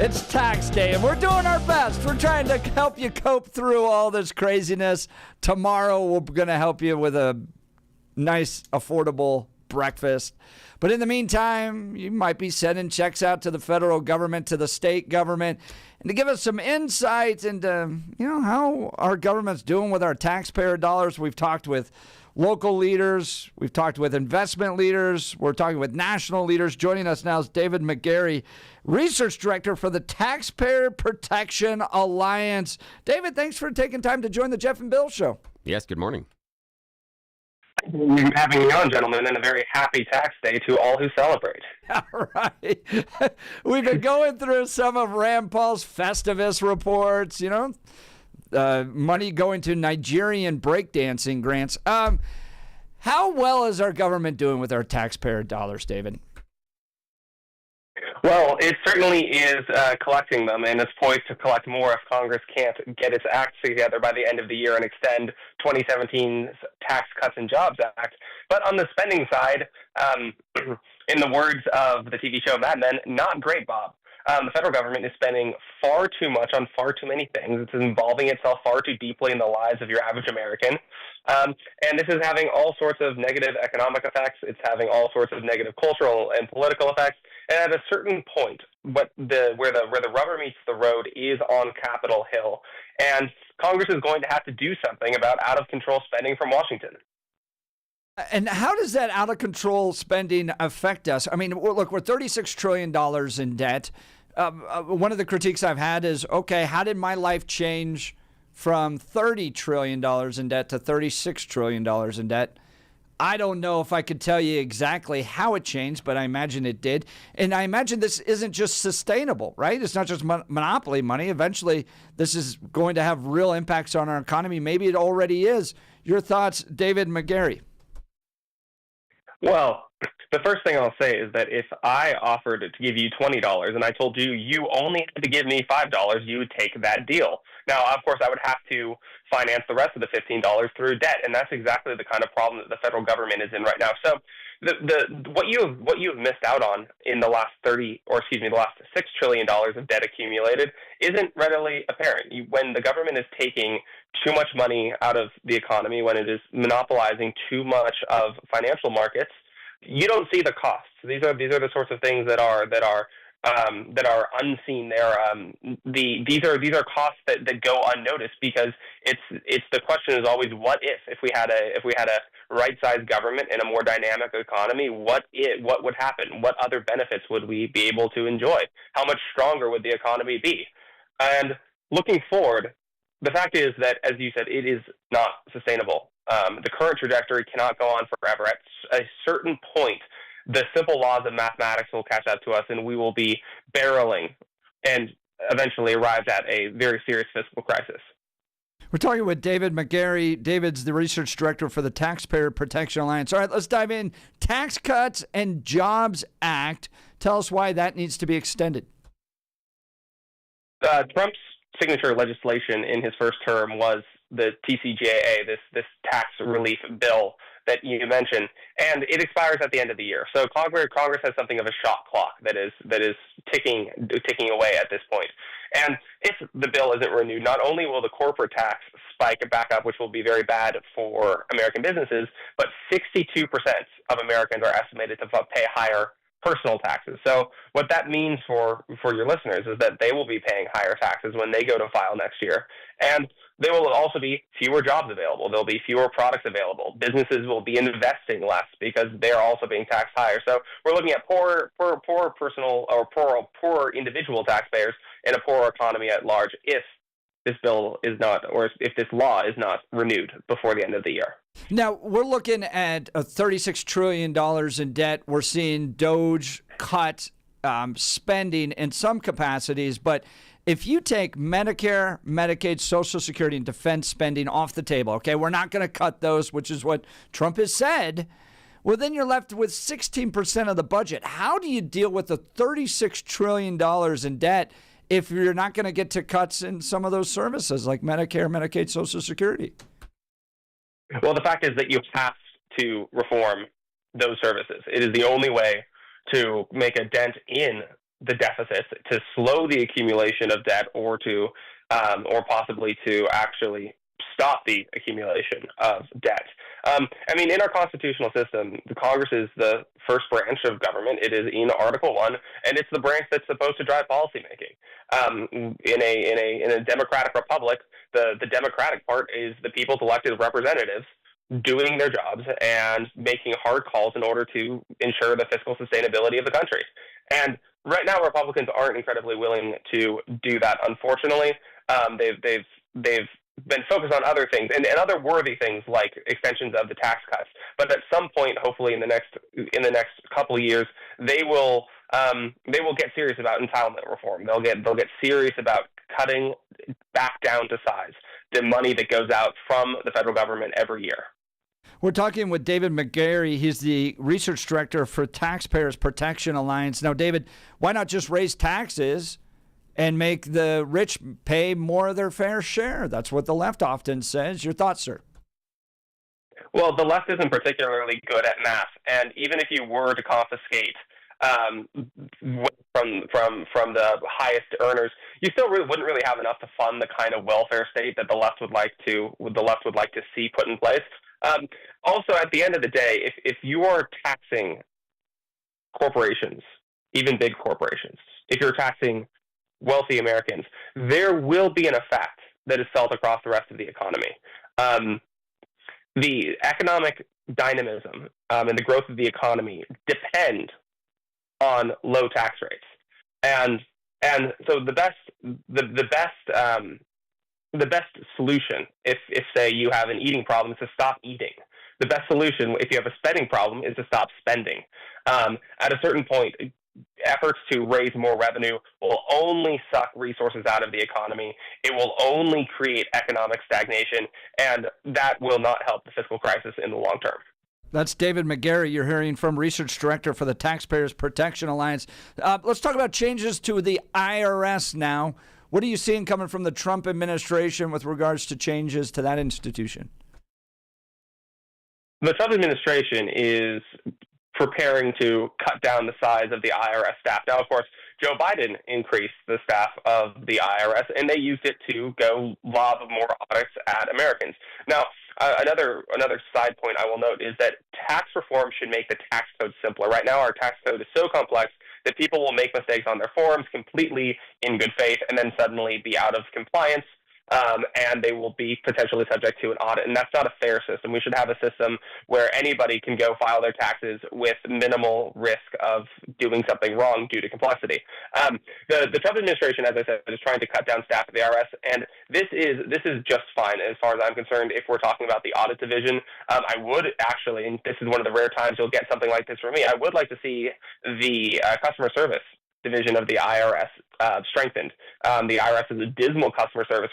It's tax day, and we're doing our best. We're trying to help you cope through all this craziness. Tomorrow, we're going to help you with a nice, affordable breakfast. But in the meantime, you might be sending checks out to the federal government, to the state government, and to give us some insight into, how our government's doing with our taxpayer dollars. We've talked with local leaders. We've talked with investment leaders. We're talking with national leaders. Joining us now is David McGarry, Research Director for the Taxpayer Protection Alliance. David, thanks for taking time to join the Jeff and Bill Show. Yes, good morning. Having me on, gentlemen, and a very happy tax day to all who celebrate. All right. We've been going through some of Rand Paul's Festivus reports, money going to Nigerian breakdancing grants. How well is our government doing with our taxpayer dollars, David? Well, it certainly is collecting them, and it's poised to collect more if Congress can't get its act together by the end of the year and extend 2017's Tax Cuts and Jobs Act. But on the spending side, in the words of the TV show Mad Men, not great, Bob. The federal government is spending far too much on far too many things. It's involving itself far too deeply in the lives of your average American. And this is having all sorts of negative economic effects. It's having all sorts of negative cultural and political effects. And at a certain point, where the rubber meets the road is on Capitol Hill. And Congress is going to have to do something about out-of-control spending from Washington. And how does that out-of-control spending affect us? I mean, look, we're $36 trillion in debt. One of the critiques I've had is, okay, how did my life change from $30 trillion in debt to $36 trillion in debt? I don't know if I could tell you exactly how it changed, but I imagine it did. And I imagine this isn't just sustainable, right? It's not just monopoly money. Eventually, this is going to have real impacts on our economy. Maybe it already is. Your thoughts, David McGarry? Well, the first thing I'll say is that if I offered to give you $20 and I told you you only had to give me $5, you would take that deal. Now, of course, I would have to finance the rest of the $15 through debt, and that's exactly the kind of problem that the federal government is in right now. So, what you have missed out on in the last the last $6 trillion of debt accumulated isn't readily apparent. When the government is taking too much money out of the economy, when it is monopolizing too much of financial markets, you don't see the costs. These are the sorts of things that are unseen. These are costs that go unnoticed because it's the question is always what if we had a right-sized government and a more dynamic economy, what would happen? What other benefits would we be able to enjoy? How much stronger would the economy be? And looking forward, the fact is that, as you said, it is not sustainable. The current trajectory cannot go on forever. At a certain point, the simple laws of mathematics will catch up to us, and we will be barreling and eventually arrive at a very serious fiscal crisis. We're talking with David McGarry. David's the Research Director for the Taxpayer Protection Alliance. All right, let's dive in. Tax Cuts and Jobs Act. Tell us why that needs to be extended. Trump's signature legislation in his first term was the TCJA, this tax relief bill that you mentioned, and it expires at the end of the year. So Congress has something of a shot clock that is ticking away at this point. And if the bill isn't renewed, not only will the corporate tax spike back up, which will be very bad for American businesses, but 62% of Americans are estimated to pay higher personal taxes. So what that means for your listeners is that they will be paying higher taxes when they go to file next year. And there will also be fewer jobs available. There'll be fewer products available. Businesses will be investing less because they're also being taxed higher. So we're looking at poor personal or poor individual taxpayers and a poorer economy at large if this bill is not, or if this law is not renewed before the end of the year. Now, we're looking at $36 trillion in debt. We're seeing DOGE cut spending in some capacities, but if you take Medicare, Medicaid, Social Security, and defense spending off the table, okay, we're not going to cut those, which is what Trump has said, well, then you're left with 16% of the budget. How do you deal with the $36 trillion in debt if you're not going to get to cuts in some of those services like Medicare, Medicaid, Social Security? Well, the fact is that you have to reform those services. It is the only way to make a dent in the deficits, to slow the accumulation of debt, or possibly to actually stop the accumulation of debt. In our constitutional system, the Congress is the first branch of government. It is in Article 1, and it's the branch that's supposed to drive policymaking. In a democratic republic, the democratic part is the people's elected representatives doing their jobs and making hard calls in order to ensure the fiscal sustainability of the country. And right now, Republicans aren't incredibly willing to do that. Unfortunately, they've been focused on other things and other worthy things like extensions of the tax cuts. But at some point, hopefully in the next couple of years, they will get serious about entitlement reform. They'll get serious about cutting back down to size the money that goes out from the federal government every year. We're talking with David McGarry. He's the research director for Taxpayers Protection Alliance. Now, David, why not just raise taxes and make the rich pay more of their fair share? That's what the left often says. Your thoughts, sir? Well, the left isn't particularly good at math, and even if you were to confiscate from the highest earners, you still wouldn't really have enough to fund the kind of welfare state that the left would like to see put in place. Also, at the end of the day, if you are taxing corporations, even big corporations, if you're taxing wealthy Americans, there will be an effect that is felt across the rest of the economy. The economic dynamism and the growth of the economy depend on low tax rates, and so the best solution, if say you have an eating problem, is to stop eating. The best solution, if you have a spending problem, is to stop spending. At a certain point, efforts to raise more revenue will only suck resources out of the economy. It will only create economic stagnation, and that will not help the fiscal crisis in the long term. That's David McGarry. You're hearing from research director for the Taxpayers Protection Alliance. Let's talk about changes to the IRS now. What are you seeing coming from the Trump administration with regards to changes to that institution? The Trump administration is preparing to cut down the size of the IRS staff. Now, of course, Joe Biden increased the staff of the IRS, and they used it to go lob more audits at Americans. Now, another side point I will note is that tax reform should make the tax code simpler. Right now, our tax code is so complex that people will make mistakes on their forms completely in good faith and then suddenly be out of compliance, and they will be potentially subject to an audit. And that's not a fair system. We should have a system where anybody can go file their taxes with minimal risk of doing something wrong due to complexity. The Trump administration, as I said, is trying to cut down staff at the IRS, and this is just fine as far as I'm concerned. If we're talking about the audit division, I would actually, and this is one of the rare times you'll get something like this from me, I would like to see the customer service division of the IRS strengthened. The IRS has a dismal customer service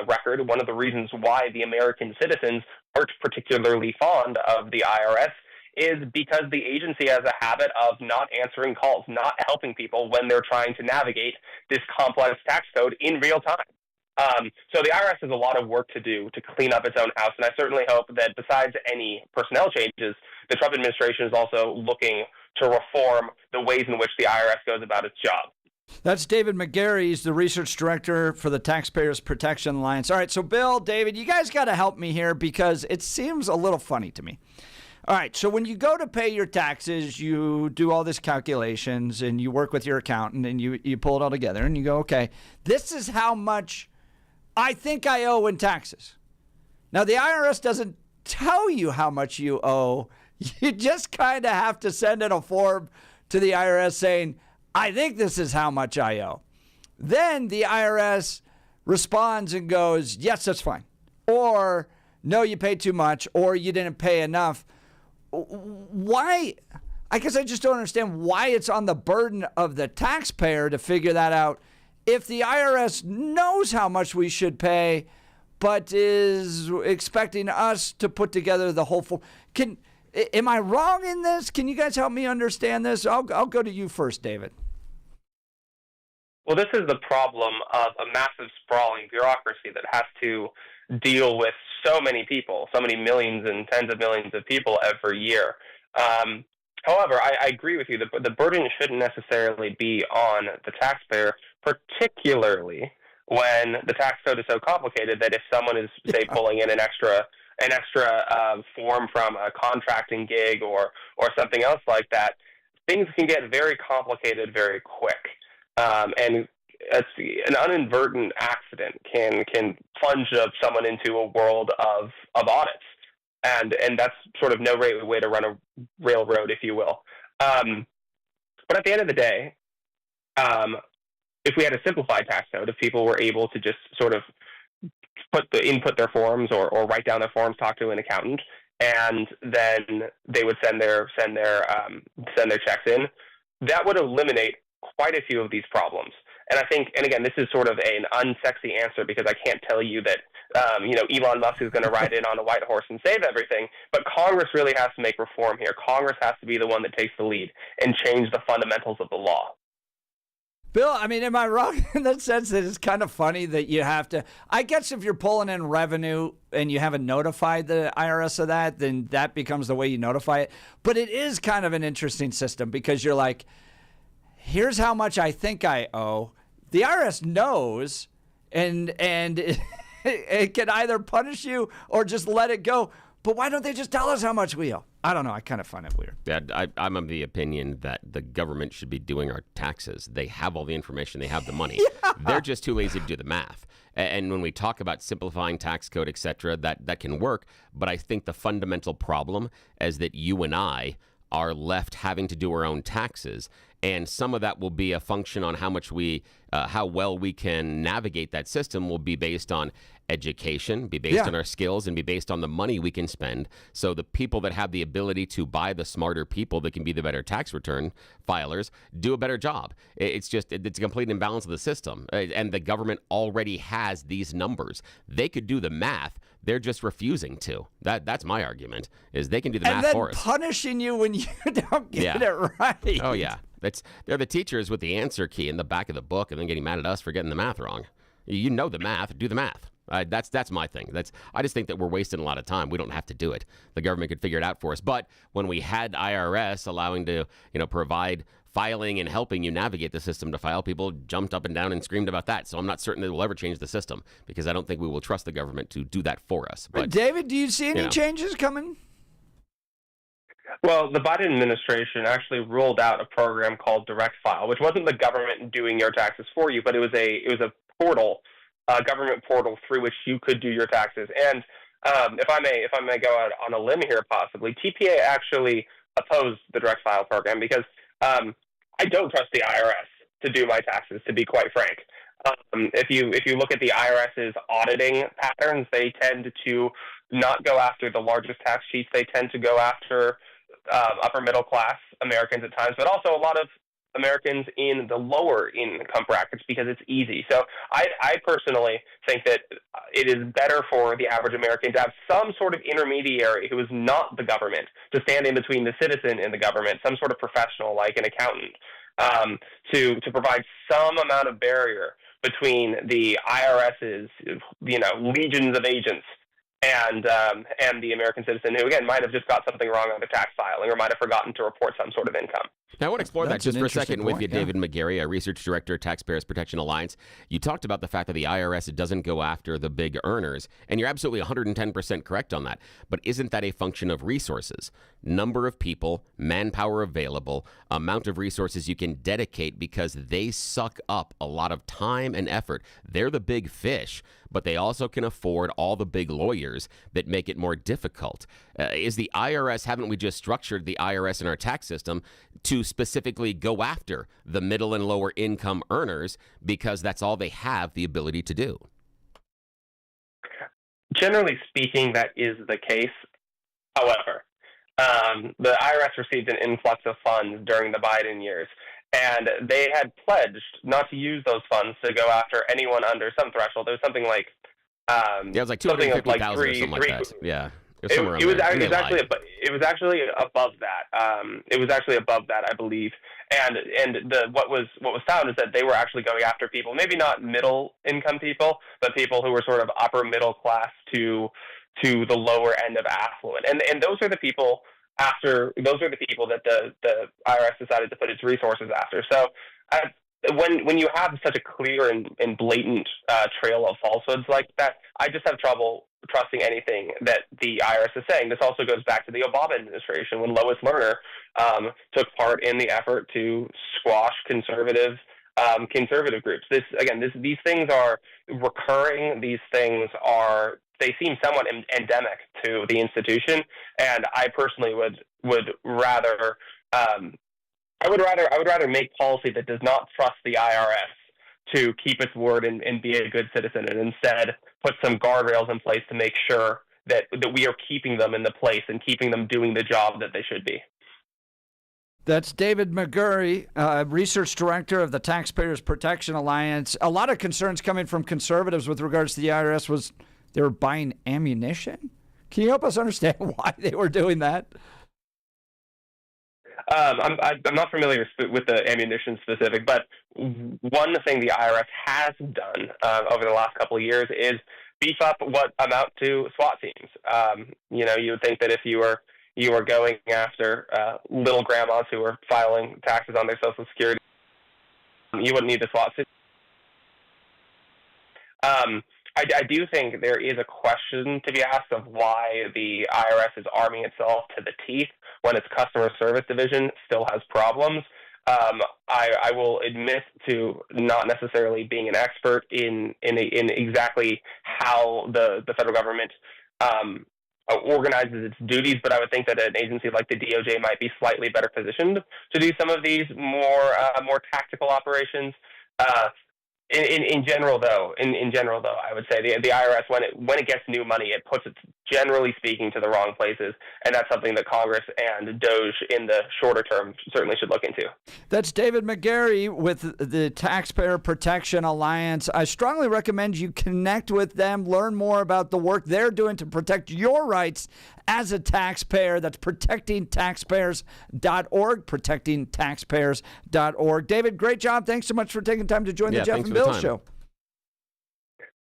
record. One of the reasons why the American citizens aren't particularly fond of the IRS is because the agency has a habit of not answering calls, not helping people when they're trying to navigate this complex tax code in real time. So the IRS has a lot of work to do to clean up its own house, and I certainly hope that besides any personnel changes, the Trump administration is also looking to reform the ways in which the IRS goes about its job. That's David McGarry. He's the research director for the Taxpayers Protection Alliance. All right, so Bill, David, you guys got to help me here because it seems a little funny to me. All right, so when you go to pay your taxes, you do all these calculations and you work with your accountant and you pull it all together and you go, okay, this is how much I think I owe in taxes. Now, the IRS doesn't tell you how much you owe. You just kind of have to send in a form to the IRS saying, I think this is how much I owe. Then the IRS responds and goes, yes, that's fine. Or, no, you paid too much, or you didn't pay enough. Why? I guess I just don't understand why it's on the burden of the taxpayer to figure that out if the IRS knows how much we should pay, but is expecting us to put together the whole form. Am I wrong in this? Can you guys help me understand this? I'll go to you first, David. Well, this is the problem of a massive sprawling bureaucracy that has to deal with so many people, so many millions and tens of millions of people every year. However, I agree with you. The burden shouldn't necessarily be on the taxpayer, particularly when the tax code is so complicated that if someone is, say, pulling in an extra form from a contracting gig or something else like that, things can get very complicated very quick. And an inadvertent accident can plunge someone into a world of audits. And that's sort of no great way to run a railroad, if you will. But at the end of the day, if we had a simplified tax code, if people were able to just sort of input their forms or write down their forms, talk to an accountant, and then they would send their checks in, that would eliminate quite a few of these problems. And I think, and again, this is sort of an unsexy answer because I can't tell you that, Elon Musk is going to ride in on a white horse and save everything, but Congress really has to make reform here. Congress has to be the one that takes the lead and change the fundamentals of the law. Bill, I mean, am I wrong in that sense that it's kind of funny that you have to, I guess if you're pulling in revenue and you haven't notified the IRS of that, then that becomes the way you notify it. But it is kind of an interesting system because you're like, here's how much I think I owe. The IRS knows, and it can either punish you or just let it go. But why don't they just tell us how much we owe? I don't know. I kind of find it weird. Yeah, I'm of the opinion that the government should be doing our taxes. They have all the information. They have the money. Yeah. They're just too lazy to do the math. And when we talk about simplifying tax code, et cetera, that can work. But I think the fundamental problem is that you and I are left having to do our own taxes. And some of that will be a function on how well we can navigate that system will be based on education, be based on our skills, and be based on the money we can spend. So the people that have the ability to buy the smarter people that can be the better tax return filers do a better job. It's a complete imbalance of the system. And the government already has these numbers. They could do the math. They're just refusing to. That's my argument, is they can do the math for us. And then punishing you when you don't get it right. Oh, yeah. They're the teachers with the answer key in the back of the book and then getting mad at us for getting the math wrong. You know the math. Do the math. That's my thing. I just think that we're wasting a lot of time. We don't have to do it. The government could figure it out for us. But when we had IRS allowing to, provide filing and helping you navigate the system to file, people jumped up and down and screamed about that. So I'm not certain that we'll ever change the system because I don't think we will trust the government to do that for us. But David, do you see any changes coming? Well, the Biden administration actually ruled out a program called Direct File, which wasn't the government doing your taxes for you, but it was a portal, a government portal through which you could do your taxes. And if I may go out on a limb here, possibly, TPA actually opposed the Direct File program because I don't trust the IRS to do my taxes, to be quite frank. If you look at the IRS's auditing patterns, they tend to not go after the largest tax sheets. They tend to go after upper middle class Americans at times, but also a lot of Americans in the lower income brackets because it's easy. So I personally think that it is better for the average American to have some sort of intermediary who is not the government to stand in between the citizen and the government, some sort of professional like an accountant, to provide some amount of barrier between the IRS's legions of agents and the American citizen who, again, might have just got something wrong on their tax filing or might have forgotten to report some sort of income. Now, I want to explore that just for a second with you, yeah. David McGarry, a research director at Taxpayers Protection Alliance. You talked about the fact that the IRS doesn't go after the big earners, and you're absolutely 110% correct on that. But isn't that a function of resources? Number of people, manpower available, amount of resources you can dedicate because they suck up a lot of time and effort. They're the big fish, but they also can afford all the big lawyers that make it more difficult. Is the IRS, haven't we just structured the IRS in our tax system to specifically go after the middle and lower income earners because that's all they have the ability to do? Generally speaking, that is the case. However, the IRS received an influx of funds during the Biden years, and they had pledged not to use those funds to go after anyone under some threshold. There was something like it was like 250,000 or something like that. Yeah. It was actually above that. It was actually above that, I believe. And what was found is that they were actually going after people, maybe not middle income people, but people who were sort of upper middle class to the lower end of affluent. And those are the people those are the people that the IRS decided to put its resources after. So when you have such a clear and blatant trail of falsehoods like that, I just have trouble trusting anything that the IRS is saying. This also goes back to the Obama administration when Lois Lerner took part in the effort to squash conservative groups. These things are recurring. These things they seem somewhat endemic to the institution, and I personally would rather I would rather make policy that does not trust the IRS to keep its word and be a good citizen, and instead put some guardrails in place to make sure that we are keeping them in the place and keeping them doing the job that they should be. That's David McGurry, Research Director of the Taxpayers Protection Alliance. A lot of concerns coming from conservatives with regards to the IRS was they were buying ammunition. Can you help us understand why they were doing that? I'm not familiar with the ammunition specific, but one thing the IRS has done over the last couple of years is beef up what amount to SWAT teams. You would think that if you were going after little grandmas who were filing taxes on their Social Security, you wouldn't need the SWAT team. I do think there is a question to be asked of why the IRS is arming itself to the teeth when its customer service division still has problems. I will admit to not necessarily being an expert in exactly how the federal government organizes its duties, but I would think that an agency like the DOJ might be slightly better positioned to do some of these more tactical operations. In general, though, I would say the IRS, when it gets new money, it puts it, generally speaking, to the wrong places, and that's something that Congress and DOJ in the shorter term certainly should look into. That's David McGarry with the Taxpayer Protection Alliance. I strongly recommend you connect with them, learn more about the work they're doing to protect your rights as a taxpayer. That's protectingtaxpayers.org, protectingtaxpayers.org. David, great job. Thanks so much for taking time to join the Jeff and Bill Show.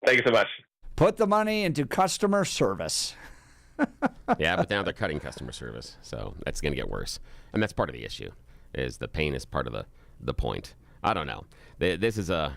Thank you so much. Put the money into customer service. Yeah, but now they're cutting customer service, so that's going to get worse. And that's part of the issue, is the pain is part of the point. I don't know. This is the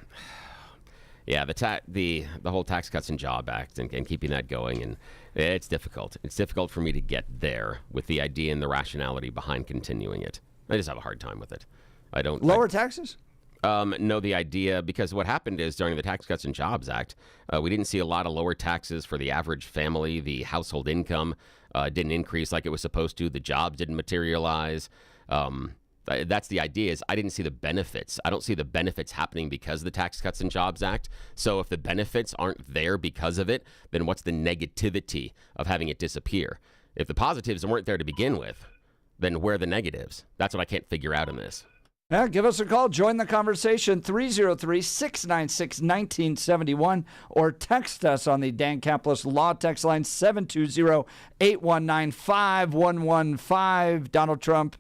whole Tax Cuts and Job Act and keeping that going, and it's difficult. It's difficult for me to get there with the idea and the rationality behind continuing it. I just have a hard time with it. Lower taxes? No, the idea, because what happened is during the Tax Cuts and Jobs Act, we didn't see a lot of lower taxes for the average family. The household income didn't increase like it was supposed to. The jobs didn't materialize. That's the idea, is I didn't see the benefits. I don't see the benefits happening because of the Tax Cuts and Jobs Act. So if the benefits aren't there because of it, then what's the negativity of having it disappear? If the positives weren't there to begin with, then where are the negatives? That's what I can't figure out in this. Yeah, give us a call. Join the conversation, 303-696-1971, or text us on the Dan Caplis Law text line, 720-819-5115. Donald Trump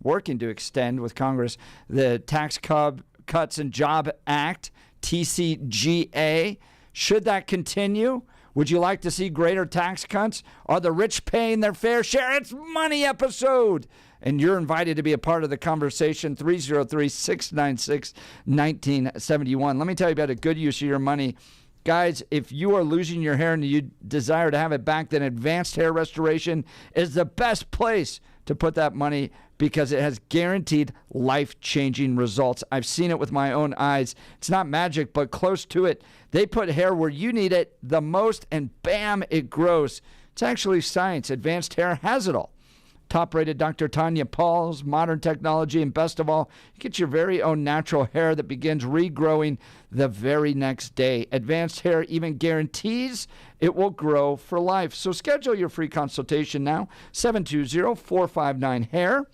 working to extend with Congress the Tax Cuts and Job Act, TCJA. Should that continue? Would you like to see greater tax cuts? Are the rich paying their fair share? It's Money Episode. And you're invited to be a part of the conversation, 303-696-1971. Let me tell you about a good use of your money. Guys, if you are losing your hair and you desire to have it back, then Advanced Hair Restoration is the best place to put that money because it has guaranteed life-changing results. I've seen it with my own eyes. It's not magic, but close to it. They put hair where you need it the most, and bam, it grows. It's actually science. Advanced Hair has it all. Top-rated Dr. Tanya Paul's modern technology, and best of all, you get your very own natural hair that begins regrowing the very next day. Advanced Hair even guarantees it will grow for life. So schedule your free consultation now, 720-459-HAIR.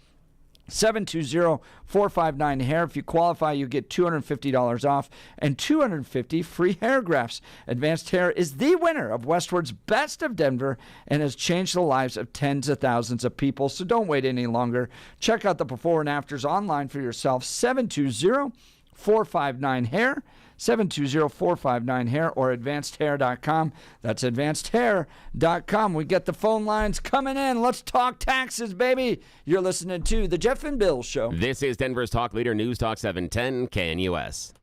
720-459-HAIR. If you qualify, you get $250 off and 250 free hair grafts. Advanced Hair is the winner of Westward's Best of Denver and has changed the lives of tens of thousands of people. So don't wait any longer. Check out the before and afters online for yourself. 720-459-HAIR. 720-459-HAIR or advancedhair.com. That's advancedhair.com. We get the phone lines coming in. Let's talk taxes, baby. You're listening to The Jeff and Bill Show. This is Denver's Talk Leader, News Talk 710 KNUS.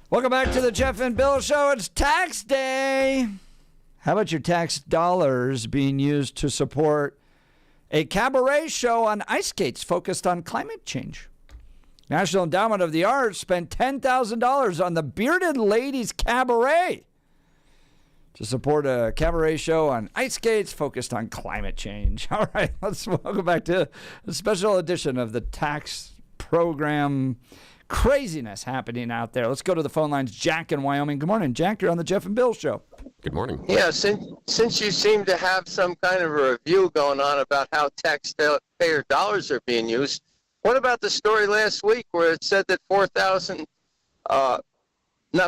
Welcome back to the Jeff and Bill Show. It's tax day. How about your tax dollars being used to support a cabaret show on ice skates focused on climate change? National Endowment of the Arts spent $10,000 on the Bearded Ladies Cabaret to support a cabaret show on ice skates focused on climate change. All right, let's welcome back to a special edition of the tax program craziness happening out there. Let's go to the phone lines. Jack in Wyoming. Good morning, Jack. You're on the Jeff and Bill Show. Good morning. Yeah, since you seem to have some kind of a review going on about how taxpayer dollars are being used, what about the story last week where it said that 4,000, not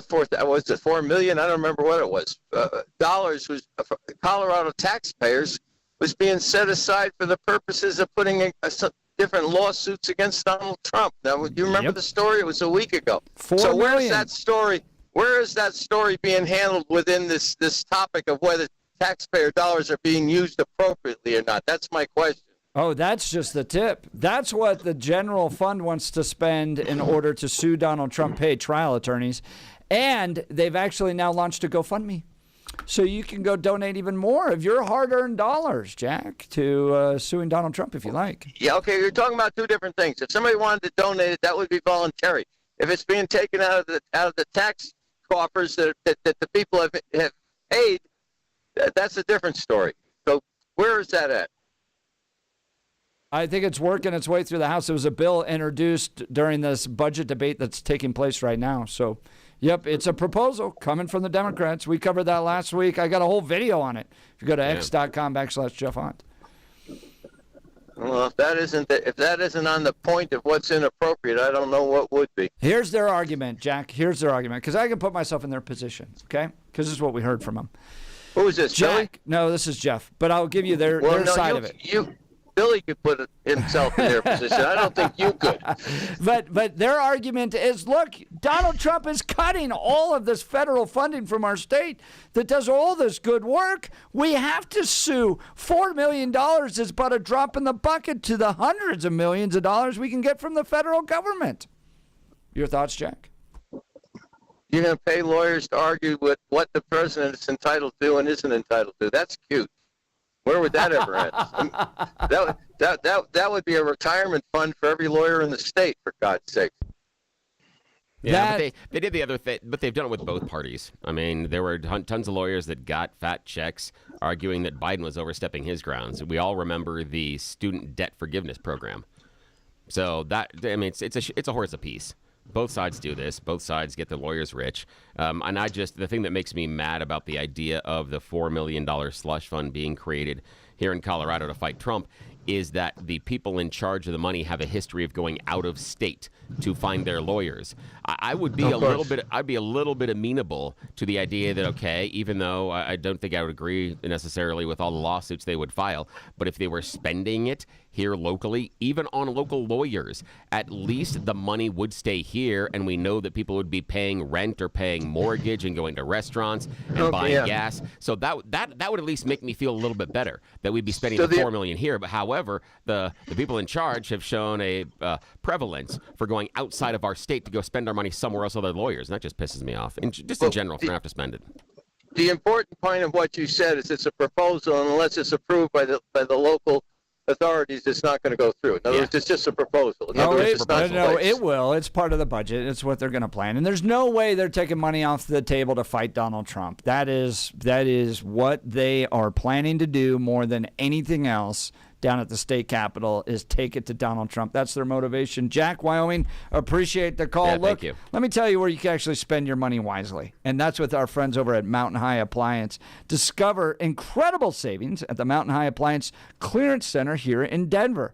4,000, was it 4 million? I don't remember what it was. Dollars was Colorado taxpayers was being set aside for the purposes of putting some different lawsuits against Donald Trump. Now, do you remember the story? It was a week ago. So where is that story? Where is that story being handled within this topic of whether taxpayer dollars are being used appropriately or not? That's my question. Oh, that's just the tip. That's what the general fund wants to spend in order to sue Donald Trump, pay trial attorneys. And they've actually now launched a GoFundMe. So you can go donate even more of your hard-earned dollars, Jack, to suing Donald Trump if you like. Yeah, okay, you're talking about two different things. If somebody wanted to donate it, that would be voluntary. If it's being taken out of the tax coffers that the people have paid, that's a different story. So where is that at? I think it's working its way through the House. It was a bill introduced during this budget debate that's taking place right now. So, yep, it's a proposal coming from the Democrats. We covered that last week. I got a whole video on it. If you go to x.com/Jeff Hunt. Well, if that isn't on the point of what's inappropriate, I don't know what would be. Here's their argument, Jack. Here's their argument, because I can put myself in their position, okay? Because this is what we heard from them. Who is this, Jack? Billy? No, this is Jeff. But I'll give you their side of it. Billy could put himself in their position. I don't think you could. But their argument is, look, Donald Trump is cutting all of this federal funding from our state that does all this good work. We have to sue. $4 million is but a drop in the bucket to the hundreds of millions of dollars we can get from the federal government. Your thoughts, Jack? You're going to pay lawyers to argue with what the president is entitled to and isn't entitled to. That's cute. Where would that ever end? That would be a retirement fund for every lawyer in the state, for God's sake. Yeah, but they did the other thing, but they've done it with both parties. I mean, there were tons of lawyers that got fat checks arguing that Biden was overstepping his grounds. We all remember the student debt forgiveness program. So that, I mean, it's a horse apiece. Both sides do this. Both sides get their lawyers rich. And the thing that makes me mad about the idea of the $4 million slush fund being created here in Colorado to fight Trump is that the people in charge of the money have a history of going out of state to find their lawyers. I'd be a little bit amenable to the idea that, okay, even though I don't think I would agree necessarily with all the lawsuits they would file, but if they were spending it here locally, even on local lawyers, at least the money would stay here, and we know that people would be paying rent or paying mortgage and going to restaurants and buying gas. So that would at least make me feel a little bit better that we'd be spending the $4 million here. But however, the people in charge have shown a prevalence for going outside of our state to go spend our money somewhere else with other lawyers, and that just pisses me off. And just in general, if we're going to have to spend it. The important point of what you said is it's a proposal, and unless it's approved by the local authorities, it's not going to go through. In other words, it's just a proposal. It will. It's part of the budget. It's what they're going to plan. And there's no way they're taking money off the table to fight Donald Trump. That is what they are planning to do more than anything else down at the state capitol, is take it to Donald Trump. That's their motivation. Jack, Wyoming, appreciate the call. Yeah, Look, thank you. Let me tell you where you can actually spend your money wisely. And that's with our friends over at Mountain High Appliance. Discover incredible savings at the Mountain High Appliance Clearance Center here in Denver.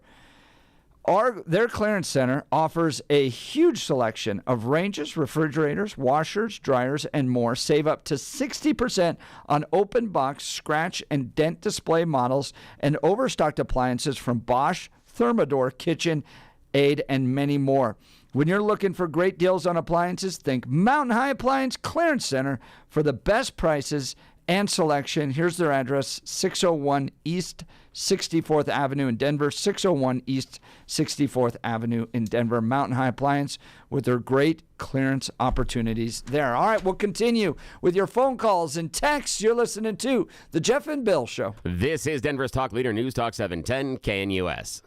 Their clearance center offers a huge selection of ranges, refrigerators, washers, dryers, and more. Save up to 60% on open box, scratch, and dent display models and overstocked appliances from Bosch, Thermador, KitchenAid, and many more. When you're looking for great deals on appliances, think Mountain High Appliance Clearance Center for the best prices and selection. Here's their address, 601 East 64th Avenue in Denver, 601 East 64th Avenue in Denver. Mountain High Appliance with their great clearance opportunities there. All right, we'll continue with your phone calls and texts. You're listening to The Jeff and Bill Show. This is Denver's Talk Leader, News Talk 710 KNUS.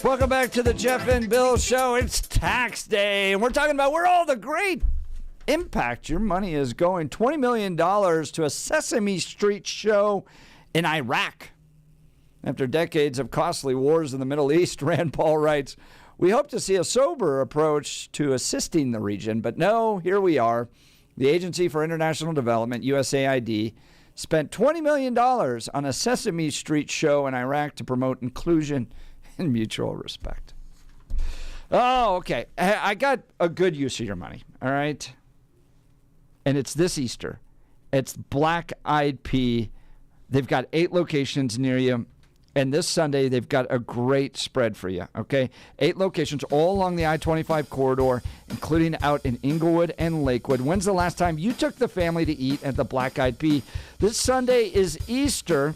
Welcome back to the Jeff and Bill Show. It's tax day, and we're talking about where all the great impact your money is going. $20 million to a Sesame Street show in Iraq. After decades of costly wars in the Middle East, Rand Paul writes, we hope to see a sober approach to assisting the region, but no, here we are. The Agency for International Development, USAID, spent $20 million on a Sesame Street show in Iraq to promote inclusion and mutual respect. Oh, okay. I got a good use of your money, all right? And it's this Easter. It's Black Eyed Pea. They've got 8 locations near you. And this Sunday, they've got a great spread for you, okay? 8 locations all along the I-25 corridor, including out in Inglewood and Lakewood. When's the last time you took the family to eat at the Black Eyed Pea? This Sunday is Easter.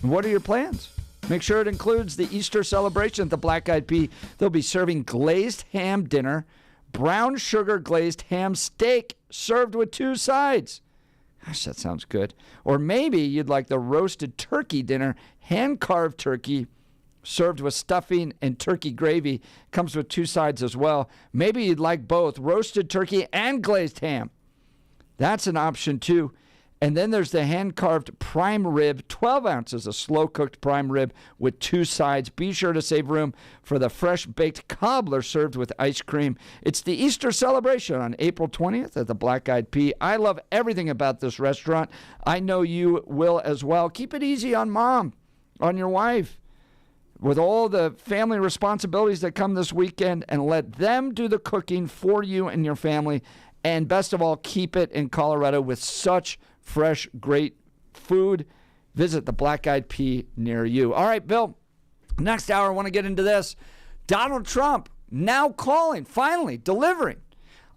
What are your plans? Make sure it includes the Easter celebration at the Black Eyed Pea. They'll be serving glazed ham dinner, brown sugar glazed ham steak served with 2 sides. Gosh, that sounds good. Or maybe you'd like the roasted turkey dinner, hand-carved turkey served with stuffing and turkey gravy. Comes with 2 sides as well. Maybe you'd like both, roasted turkey and glazed ham. That's an option too. And then there's the hand-carved prime rib, 12 ounces of slow-cooked prime rib with 2 sides. Be sure to save room for the fresh-baked cobbler served with ice cream. It's the Easter celebration on April 20th at the Black Eyed Pea. I love everything about this restaurant. I know you will as well. Keep it easy on Mom, on your wife, with all the family responsibilities that come this weekend, and let them do the cooking for you and your family. And best of all, keep it in Colorado with such fresh, great food. Visit the Black Eyed Pea near you. All right, Bill, next hour, I want to get into this. Donald Trump now calling, finally delivering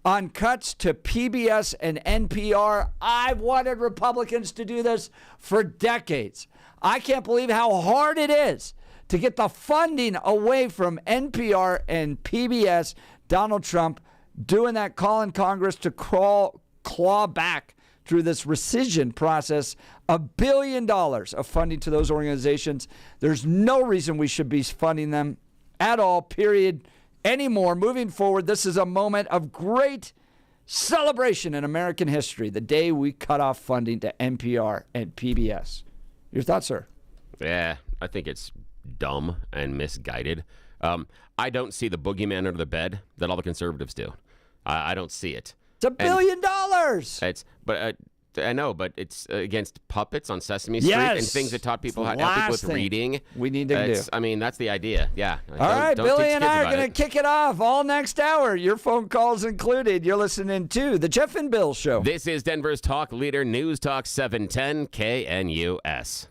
on cuts to PBS and NPR. I've wanted Republicans to do this for decades. I can't believe how hard it is to get the funding away from NPR and PBS. Donald Trump doing that call in Congress to claw back through this rescission process, $1 billion of funding to those organizations. There's no reason we should be funding them at all, period, anymore. Moving forward, this is a moment of great celebration in American history, the day we cut off funding to NPR and PBS. Your thoughts, sir? Yeah, I think it's dumb and misguided. I don't see the boogeyman under the bed that all the conservatives do. I don't see it. It's $1 billion. I know, but it's against puppets on Sesame Street and things that taught people how to help people with reading. We need to do. I mean, that's the idea. Yeah. All right, don't Billy teach and kids I are about going to kick it off all next hour. Your phone calls included. You're listening to The Jeff and Bill Show. This is Denver's talk leader, News Talk 710 KNUS.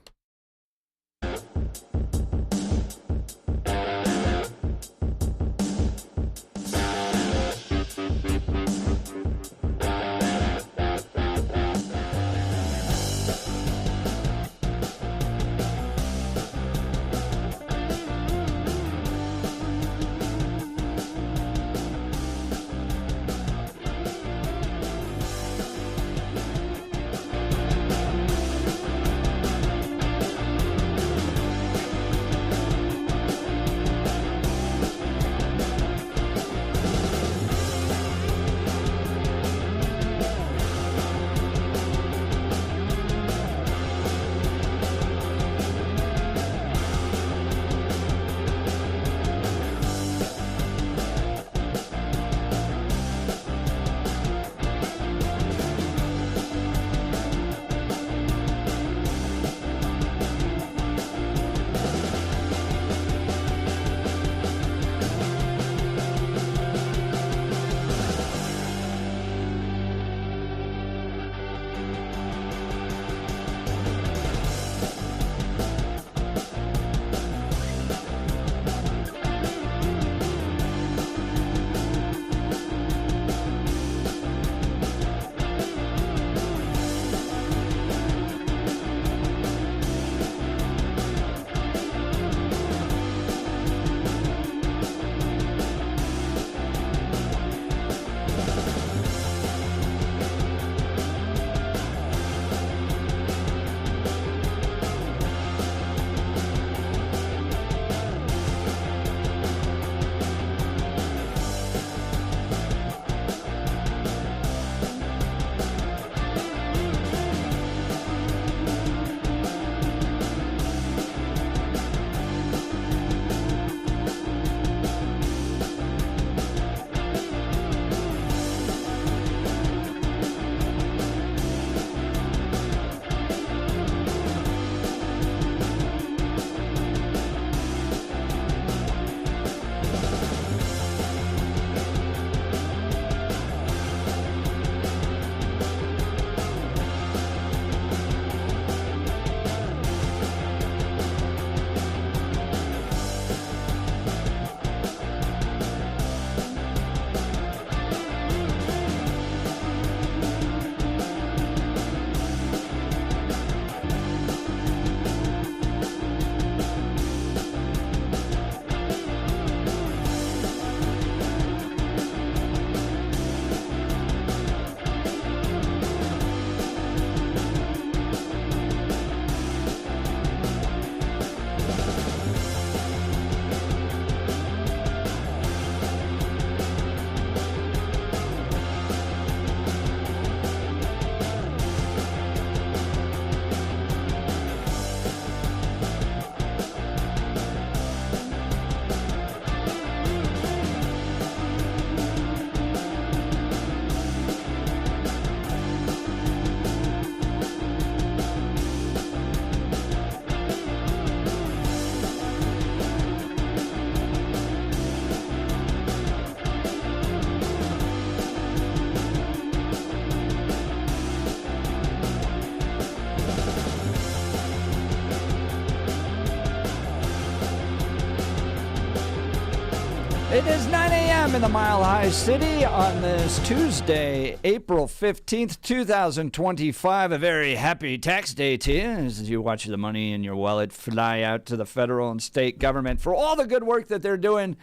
It is 9 a.m. in the Mile High City on this Tuesday, April 15th, 2025. A very happy tax day to you as you watch the money in your wallet fly out to the federal and state government for all the good work that they're doing.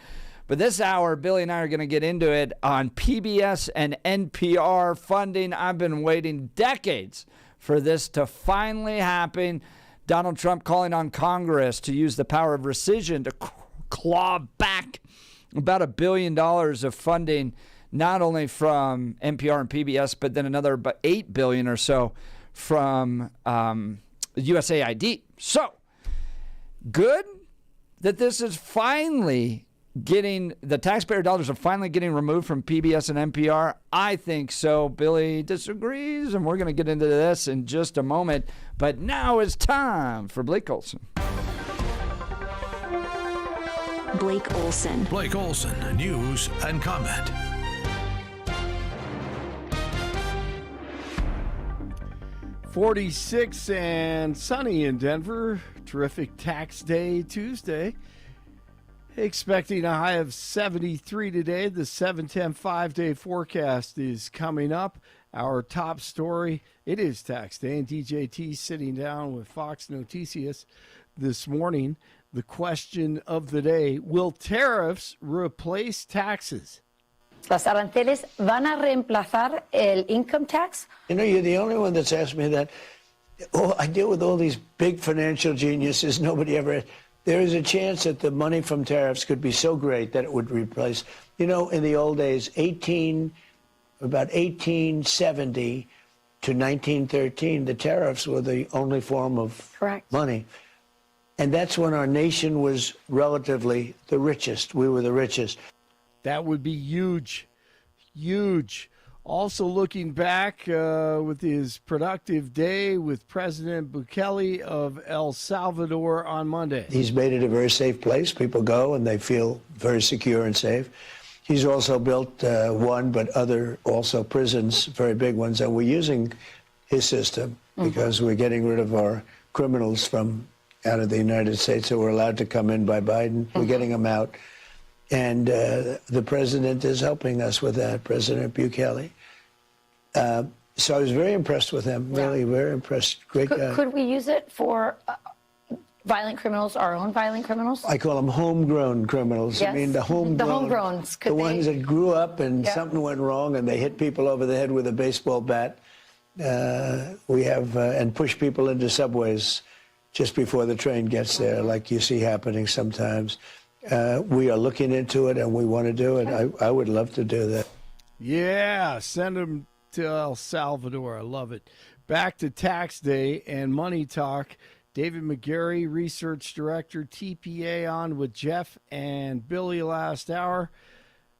But this hour, Billy and I are going to get into it on PBS and NPR funding. I've been waiting decades for this to finally happen. Donald Trump calling on Congress to use the power of rescission to claw back about $1 billion of funding, not only from NPR and PBS, but then another about $8 billion or so from USAID. So good that this is finally getting the taxpayer dollars are finally getting removed from PBS and NPR? I think so. Billy disagrees, and we're going to get into this in just a moment. But now it's time for Blake Olson. Blake Olson. Blake Olson, news and comment. .46 and sunny in Denver. Terrific tax day Tuesday. Expecting a high of 73 today. The 710 5-day forecast is coming up. Our top story, it is tax day, and DJT sitting down with Fox Noticias this morning. The question of the day, will tariffs replace taxes? Los aranceles van a reemplazar el income tax. You know, you're the only one that's asked me that. Oh, I deal with all these big financial geniuses. Nobody ever. There is a chance that the money from tariffs could be so great that it would replace. You know, in the old days, about 1870 to 1913, the tariffs were the only form of money. And that's when our nation was relatively the richest. We were the richest. That would be huge, huge. Also looking back with his productive day with President Bukele of El Salvador on Monday. He's made it a very safe place. People go and they feel very secure and safe. He's also built one, but other also prisons, very big ones. And we're using his system because we're getting rid of our criminals from out of the United States that were allowed to come in by Biden. We're getting them out. And the president is helping us with that, President Bukele. So I was very impressed with him, really very impressed. Great guy. Could we use it for violent criminals, our own violent criminals? I call them homegrown criminals. Yes. I mean, the homegrowns. The ones that grew up and something went wrong and they hit people over the head with a baseball bat. We have, and push people into subways just before the train gets there, like you see happening sometimes. We are looking into it and we want to do it. I would love to do that. Yeah, send them to El Salvador. I love it. Back to tax day and money talk. David McGarry, research director, TPA, on with Jeff and Billy last hour.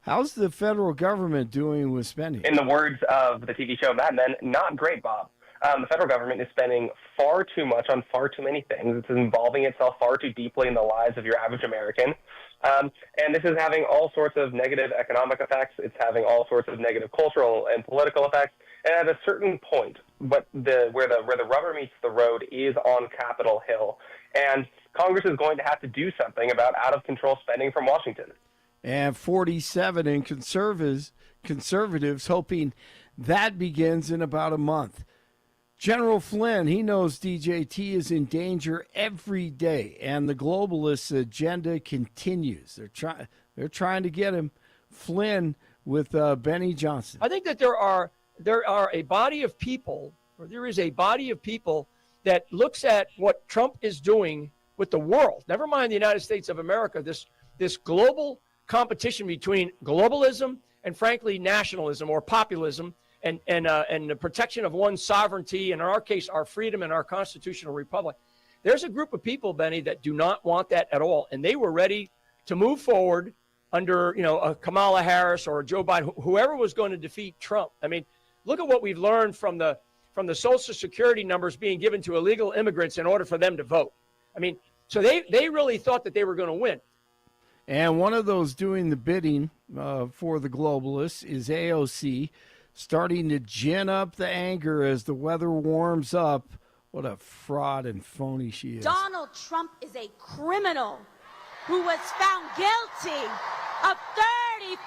How's the federal government doing with spending? In the words of the TV show Mad Men, not great, Bob. The federal government is spending far too much on far too many things. It's involving itself far too deeply in the lives of your average American. And this is having all sorts of negative economic effects. It's having all sorts of negative cultural and political effects. And at a certain point, where the rubber meets the road is on Capitol Hill. And Congress is going to have to do something about out-of-control spending from Washington. And 47 in conservatives hoping that begins in about a month. General Flynn, he knows DJT is in danger every day, and the globalists' agenda continues. They're trying to get him. Flynn with Benny Johnson. I think that there are a body of people, or there is a body of people that looks at what Trump is doing with the world. Never mind the United States of America. This global competition between globalism and, frankly, nationalism or populism. And the protection of one's sovereignty, and in our case, our freedom and our constitutional republic. There's a group of people, Benny, that do not want that at all, and they were ready to move forward under, a Kamala Harris or a Joe Biden, whoever was going to defeat Trump. I mean, look at what we've learned from the Social Security numbers being given to illegal immigrants in order for them to vote. I mean, so they really thought that they were going to win. And one of those doing the bidding for the globalists is AOC. Starting to gin up the anger as the weather warms up. What a fraud and phony she is. Donald Trump is a criminal who was found guilty of 34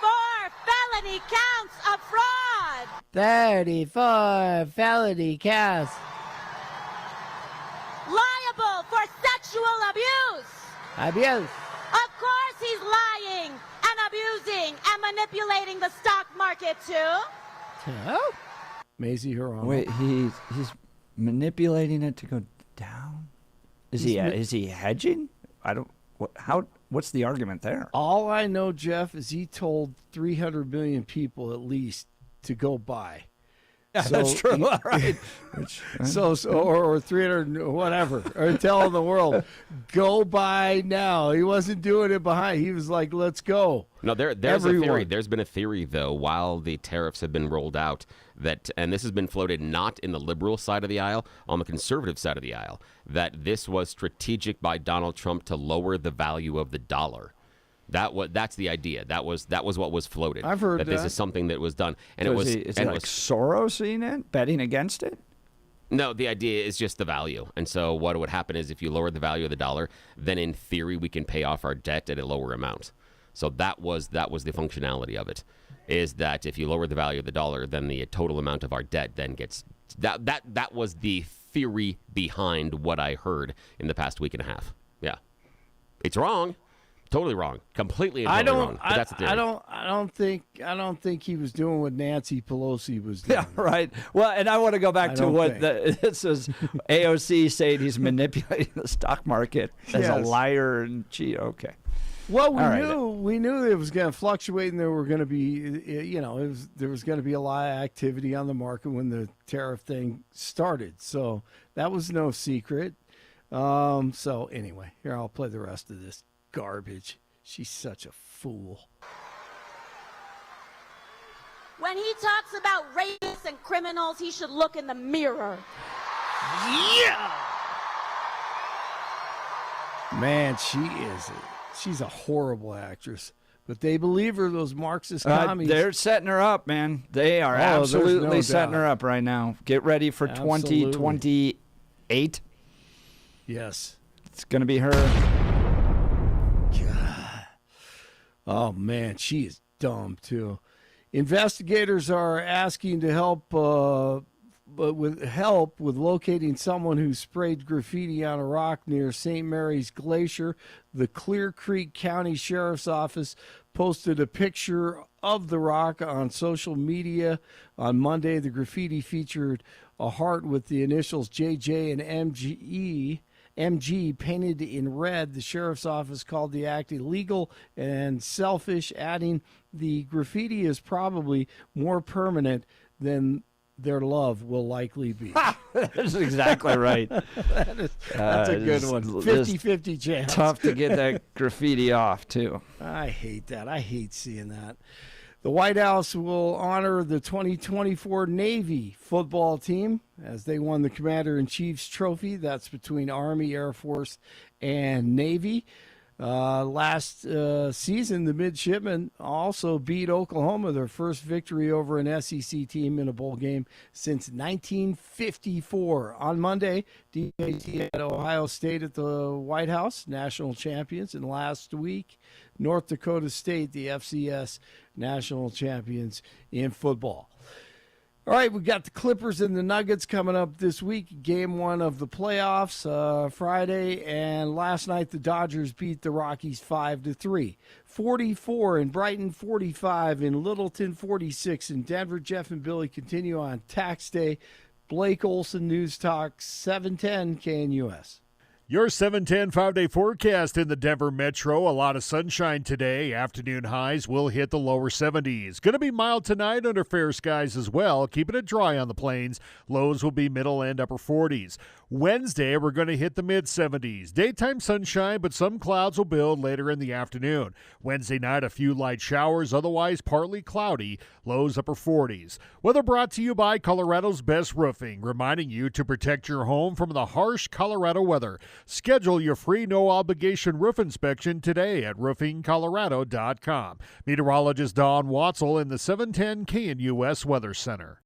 felony counts of fraud. 34 felony counts. Liable for sexual abuse. Abuse. Of course he's lying and abusing and manipulating the stock market too. Oh? Mazie Hirono. Wait, he's manipulating it to go down? Is he hedging? What's the argument there? All I know, Jeff, is he told 300 million people at least to go buy. Yeah, that's true. All right. Or 300, whatever, or telling the world, go buy now. He wasn't doing it behind. He was like, let's go. No, there's a theory. There's been a theory, though, while the tariffs have been rolled out, that, and this has been floated not in the liberal side of the aisle, on the conservative side of the aisle, that this was strategic by Donald Trump to lower the value of the dollar. That's the idea. That was what was floated. I've heard that this is something that was done, and so it was. Is it like Soros in it, betting against it? No, the idea is just the value. And so what would happen is if you lower the value of the dollar, then in theory we can pay off our debt at a lower amount. So that was the functionality of it, is that if you lower the value of the dollar, then the total amount of our debt then gets that was the theory behind what I heard in the past week and a half. Yeah. It's wrong. Totally wrong. Completely and totally wrong. But that's the theory. I don't think he was doing what Nancy Pelosi was doing. Yeah, right. Well, and I want to go back to what this is AOC saying he's manipulating the stock market as a liar and cheat. Okay. Well, we knew it was going to fluctuate, and there were going to be, there was going to be a lot of activity on the market when the tariff thing started. So that was no secret. So anyway, here, I'll play the rest of this garbage. She's such a fool. When he talks about rapists and criminals, he should look in the mirror. Yeah! Man, she's a horrible actress. But they believe her, those Marxist commies. They're setting her up, man. They are absolutely setting her up right now. Get ready for 2028. Yes. It's going to be her. God. Oh, man, she is dumb, too. Investigators are asking to help with locating someone who sprayed graffiti on a rock near St. Mary's Glacier. The Clear Creek County Sheriff's Office posted a picture of the rock on social media on Monday. The graffiti featured a heart with the initials JJ and MG painted in red. The sheriff's office called the act illegal and selfish, adding the graffiti is probably more permanent than their love will likely be. That's exactly right. That's a good one. 50-50 chance. Tough to get that graffiti off, too. I hate that. I hate seeing that. The White House will honor the 2024 Navy football team as they won the Commander-in-Chief's trophy. That's between Army, Air Force, and Navy. Last season, the midshipmen also beat Oklahoma, their first victory over an SEC team in a bowl game since 1954. On Monday, DAT at Ohio State at the White House, national champions. And last week, North Dakota State, the FCS national champions in football. All right, we've got the Clippers and the Nuggets coming up this week. Game one of the playoffs Friday, and last night the Dodgers beat the Rockies 5-3. 44 in Brighton, 45 in Littleton, 46 in Denver. Jeff and Billy continue on Tax Day. Blake Olson, News Talk 710 KNUS. Your 710 5-day forecast in the Denver metro. A lot of sunshine today. Afternoon highs will hit the lower 70s. Going to be mild tonight under fair skies as well. Keeping it dry on the plains. Lows will be middle and upper 40s. Wednesday, we're going to hit the mid-70s. Daytime sunshine, but some clouds will build later in the afternoon. Wednesday night, a few light showers, otherwise partly cloudy. Lows upper 40s. Weather brought to you by Colorado's Best Roofing, reminding you to protect your home from the harsh Colorado weather. Schedule your free no-obligation roof inspection today at roofingcolorado.com. Meteorologist Don Watzel in the 710 KNUS Weather Center.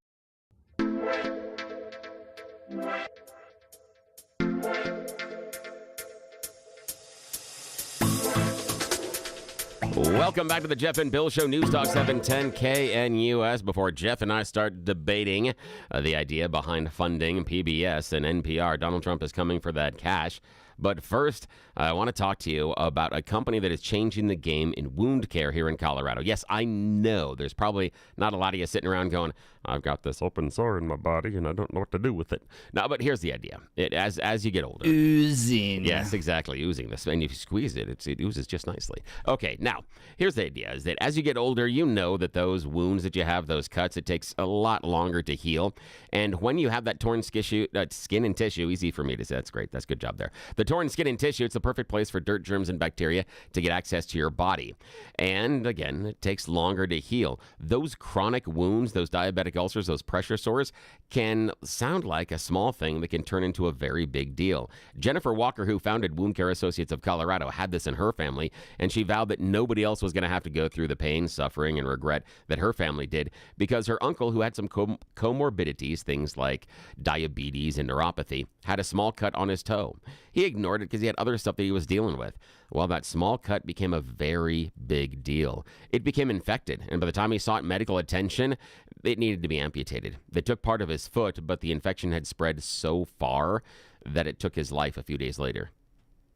Welcome back to the Jeff and Bill Show, News Talk 710 KNUS. Before Jeff and I start debating the idea behind funding PBS and NPR, Donald Trump is coming for that cash. But first, I want to talk to you about a company that is changing the game in wound care here in Colorado. Yes, I know there's probably not a lot of you sitting around going, I've got this open sore in my body and I don't know what to do with it. No, but here's the idea. As you get older. Oozing. Yes, exactly. Oozing. And if you squeeze it, it oozes just nicely. Okay, now, here's the idea, is that as you get older, you know that those wounds that you have, those cuts, it takes a lot longer to heal. And when you have that torn skin and tissue, easy for me to say, that's great, that's a good job there. The torn skin and tissue, it's the perfect place for dirt, germs, and bacteria to get access to your body. And again, it takes longer to heal. Those chronic wounds, those diabetic ulcers, those pressure sores, can sound like a small thing that can turn into a very big deal. Jennifer Walker, who founded Wound Care Associates of Colorado, had this in her family, and she vowed that nobody else was going to have to go through the pain, suffering, and regret that her family did, because her uncle, who had some comorbidities, things like diabetes and neuropathy, had a small cut on his toe. He ignored it because he had other stuff that he was dealing with. Well, that small cut became a very big deal. It became infected, and by the time he sought medical attention, it needed to be amputated. They took part of his foot, but the infection had spread so far that it took his life a few days later.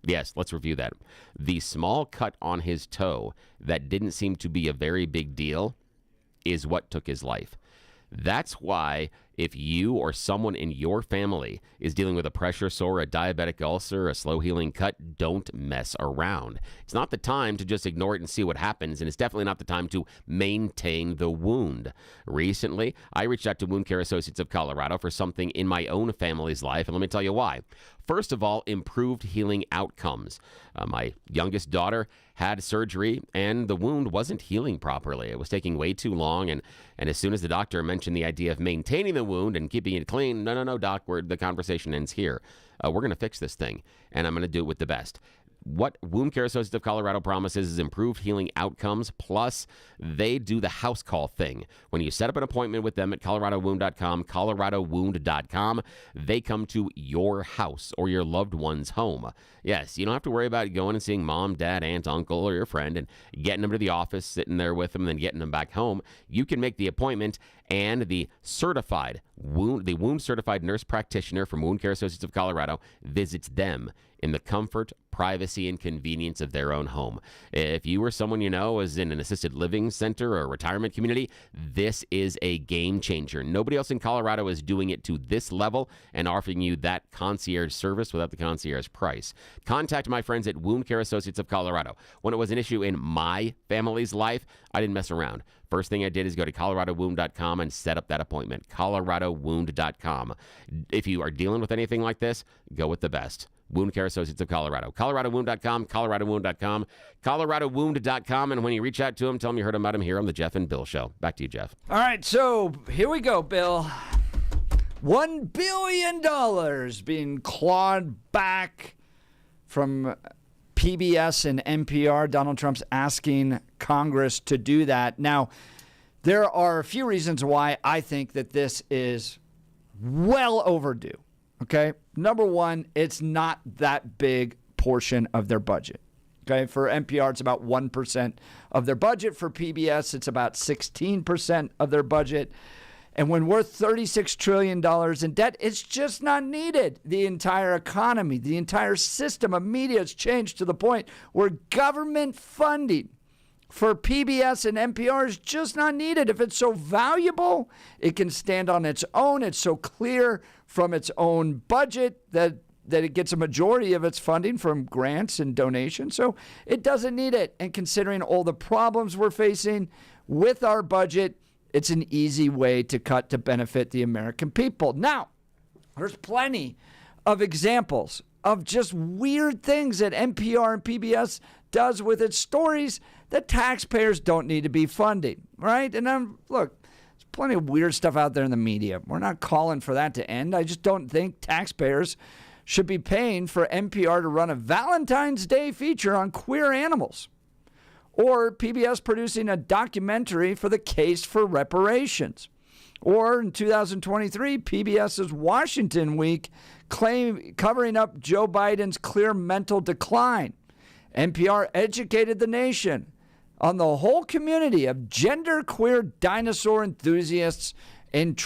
Yes, let's review that. The small cut on his toe that didn't seem to be a very big deal is what took his life. That's why if you or someone in your family is dealing with a pressure sore, a diabetic ulcer, a slow healing cut, don't mess around. It's not the time to just ignore it and see what happens, and it's definitely not the time to maintain the wound. Recently, I reached out to Wound Care Associates of Colorado for something in my own family's life, and let me tell you why. First of all, improved healing outcomes. My youngest daughter had surgery, and the wound wasn't healing properly. It was taking way too long, and as soon as the doctor mentioned the idea of maintaining the wound and keeping it clean, no, doc, the conversation ends here. We're going to fix this thing, and I'm going to do it with the best. What Wound Care Associates of Colorado promises is improved healing outcomes, plus they do the house call thing. When you set up an appointment with them at coloradowound.com, coloradowound.com, they come to your house or your loved one's home. Yes, you don't have to worry about going and seeing mom, dad, aunt, uncle, or your friend and getting them to the office, sitting there with them, and then getting them back home. You can make the appointment, and the wound certified nurse practitioner from Wound Care Associates of Colorado visits them in the comfort, privacy, and convenience of their own home. If you or someone you know is in an assisted living center or a retirement community, this is a game changer. Nobody else in Colorado is doing it to this level and offering you that concierge service without the concierge price. Contact my friends at Wound Care Associates of Colorado. When it was an issue in my family's life, I didn't mess around. First thing I did is go to coloradowound.com and set up that appointment. coloradowound.com. If you are dealing with anything like this, go with the best. Wound Care Associates of Colorado. coloradowound.com, coloradowound.com, coloradowound.com. And when you reach out to them, tell them you heard about them here on the Jeff and Bill Show. Back to you, Jeff. All right, so here we go, Bill. $1 billion being clawed back from PBS and NPR. Donald Trump's asking Congress to do that. Now, there are a few reasons why I think that this is well overdue. Okay. Number one, it's not that big portion of their budget. Okay. For NPR, it's about 1% of their budget. For PBS, it's about 16% of their budget. And when we're $36 trillion in debt, it's just not needed. The entire economy, the entire system of media has changed to the point where government funding for PBS and NPR is just not needed. If it's so valuable, it can stand on its own. It's so clear from its own budget that it gets a majority of its funding from grants and donations. So it doesn't need it. And considering all the problems we're facing with our budget, it's an easy way to cut to benefit the American people. Now, there's plenty of examples of just weird things that NPR and PBS does with its stories that taxpayers don't need to be funding, right? And look, there's plenty of weird stuff out there in the media. We're not calling for that to end. I just don't think taxpayers should be paying for NPR to run a Valentine's Day feature on queer animals, or PBS producing a documentary for the case for reparations, or in 2023, PBS's Washington Week covering up Joe Biden's clear mental decline. NPR educated the nation on the whole community of genderqueer dinosaur enthusiasts and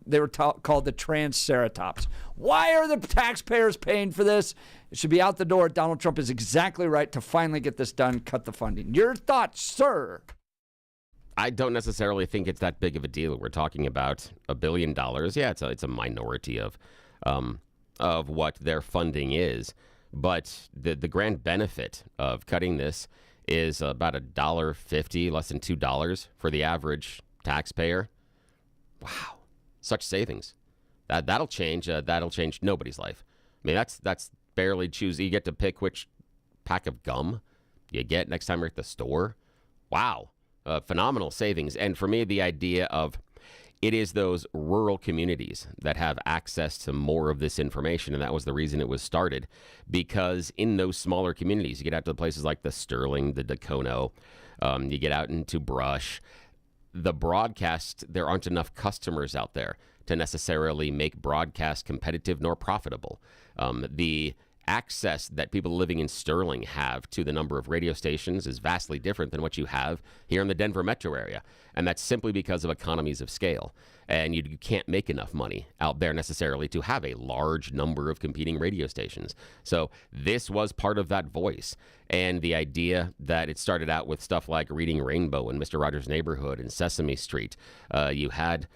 they were called the Triceratops. Why are the taxpayers paying for this? It should be out the door. Donald Trump is exactly right to finally get this done, cut the funding. Your thoughts, sir? I don't necessarily think it's that big of a deal. We're talking about $1 billion. Yeah, it's a minority of what their funding is. But the grand benefit of cutting this is about $1.50, less than $2 for the average taxpayer. Wow, such savings. That'll change nobody's life. I mean, that's barely choosing. You get to pick which pack of gum you get next time you're at the store. Wow, phenomenal savings. And for me, the idea of it is those rural communities that have access to more of this information, and that was the reason it was started, because in those smaller communities, you get out to places like the Sterling, the Dacono, you get out into Brush, the broadcast, there aren't enough customers out there to necessarily make broadcast competitive nor profitable. The access that people living in Sterling have to the number of radio stations is vastly different than what you have here in the Denver metro area. And that's simply because of economies of scale. And you can't make enough money out there necessarily to have a large number of competing radio stations. So this was part of that voice. And the idea that it started out with stuff like Reading Rainbow and Mr. Rogers' Neighborhood and Sesame Street. You had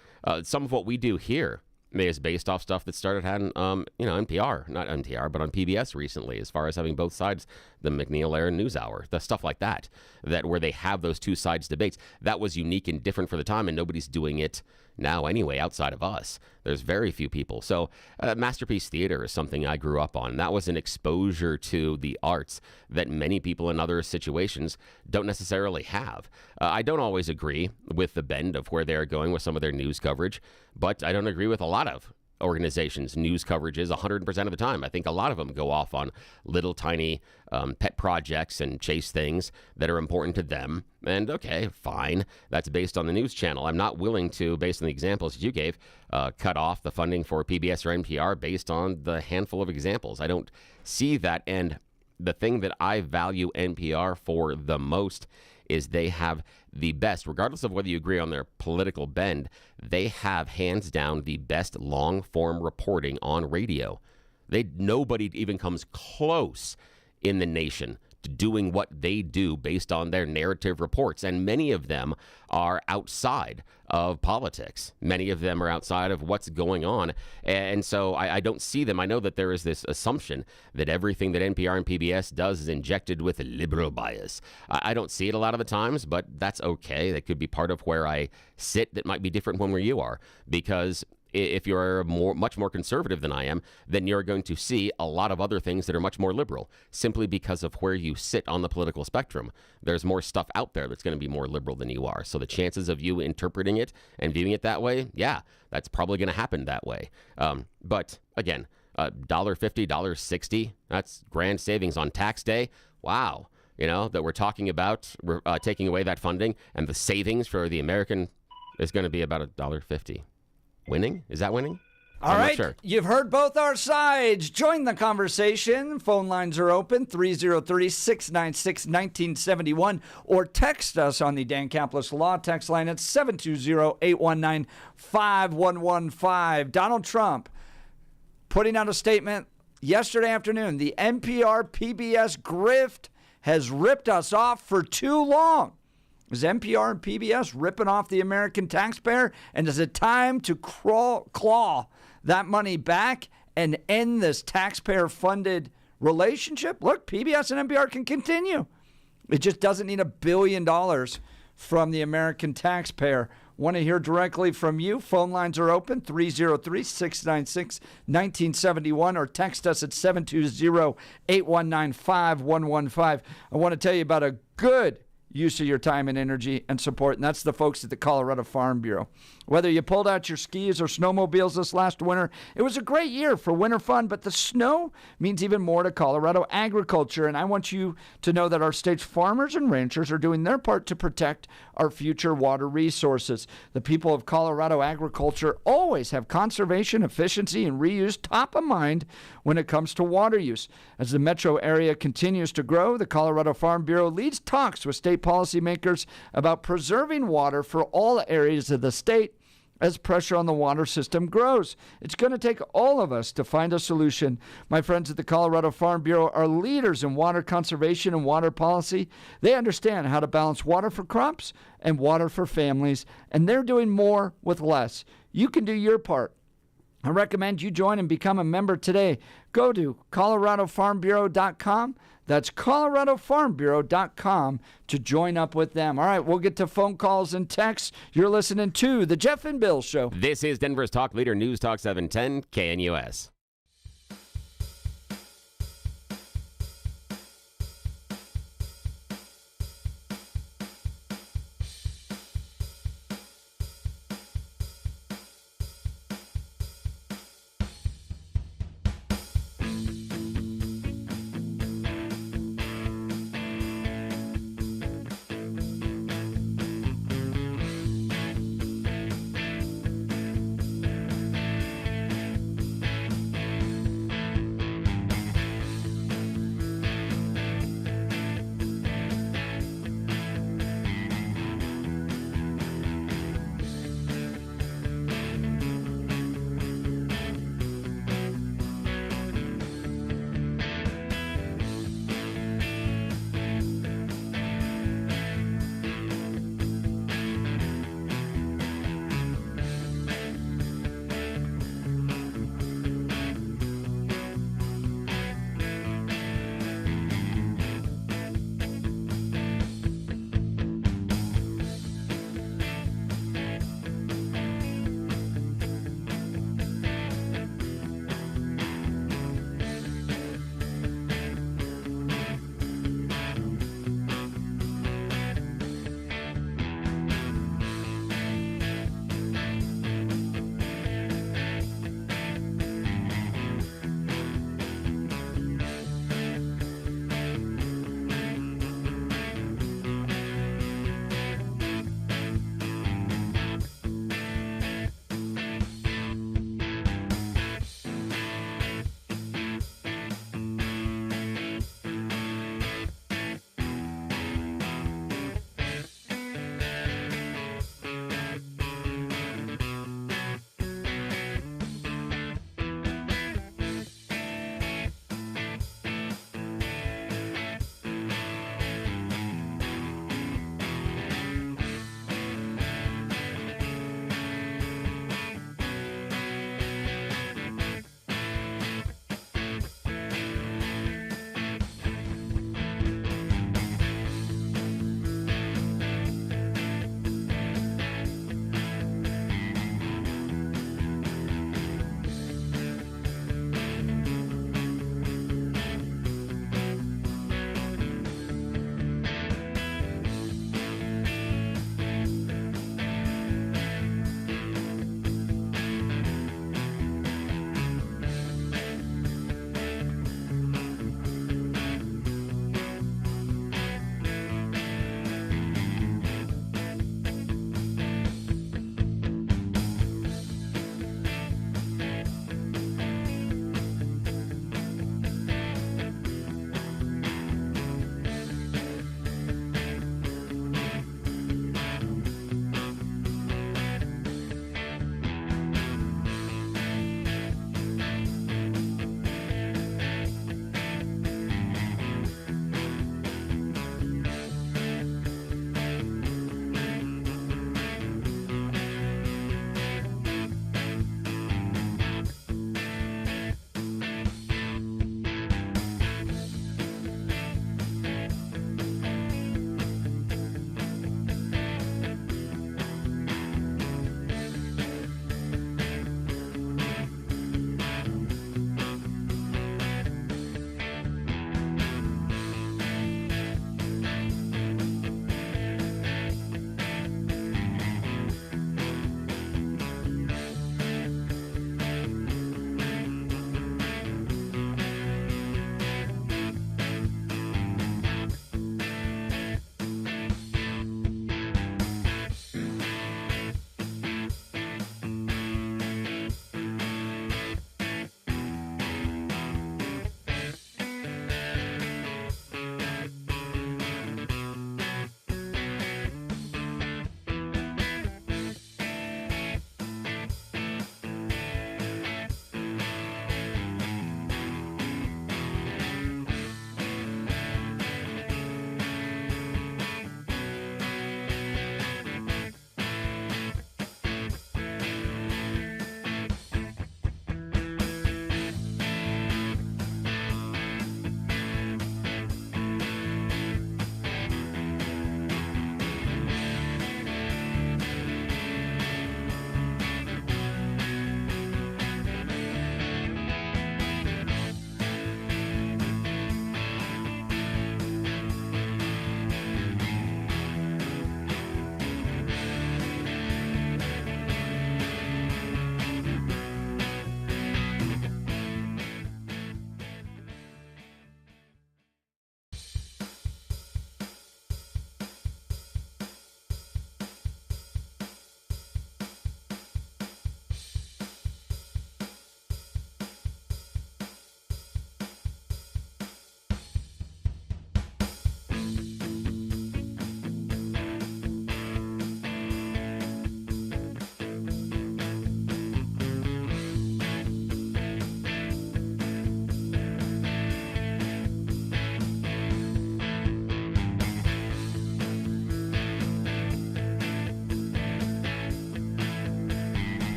some of what we do here is based off stuff that started having, NPR, not NPR, but on PBS recently, as far as having both sides, the McNeil-Aaron News Hour, the stuff like that where they have those two sides debates. That was unique and different for the time, and nobody's doing it now anyway, outside of us. There's very few people. So Masterpiece Theater is something I grew up on. That was an exposure to the arts that many people in other situations don't necessarily have. I don't always agree with the bend of where they're going with some of their news coverage, but I don't agree with a lot of organizations' news coverages 100% of the time. I think a lot of them go off on little tiny pet projects and chase things that are important to them. And okay, fine. That's based on the news channel. I'm not willing to, based on the examples you gave, cut off the funding for PBS or NPR based on the handful of examples. I don't see that. And the thing that I value NPR for the most is they have the best, regardless of whether you agree on their political bend, they have hands down the best long-form reporting on radio. Nobody even comes close in the nation to doing what they do based on their narrative reports. And many of them are outside of politics. Many of them are outside of what's going on. And so I don't see them. I know that there is this assumption that everything that NPR and PBS does is injected with a liberal bias. I don't see it a lot of the times, but that's okay. That could be part of where I sit that might be different from where you are, because if you're much more conservative than I am, then you're going to see a lot of other things that are much more liberal, simply because of where you sit on the political spectrum. There's more stuff out there that's going to be more liberal than you are. So the chances of you interpreting it and viewing it that way, yeah, that's probably going to happen that way. But again, $1.50, $1.60, that's grand savings on tax day. Wow. That we're talking about taking away that funding, and the savings for the American is going to be about $1.50. Winning? Is that winning? All right. Sure. You've heard both our sides. Join the conversation. Phone lines are open, 303-696-1971, or text us on the Dan Caplis Law text line at 720-819-5115. Donald Trump putting out a statement yesterday afternoon. The NPR PBS grift has ripped us off for too long. Is NPR and PBS ripping off the American taxpayer? And is it time to claw that money back and end this taxpayer-funded relationship? Look, PBS and NPR can continue. It just doesn't need $1 billion from the American taxpayer. Want to hear directly from you? Phone lines are open, 303-696-1971, or text us at 720-819-5115. I want to tell you about a good use of your time and energy and support, and that's the folks at the Colorado Farm Bureau. Whether you pulled out your skis or snowmobiles this last winter, it was a great year for winter fun, but the snow means even more to Colorado agriculture, and I want you to know that our state's farmers and ranchers are doing their part to protect our future water resources. The people of Colorado agriculture always have conservation, efficiency, and reuse top of mind when it comes to water use. As the metro area continues to grow, the Colorado Farm Bureau leads talks with state policymakers about preserving water for all areas of the state. as pressure on the water system grows. It's going to take all of us to find a solution. My friends at the Colorado Farm Bureau are leaders in water conservation and water policy. They understand how to balance water for crops and water for families, and they're doing more with less. You can do your part. I recommend you join and become a member today. Go to coloradofarmbureau.com. That's coloradofarmbureau.com to join up with them. All right, we'll get to phone calls and texts. You're listening to The Jeff and Bill Show. This is Denver's Talk Leader, News Talk 710 KNUS.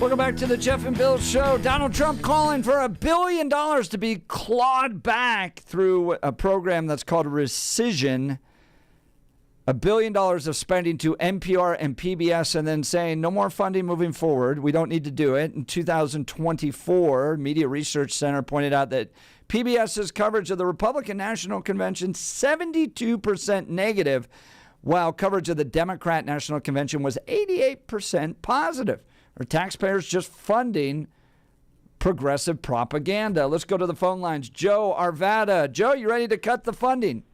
Welcome back to the Jeff and Bill Show. Donald Trump calling for $1 billion to be clawed back through a program that's called rescission. $1 billion of spending to NPR and PBS, and then saying no more funding moving forward. We don't need to do it. In 2024, Media Research Center pointed out that PBS's coverage of the Republican National Convention 72% negative, while coverage of the Democrat National Convention was 88% positive. Are taxpayers just funding progressive propaganda? Let's go to the phone lines. Joe Arvada. Joe, you ready to cut the funding?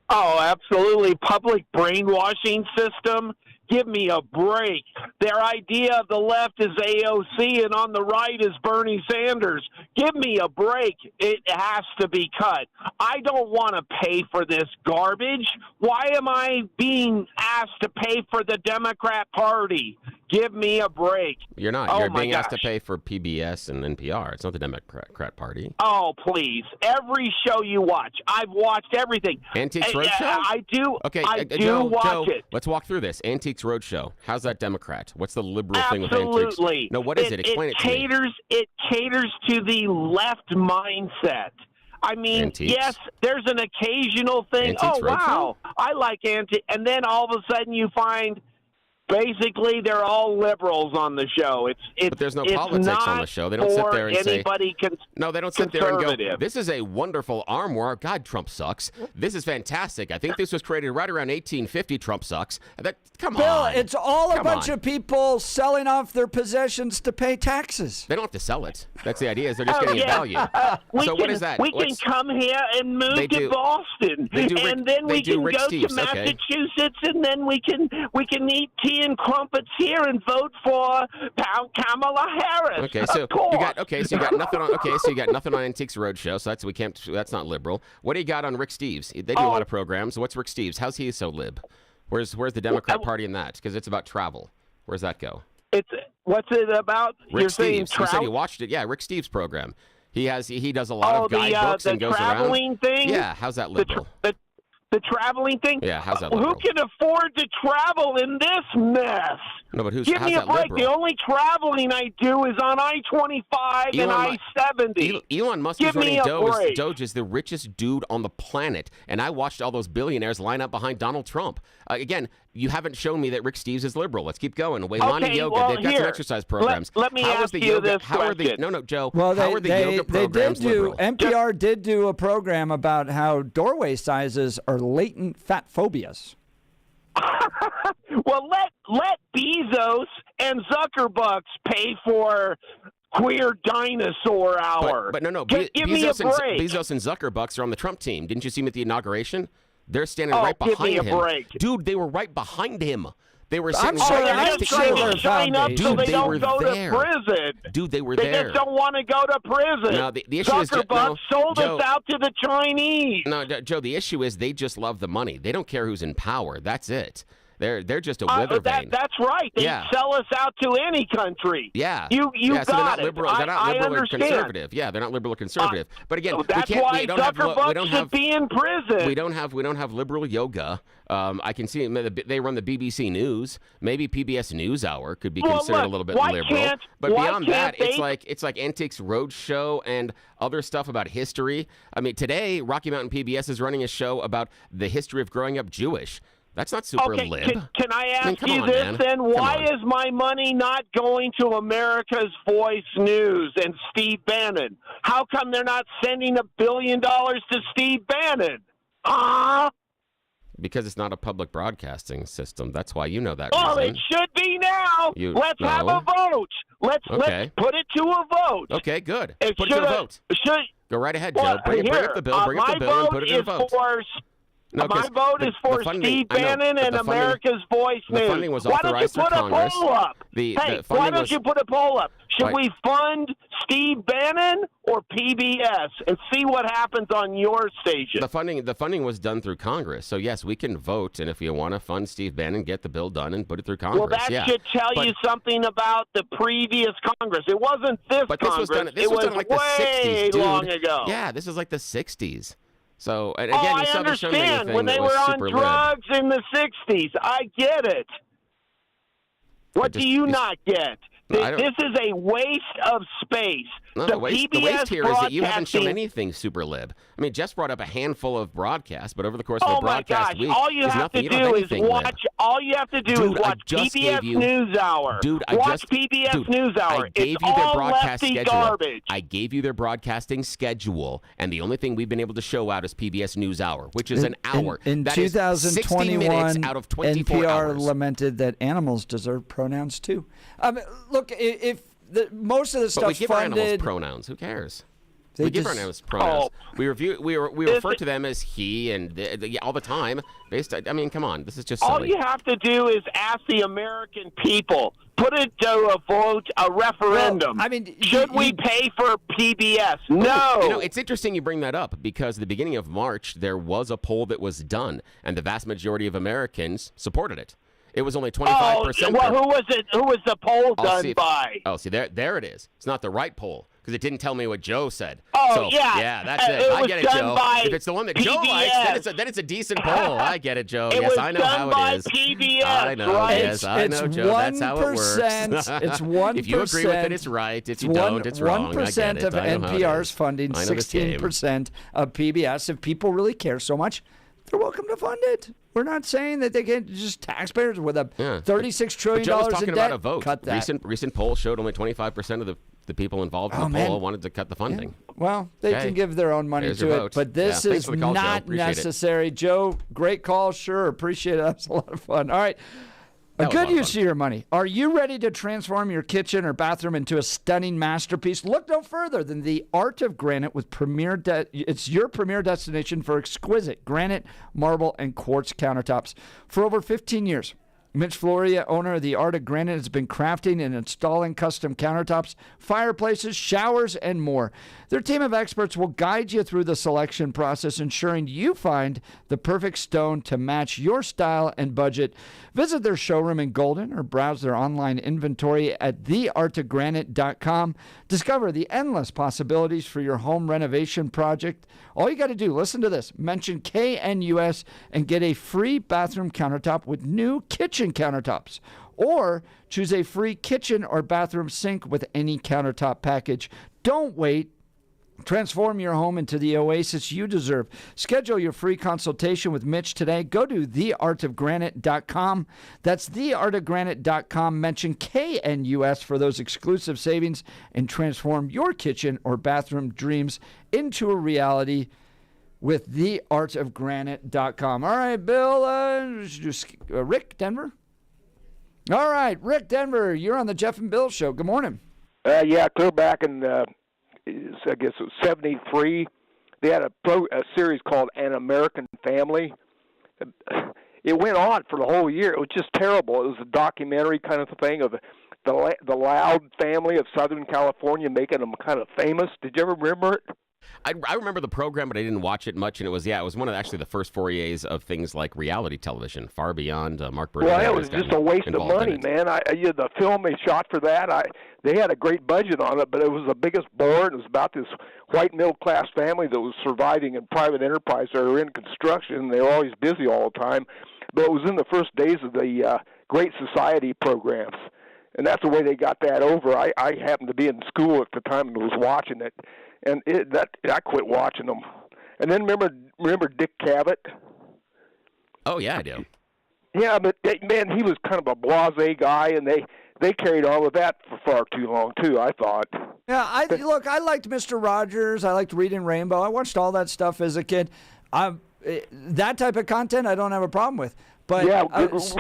Oh, absolutely. Public brainwashing system. Give me a break. Their idea of the left is AOC and on the right is Bernie Sanders. Give me a break. It has to be cut. I don't want to pay for this garbage. Why am I being asked to pay for the Democrat Party? Give me a break. You're not. Oh, You're being my asked to gosh. pay for PBS and NPR. It's not the Democrat Party. Oh, please. Every show you watch. I've watched everything. Antiques Roadshow? I do. Okay, I do Joe, watch it. let's walk through this. Antiques Roadshow. How's that Democrat? What's the liberal thing with antiques? Absolutely. No, what is it? Explain it to me. It caters to the left mindset. I mean, Antiques? yes, there's an occasional thing. Antiques Wow, I like antiques. And then all of a sudden you find basically they're all liberals on the show. But there's no it's politics not on the show. They don't sit there and say... No, they don't sit there and go, conservative. this is a wonderful armoire. God, Trump sucks. This is fantastic. I think this was created right around 1850. Trump sucks. Come Bill, on. it's all a Come bunch on. of people selling off their possessions to pay taxes. They don't have to sell it. That's the idea. Is they're just Oh, getting yeah. a value. So what is that? We can come here and move They to do- Boston, they do Rick- and then they we do can Rick go Steves, to okay. Massachusetts, and then we can eat tea and crumpets here and vote for Kamala Harris. Okay, so of course. you got nothing on. Okay, so you got nothing on Antiques Roadshow. So that's not liberal. What do you got on Rick Steves? They do a lot of programs. What's Rick Steves? How's he so lib? Where's the Democrat Party in that? Because it's about travel. Where's that go? What's it about? Rick You're saying Steves. You said trout? you watched it. Yeah, Rick Steves program. He does a lot of guidebooks the and goes traveling around. thing? Yeah, how's that liberal? The traveling thing? Yeah, how's that Who liberal? can afford to travel in this mess? No, but Give how's me a that break. liberal? The only traveling I do is on I-25 and I-70. Elon Musk Give is running me a Doge. break. Doge is the richest dude on the planet, and I watched all those billionaires line up behind Donald Trump. Again, you haven't shown me that Rick Steves is liberal. Let's keep going. Waylani Okay, Yoga, well, they've got some exercise programs. Let me How ask is the you yoga, this how are the, question. No, Joe. Well, how are the yoga programs liberal? NPR did do a program about how doorway sizes are latent fat phobias. Well, let Bezos and Zuckerbucks pay for Queer Dinosaur Hour. But no. Give me a break. Bezos and Zuckerbucks are on the Trump team. Didn't you see him at the inauguration? They're standing Oh, right give behind me a him. break. Dude, they were right behind him. They were I'm sitting sure right they're next just to trying each other. to shine up so Dude, they they don't were go there. to prison. Dude, they were They there. just don't want to go to prison. No, the issue is Zuckerbucks sold Joe, us out to the Chinese. No, Joe, the issue is they just love the money. They don't care who's in power. That's it. They're just a wither vein. That's right. They sell us out to any country. Yeah. You yeah, so they're got not it. liberal. They're not liberal or understand. conservative. Yeah, they're not liberal or conservative. But again, That's we can't. why We don't have. Zuckerbucks We don't have. should be in prison. We don't have liberal yoga. I can see they run the BBC News. Maybe PBS NewsHour could be considered a little bit liberal. But beyond that, it's like Antiques Roadshow and other stuff about history. I mean, today Rocky Mountain PBS is running a show about the history of growing up Jewish. That's not super Okay, lib. can I ask come you on, this man. then? Come Why on. is my money not going to America's Voice News and Steve Bannon? How come they're not sending $1 billion to Steve Bannon? Because it's not a public broadcasting system. That's why you know that Well, reason. it should be now. Let's have a vote. Let's put it to a vote. Okay, good. It Put it to a vote. Should Go right ahead, well, Joe. Bring up the bill. Bring up the bill and put it in a vote. No, My 'cause vote is for funding- Steve I know, Bannon but and the funding- America's Voice the News. funding was Why don't you authorized through put a Congress. poll up? The Hey, funding why don't was- you put a poll up? Should Right. we fund Steve Bannon or PBS and see what happens on your station? The funding was done through Congress. So yes, we can vote, and if you want to fund Steve Bannon, get the bill done and put it through Congress. Well, that yeah. should tell But- you something about the previous Congress. It wasn't this But this Congress. was done. This it was done in like the way 60s, dude. long ago. Yeah, this is like the 60s. So and again, I you saw the Shunning understand. thing When that they was were on super lib. drugs in the 60s, I get it. What do you not get? This is a waste of space. No, the waste here is that you haven't shown anything super lib. I mean, Jeff's brought up a handful of broadcasts, but over the course of a broadcast week, all you have to do is watch. All you have to do is watch PBS NewsHour. Dude, watch PBS NewsHour. I gave it's you their all broadcast lefty schedule. garbage. I gave you their broadcasting schedule, and the only thing we've been able to show out is PBS NewsHour, which is an hour. In that is 60 minutes 2021, out of 24 NPR hours. lamented that animals deserve pronouns too. Look, if most of the But stuff's we give our animals funded, pronouns. Who cares? They We give our just- animals pronouns. We refer to them as he and all the time. I mean, come on, this is just All silly. you have to do is ask the American people. Put it to a vote, a referendum. Well, I mean, should we pay for PBS? No. You know, it's interesting you bring that up because at the beginning of March, there was a poll that was done, and the vast majority of Americans supported it. It was only 25%. Well, who was it? Who was the poll done by? There it is. It's not the right poll because it didn't tell me what Joe said. Oh, so, yeah. that's it. It I was get it, done Joe. by If it's the one that Joe likes, then it's a decent poll. I get it, Joe. It Yes, was I know done how by it is. PBS, I know. right? Yes, I know, Joe. That's how it works. 1%. It's 1%. If you agree with it, it's right. If you don't, it's wrong. 1% of NPR's funding, 16% of PBS. If people really care so much, they're welcome to fund it. We're not saying that they can just taxpayers with a $36 trillion Joe was talking in debt. about a vote. Cut that. Recent poll showed only 25% of the people involved in the poll wanted to cut the funding. Well, they can give their own money There's to your it, vote. but this Thanks is for the call, Joe. not Appreciate it. necessary. Joe, great call. Sure, appreciate it. That's a lot of fun. All right. A That was a good lot of use of your money. Are you ready to transform your kitchen or bathroom into a stunning masterpiece? Look no further than the Art of Granite with it's your premier destination for exquisite granite, marble, and quartz countertops. For over 15 years, Mitch Floria, owner of the Art of Granite, has been crafting and installing custom countertops, fireplaces, showers, and more. Their team of experts will guide you through the selection process, ensuring you find the perfect stone to match your style and budget. Visit their showroom in Golden or browse their online inventory at theartofgranite.com. Discover the endless possibilities for your home renovation project. All you got to do, listen to this, mention KNUS and get a free bathroom countertop with new kitchen countertops. Or choose a free kitchen or bathroom sink with any countertop package. Don't wait. Transform your home into the oasis you deserve. Schedule your free consultation with Mitch today. Go to theartofgranite.com. That's theartofgranite.com. Mention KNUS for those exclusive savings and transform your kitchen or bathroom dreams into a reality with theartofgranite.com. All right, Bill, Rick Denver. All right, Rick Denver, you're on the Jeff and Bill Show. Good morning. Yeah, clear back in, I guess it was 73. They had a series called An American Family. It went on for the whole year. It was just terrible. It was a documentary kind of thing of the Loud family of Southern California, making them kind of famous. Did you ever remember it? I remember the program, but I didn't watch it much, and it was one of the first forays of things like reality television, far beyond Mark Burnett. Well, it was just a waste of money, man. The film they shot for that, they had a great budget on it, but it was the biggest bore. It was about this white middle-class family that was surviving in private enterprise. They were in construction. They were always busy all the time. But it was in the first days of the Great Society programs, and that's the way they got that over. I happened to be in school at the time and was watching it. And I quit watching them. And then remember Dick Cavett? Oh, yeah, I do. Yeah, but, man, he was kind of a blasé guy, and they carried on with that for far too long, too, I thought. Yeah, I liked Mr. Rogers. I liked Reading Rainbow. I watched all that stuff as a kid. That type of content I don't have a problem with. But yeah,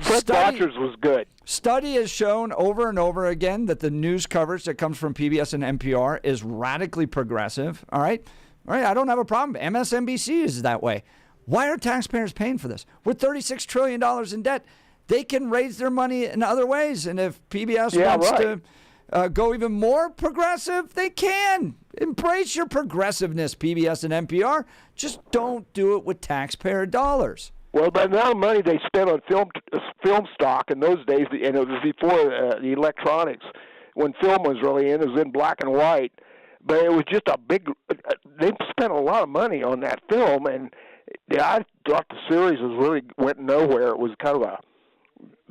Fred Rogers was good. Study has shown over and over again that the news coverage that comes from PBS and NPR is radically progressive. All right, I don't have a problem. MSNBC is that way. Why are taxpayers paying for this? With $36 trillion in debt, they can raise their money in other ways. And if PBS wants to go even more progressive, they can. Embrace your progressive-ness, PBS and NPR. Just don't do it with taxpayer dollars. Well, the amount of money they spent on film stock in those days, and it was before the electronics, when film was really in, it was in black and white. But it was just a big. They spent a lot of money on that film, and I thought the series went nowhere. It was kind of a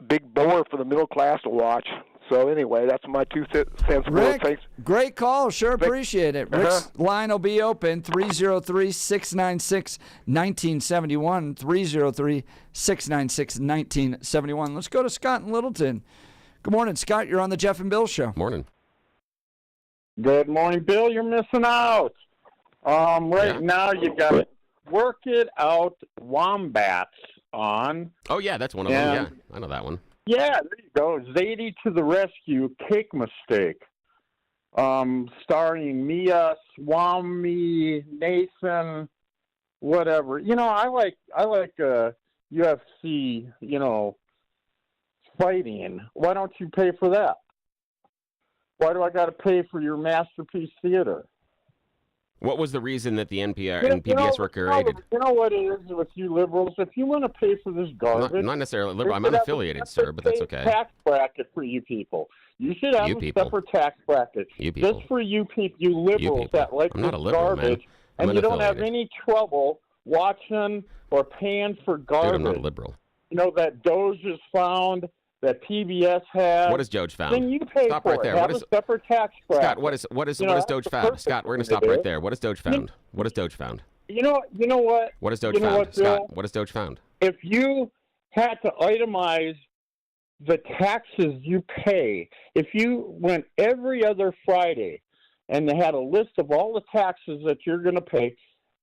big bore for the middle class to watch. So anyway, that's my 2 cents. Rick, Thanks. great call. Sure appreciate it. Rick's line will be open, 303-696-1971, 303-696-1971. Let's go to Scott in Littleton. Good morning, Scott. You're on the Jeff and Bill Show. Morning. Good morning, Bill. You're missing out. Now you got Work It Out Wombats on. Oh, yeah, that's one of them. Yeah, I know that one. Yeah, there you go. Zadie to the Rescue, Cake Mistake. Starring Mia, Swami, Nathan, whatever. I like UFC, fighting. Why don't you pay for that? Why do I got to pay for your Masterpiece Theater? What was the reason that the NPR and PBS were created? You know what it is with you liberals? If you want to pay for this garbage... Not necessarily liberal. I'm unaffiliated, sir, but that's okay. Tax bracket for you people. You should have a separate tax bracket. You people. Just for you people, you liberals that like I'm this not a liberal, garbage. Man. And you don't have any trouble watching or paying for garbage. Dude, I'm not a liberal. That Doge is found... that PBS has. What has Doge found? Then you pay Stop for right it. there. Have a separate tax bracket. Scott, what has Doge found? Scott, we're going to stop right there. What has Doge found? What has Doge found? You know what? What has Doge found? Scott, what has Doge found? If you had to itemize the taxes you pay, if you went every other Friday and they had a list of all the taxes that you're going to pay,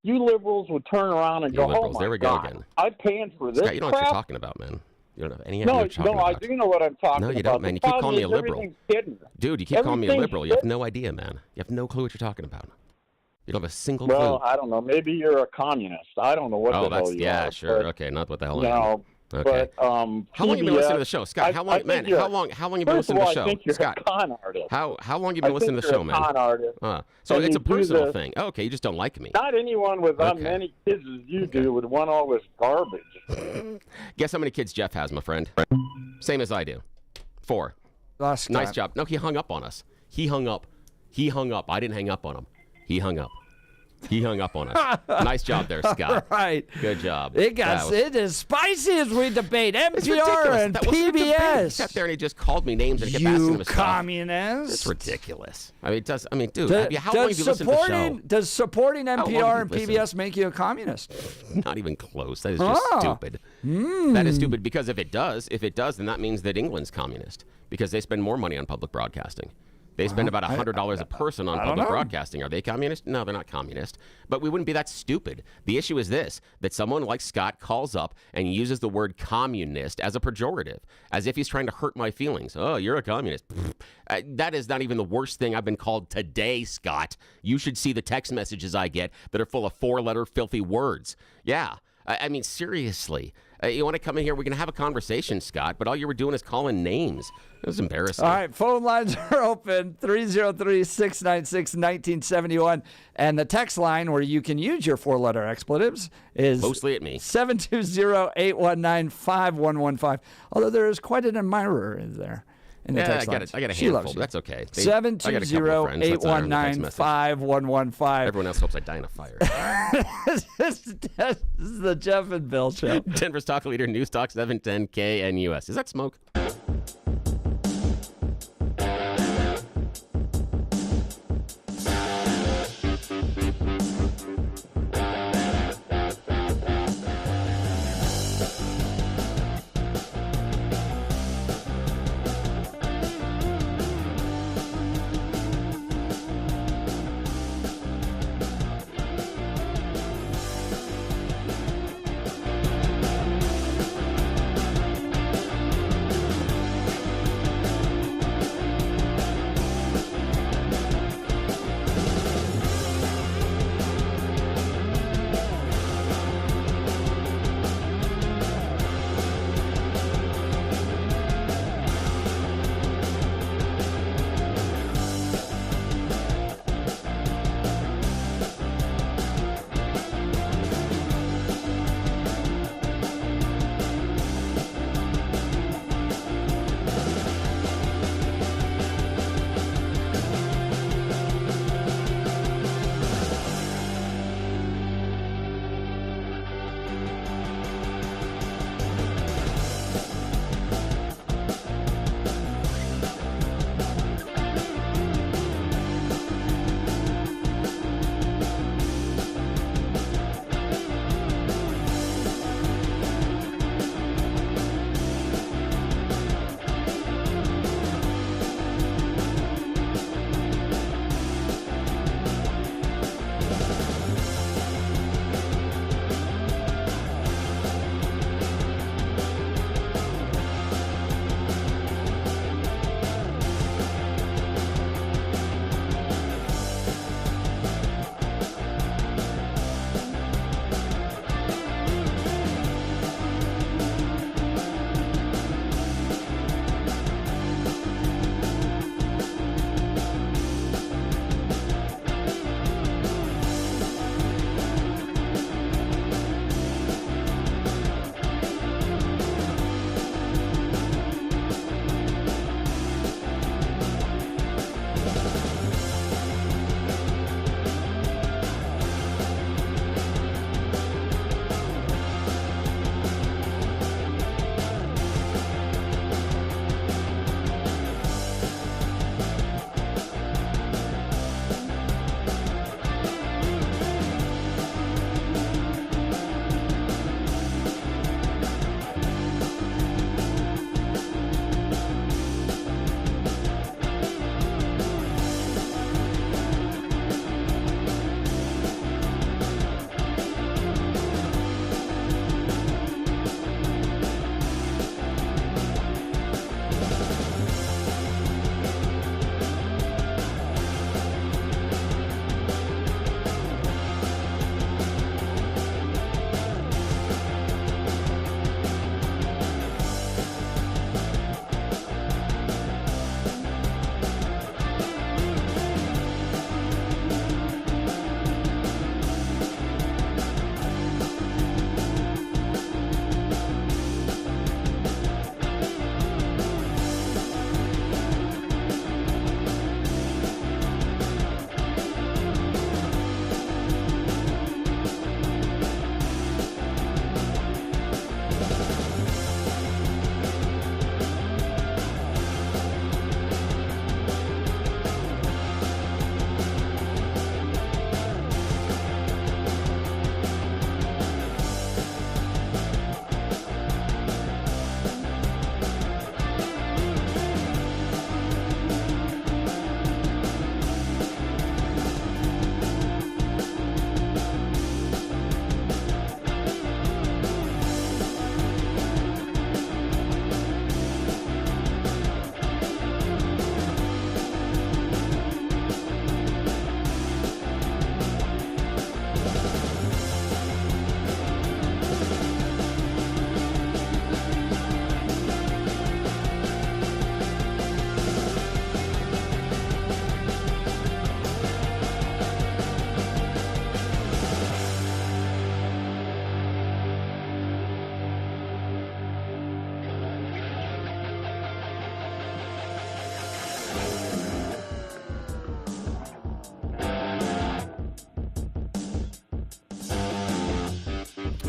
you liberals would turn around and go, liberals. "Oh my There we go God, again. I'm paying for this." Scott, you know what crap. you're talking about, man. You don't have any idea what you're talking I about. do know what I'm talking about. No, you don't, man. You keep calling me a liberal. Dude, you keep calling me a Everything's liberal. You have hidden. no idea, man. You have no clue what you're talking about. You don't have a single Well, clue. I don't know. Maybe you're a communist. I don't know what the hell you are. Sure. but, Okay, not what the hell I No, am. Okay. but How long you been listening to the show, Scott? How long, man? How long you been listening to the show, I think you're Scott? a con artist. How long you been listening to the show, man? Con artist. So And it's you a do personal this- thing. Okay, you just don't like me. Not anyone with as many kids as you do would want all this garbage. Guess how many kids Jeff has, my friend? Same as I do. 4. Nice job. No, he hung up on us. He hung up. I didn't hang up on him. He hung up. He hung up on us. Nice job there, Scott. All right. Good job. It is spicy as we debate It's NPR ridiculous. and That wasn't a debate. He PBS. sat there and he just called me names and kept asking him You his communist. It's ridiculous. I mean, dude, how long have you listened to the show? Does supporting long have NPR you and listened? PBS make you a communist? Not even close. That is just stupid. That is stupid because if it does, then that means that England's communist because they spend more money on public broadcasting. They spend about $100 a person on public broadcasting. Are they communist? No, they're not communist. But we wouldn't be that stupid. The issue is this, that someone like Scott calls up and uses the word communist as a pejorative, as if he's trying to hurt my feelings. Oh, you're a communist. That is not even the worst thing I've been called today, Scott. You should see the text messages I get that are full of 4-letter filthy words. Yeah. I mean, seriously. You want to come in here? We can have a conversation, Scott, but all you were doing is calling names. It was embarrassing. All right, phone lines are open, 303-696-1971. And the text line where you can use your 4-letter expletives is mostly at me. 720-819-5115. Although there is quite an admirer in there. In the text lines. I got a She handful, loves you. but that's okay. 720-819-5115. Everyone else hopes I die in a fire. This is the Jeff and Bill Show. Denver's talk leader, News Talk 710 KNUS. Is that smoke?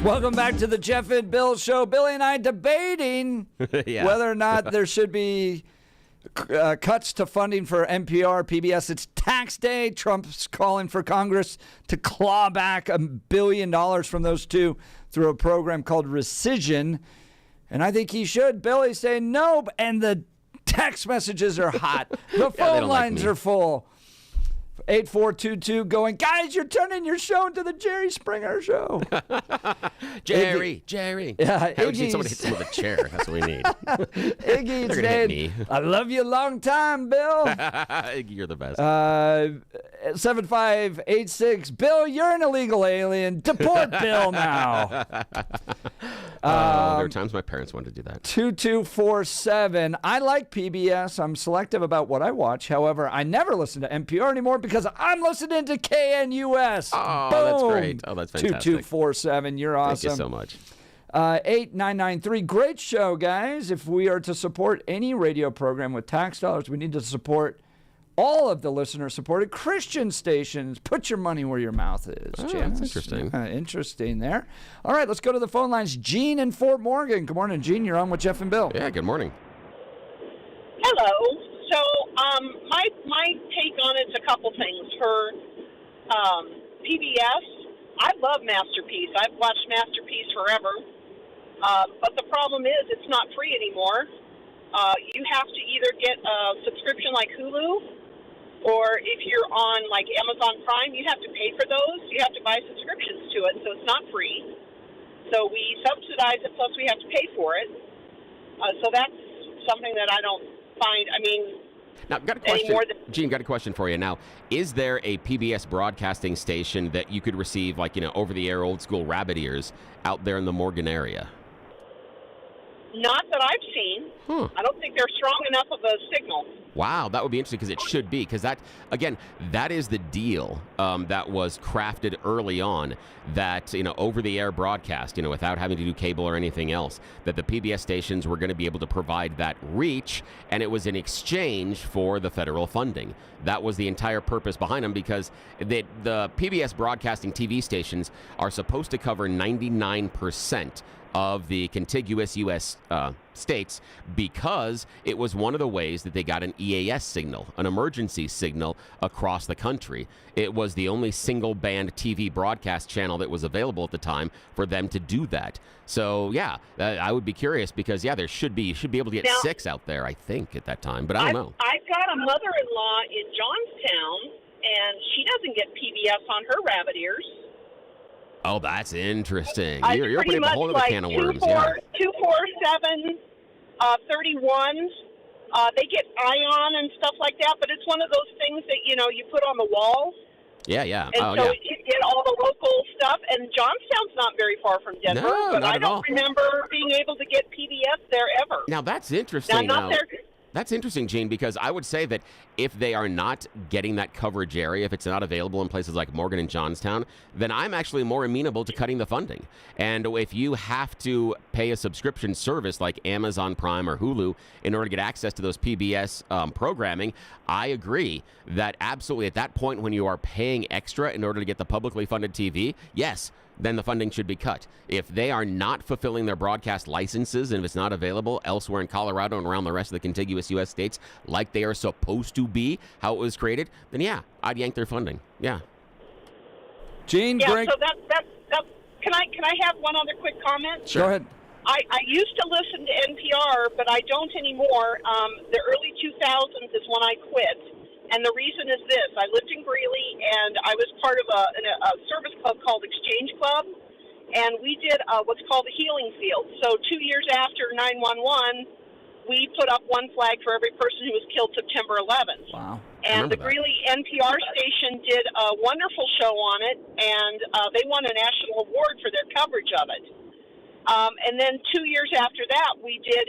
Welcome back to the Jeff and Bill Show. Billy and I debating whether or not there should be cuts to funding for NPR, PBS. It's tax day. Trump's calling for Congress to claw back $1 billion from those two through a program called rescission. And I think he should. Billy's saying no, and the text messages are hot. The phone lines are full. 8422 going, guys, you're turning your show into the Jerry Springer Show. Jerry. Yeah, I would need somebody to hit him with a chair. That's what we need. Iggy's They're gonna hit me. I love you a long time, Bill. Iggy, you're the best. 7586, Bill, you're an illegal alien. Deport Bill now. There are times my parents wanted to do that. 2247, I like PBS. I'm selective about what I watch. However, I never listen to NPR anymore because I'm listening to KNUS. Oh, Boom. that's great. Oh, that's fantastic. 2247, you're awesome. Thank you so much. 8993, great show, guys. If we are to support any radio program with tax dollars, we need to support all of the listener-supported Christian stations. Put your money where your mouth is, Janice. That's interesting. Interesting there. All right, let's go to the phone lines. Gene in Fort Morgan. Good morning, Gene. You're on with Jeff and Bill. Yeah, good morning. Hello. So my take on it's a couple things. For PBS, I love Masterpiece. I've watched Masterpiece forever. But the problem is it's not free anymore. You have to either get a subscription like Hulu, or if you're on like Amazon Prime, you have to pay for those. You have to buy subscriptions to it, so it's not free. So we subsidize it, plus we have to pay for it. So that's something that I don't find. I mean, now, got a question. Gene, got a question for you. Now, is there a PBS broadcasting station that you could receive, like, over-the-air old-school rabbit ears out there in the Morgan area? Not that I've seen. I don't think they're strong enough of a signal. Wow, that would be interesting because it should be. Because that, again, that is the deal that was crafted early on, that, over-the-air broadcast, without having to do cable or anything else, that the PBS stations were going to be able to provide that reach, and it was in exchange for the federal funding. That was the entire purpose behind them, because the PBS broadcasting TV stations are supposed to cover 99% of the contiguous U.S. States, because it was one of the ways that they got an EAS signal, an emergency signal, across the country. It was the only single-band TV broadcast channel that was available at the time for them to do that. So, yeah, I would be curious because, you should be able to get 6 out there, I think, at that time, but I don't know. I've got a mother-in-law in Johnstown, and she doesn't get PBS on her rabbit ears. Oh, that's interesting. You're pretty opening much a whole other like can of worms. 247, 31. They get Ion and stuff like that, but it's one of those things that, you put on the wall. Yeah. And you get all the local stuff. And Johnstown's not very far from Denver, No, but not I at all. don't remember being able to get PBS there ever. Now, that's interesting. Now, That's interesting, Gene, because I would say that if they are not getting that coverage area, if it's not available in places like Morgan and Johnstown, then I'm actually more amenable to cutting the funding. And if you have to pay a subscription service like Amazon Prime or Hulu in order to get access to those PBS programming, I agree that absolutely at that point when you are paying extra in order to get the publicly funded TV, yes, then the funding should be cut. If they are not fulfilling their broadcast licenses and if it's not available elsewhere in Colorado and around the rest of the contiguous U.S. states like they are supposed to be, how it was created, then I'd yank their funding. Yeah. Gene, Greg. So that's can I have one other quick comment? Sure. Go ahead. I used to listen to NPR, but I don't anymore. The early 2000s is when I quit. And the reason is this. I lived in Greeley, and I was part of a service club called Exchange Club, and we did what's called a healing field. So 2 years after 9/11, we put up one flag for every person who was killed September 11th. Wow. And the Greeley NPR station did a wonderful show on it, and they won a national award for their coverage of it. And then 2 years after that, we did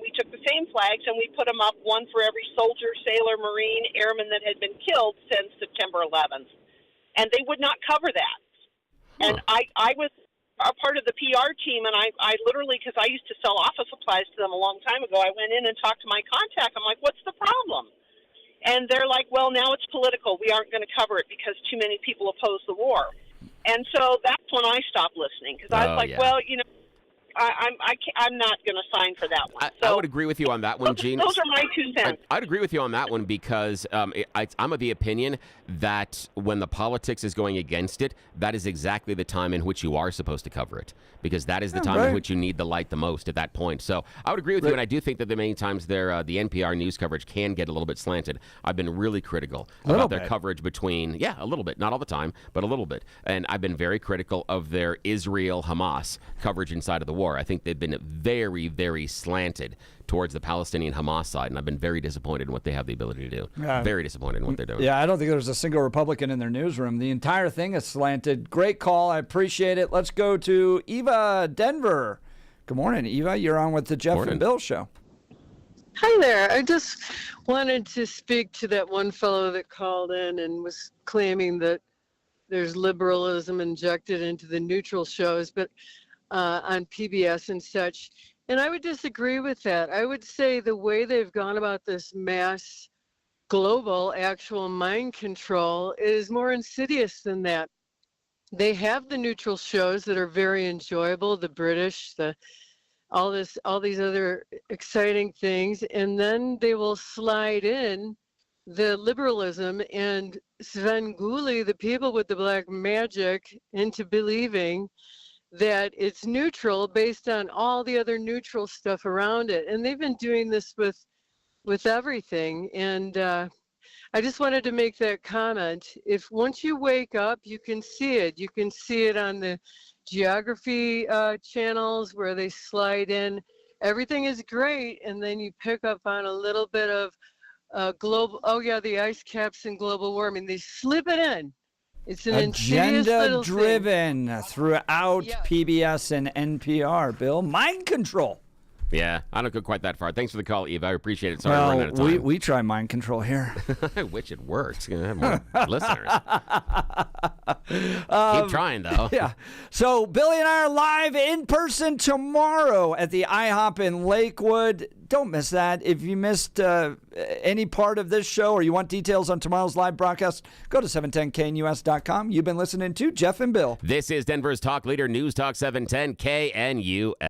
we took the same flags and we put them up, one for every soldier, sailor, Marine, airman that had been killed since September 11th. And they would not cover that. And I was a part of the PR team, and I literally, because I used to sell office supplies to them a long time ago, I went in and talked to my contact. I'm like, what's the problem? And they're like, well, now it's political. We aren't going to cover it because too many people oppose the war. And so that's when I stopped listening because I was like, well, you know, I'm not going to sign for that one. I would agree with you on that one, Gene. Those are my 2 cents. I'd agree with you on that one because I'm of the opinion that when the politics is going against it, that is exactly the time in which you are supposed to cover it, because that is the time in which you need the light the most at that point. So I would agree with you, and I do think that the many times the NPR news coverage can get a little bit slanted. I've been really critical about their coverage between, a little bit, not all the time, but a little bit. And I've been very critical of their Israel-Hamas coverage inside of the war. I think they've been very, very slanted towards the Palestinian-Hamas side, and I've been very disappointed in what they have the ability to do. Very disappointed in what they're doing. Yeah, I don't think there's a single Republican in their newsroom. The entire thing is slanted. Great call. I appreciate it. Let's go to Eva, Denver. Good morning, Eva. You're on with the Jeff and Bill Show. Hi there. I just wanted to speak to that one fellow that called in and was claiming that there's liberalism injected into the neutral shows, but on PBS and such. And I would disagree with that. I would say the way they've gone about this mass global actual mind control is more insidious than that. They have the neutral shows that are very enjoyable, the British, all these other exciting things, and then they will slide in the liberalism and Svengoolie the people with the black magic into believing that it's neutral based on all the other neutral stuff around it. And they've been doing this with everything. And I just wanted to make that comment. If once you wake up, you can see it. You can see it on the geography channels where they slide in. Everything is great. And then you pick up on a little bit of global, the ice caps and global warming. They slip it in. It's an agenda-driven throughout PBS and NPR, Bill. Mind control. Yeah, I don't go quite that far. Thanks for the call, Eva. I appreciate it. Sorry to run out of time. We try mind control here. I wish it works. You're going to have more listeners. Keep trying, though. Yeah. So Billy and I are live in person tomorrow at the IHOP in Lakewood. Don't miss that. If you missed any part of this show or you want details on tomorrow's live broadcast, go to 710knus.com. You've been listening to Jeff and Bill. This is Denver's talk leader, News Talk 710 KNUS.